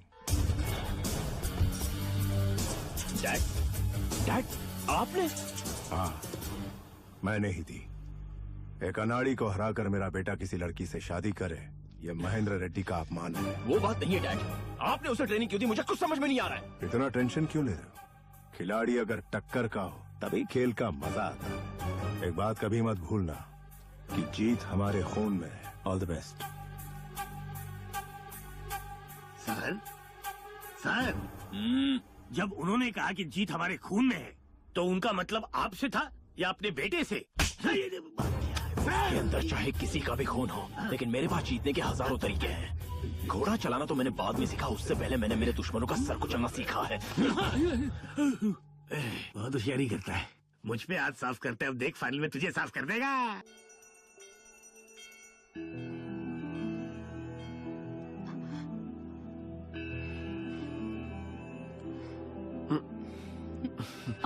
डैड, आपने? हाँ, मैंने ही दी। एक अनाड़ी को हराकर मेरा बेटा किसी लड़की से शादी करे, ये महेंद्र रेड्डी का अपमान है। वो बात नहीं है डैड, आपने उसे ट्रेनिंग क्यों दी? मुझे कुछ समझ में नहीं आ रहा है। इतना टेंशन क्यों ले रहे हो? खिलाड़ी अगर टक्कर का हो तभी खेल का मजा आता है। एक बात कभी मत भूलना कि जीत हमारे खून में है। All the best. सर, जब उन्होंने कहा कि जीत हमारे खून में है, तो उनका मतलब आपसे था या अपने बेटे से? के अंदर चाहे किसी का भी खून हो, लेकिन मेरे पास जीतने के हजारों तरीके हैं। घोड़ा चलाना तो मैंने बाद में सीखा, उससे पहले मैंने मेरे दुश्मनों का सर कुचलना सीखा है। बहुत होशियारी करता है। मुझ पे हाथ साफ करता है, अब देख फाइनल में तुझे साफ कर देगा।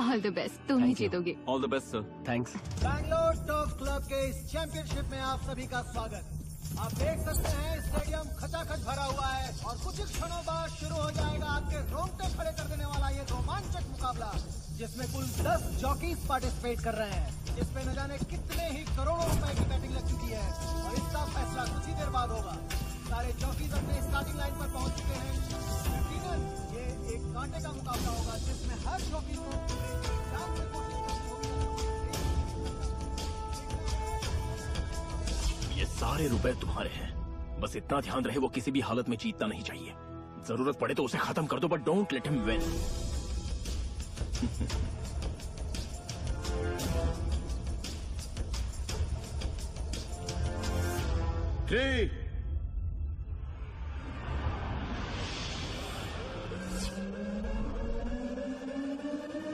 ऑल द बेस्ट, तुम ही जीतोगे। All the best sir. Thanks. Bangalore stocks club के इस चैंपियनशिप में आप सभी का स्वागत। आप देख सकते हैं स्टेडियम खचाखच भरा हुआ है और कुछ ही क्षणों बाद शुरू हो जाएगा आपके रोंगटे खड़े कर देने वाला ये रोमांचक मुकाबला, जिसमें कुल 10 जॉकीज पार्टिसिपेट कर रहे हैं, जिसमें न जाने कितने ही करोड़ों रुपए की बैटिंग लग चुकी है और इसका फैसला कुछ ही देर बाद होगा। सारे जॉकीज अपने स्टार्टिंग लाइन पर पहुंच चुके हैं। यकीनन ये एक कांटे का मुकाबला होगा, जिसमें हर जॉकी को ये सारे रुपए तुम्हारे हैं, बस इतना ध्यान रहे वो किसी भी हालत में जीतना नहीं चाहिए। जरूरत पड़े तो उसे खत्म कर दो, but don't let him win. 3,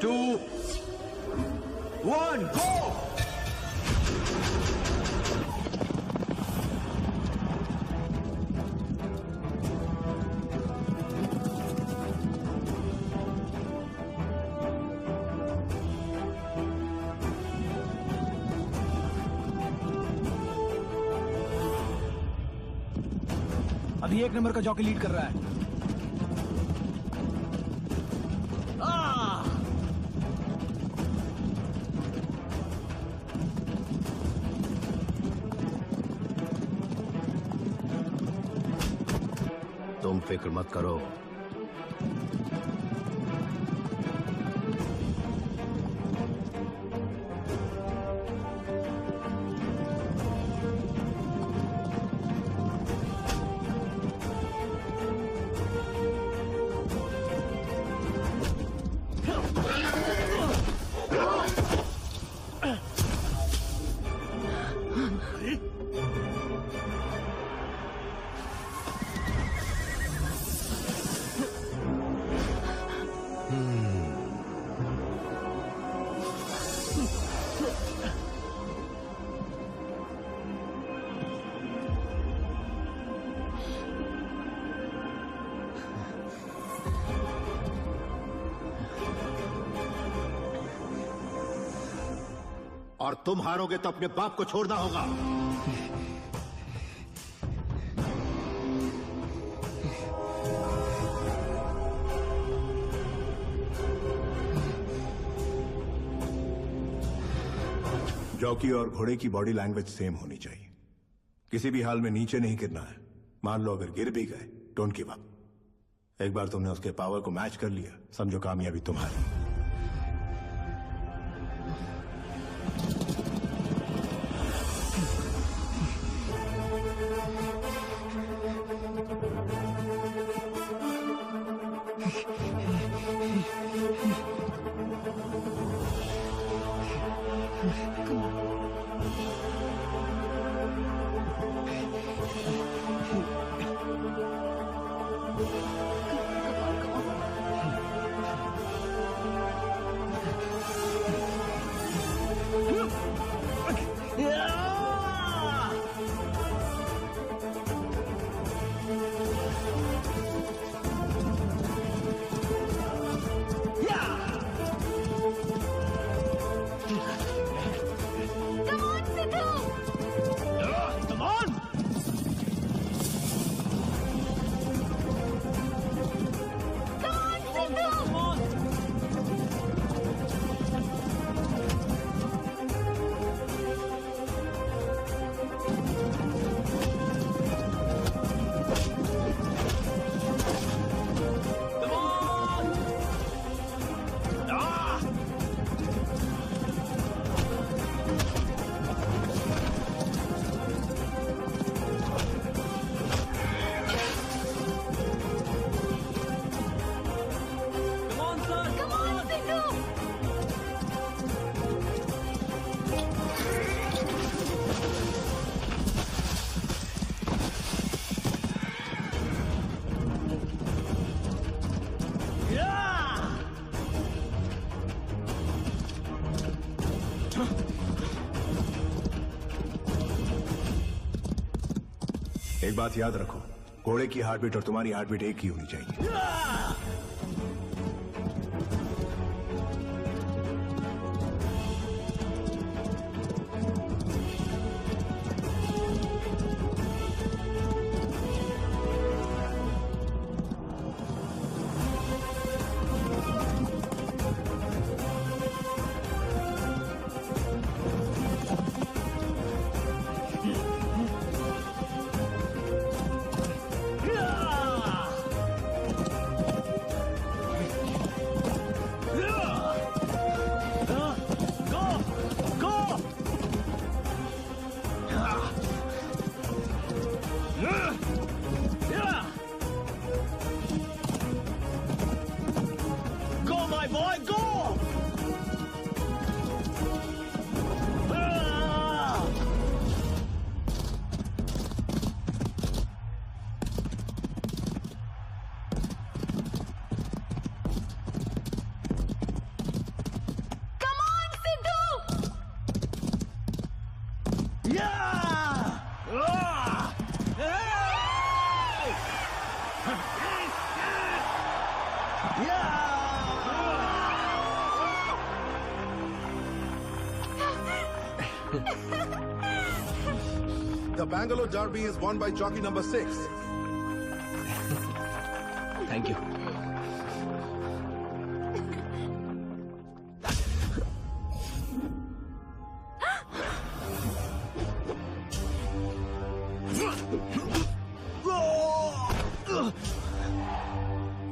2, 1, go! अभी 1 नंबर का जॉकी लीड कर रहा है। तुम फिक्र मत करो, और तुम हारोगे तो अपने बाप को छोड़ना होगा। जॉकी और घोड़े की बॉडी लैंग्वेज सेम होनी चाहिए। किसी भी हाल में नीचे नहीं गिरना है। मान लो अगर गिर भी गए, डोंट गिव अप। एक बार तुमने उसके पावर को मैच कर लिया, समझो कामयाबी तुम्हारी। एक बात याद रखो, घोड़े की हार्ट बीट और तुम्हारी हार्ट बीट एक ही होनी चाहिए। The Bangalore Derby is won by jockey number 6. Thank you.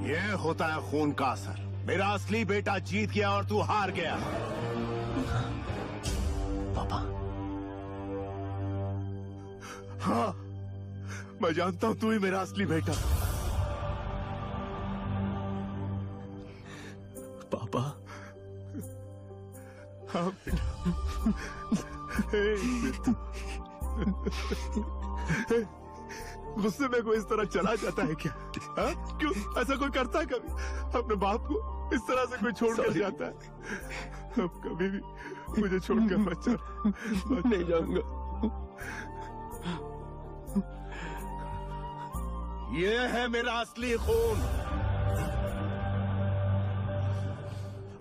ये होता है खून का असर। मेरा असली बेटा जीत गया और तू हार गया। पापा, हाँ, मैं जानता हूं तू ही मेरा असली बेटा। पापा, हाँ बेटा। गुस्से में कोई इस तरह चला जाता है क्या? हाँ? क्यों ऐसा कोई करता है कभी? अपने बाप को इस तरह से कोई छोड़कर जाता है? अब कभी भी मुझे छोड़कर मत चल। नहीं जाऊंगा। ये है मेरा असली खून।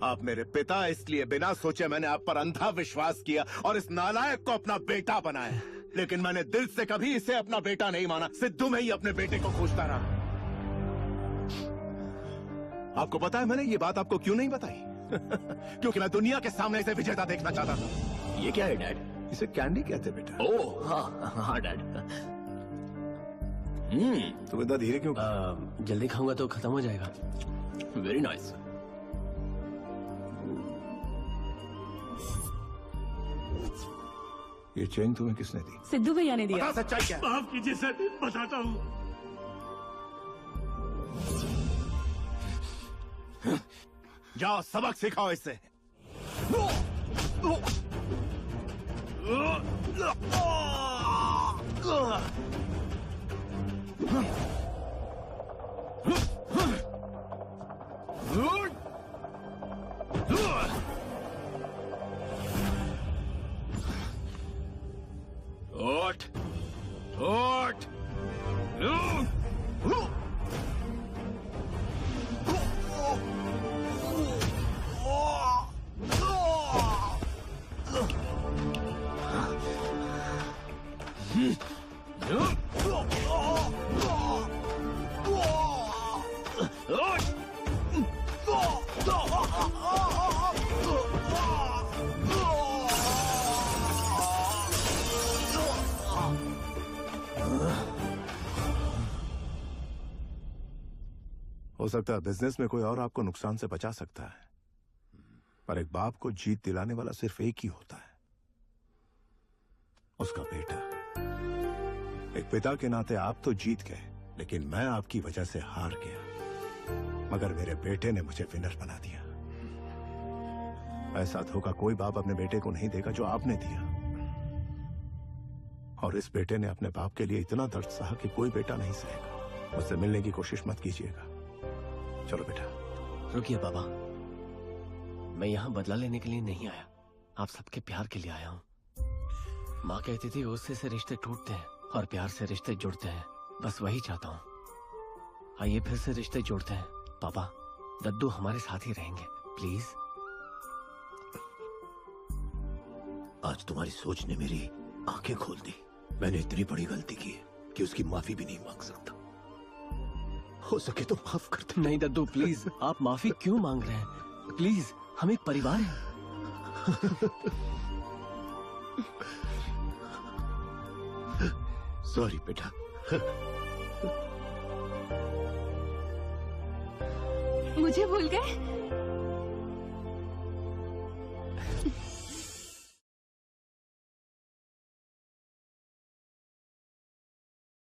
आप मेरे पिता, इसलिए बिना सोचे मैंने आप पर अंधा विश्वास किया और इस नालायक को अपना बेटा बनाया। लेकिन मैंने दिल से कभी इसे अपना बेटा नहीं माना। सिद्धू में ही अपने बेटे को खोजता रहा। आपको पता है मैंने ये बात आपको क्यों नहीं बताई? क्योंकि मैं दुनिया के सामने इसे विजेता देखना चाहता था। ये क्या है डैड? इसे कैंडी कहते बेटा। ओह हाँ हाँ डैड। तुम इतना धीरे क्यों? जल्दी खाऊंगा तो खत्म हो जाएगा। Very nice. ये चेन तुम्हें किसने दी? सिद्धू भैया ने दिया। बता सच्चाई क्या है? माफ कीजिए सर, बताता हूँ। जाओ सबक सिखाओ इससे। उठ, उठ। हो सकता है बिजनेस में कोई और आपको नुकसान से बचा सकता है, पर एक बाप को जीत दिलाने वाला सिर्फ एक ही होता है, उसका बेटा। एक पिता के नाते आप तो जीत गए, लेकिन मैं आपकी वजह से हार गया। मगर मेरे बेटे ने मुझे विनर बना दिया। ऐसा धोखा कोई बाप अपने बेटे को नहीं देगा जो आपने दिया। और इस बेटे ने अपने बाप के लिए इतना दर्द सहा कि कोई बेटा नहीं सहेगा। मुझसे मिलने की कोशिश मत कीजिएगा। चलो बेटा। रुकिए बाबा, मैं यहाँ बदला लेने के लिए नहीं आया, आप सबके प्यार के लिए आया हूँ। माँ कहती थी गुस्से से रिश्ते टूटते हैं और प्यार से रिश्ते जुड़ते हैं। बस वही चाहता हूँ। आइए फिर से रिश्ते जोड़ते हैं। पापा, दद्दू हमारे साथ ही रहेंगे, प्लीज। आज तुम्हारी सोच ने मेरी आंखें खोल दी। मैंने इतनी बड़ी गलती की है कि उसकी माफी भी नहीं मांग सकता। हो सके तो माफ कर दो। नहीं दद्दू प्लीज, आप माफी क्यों मांग रहे हैं? प्लीज, हम एक परिवार हैं। सॉरी बेटा। मुझे भूल गए?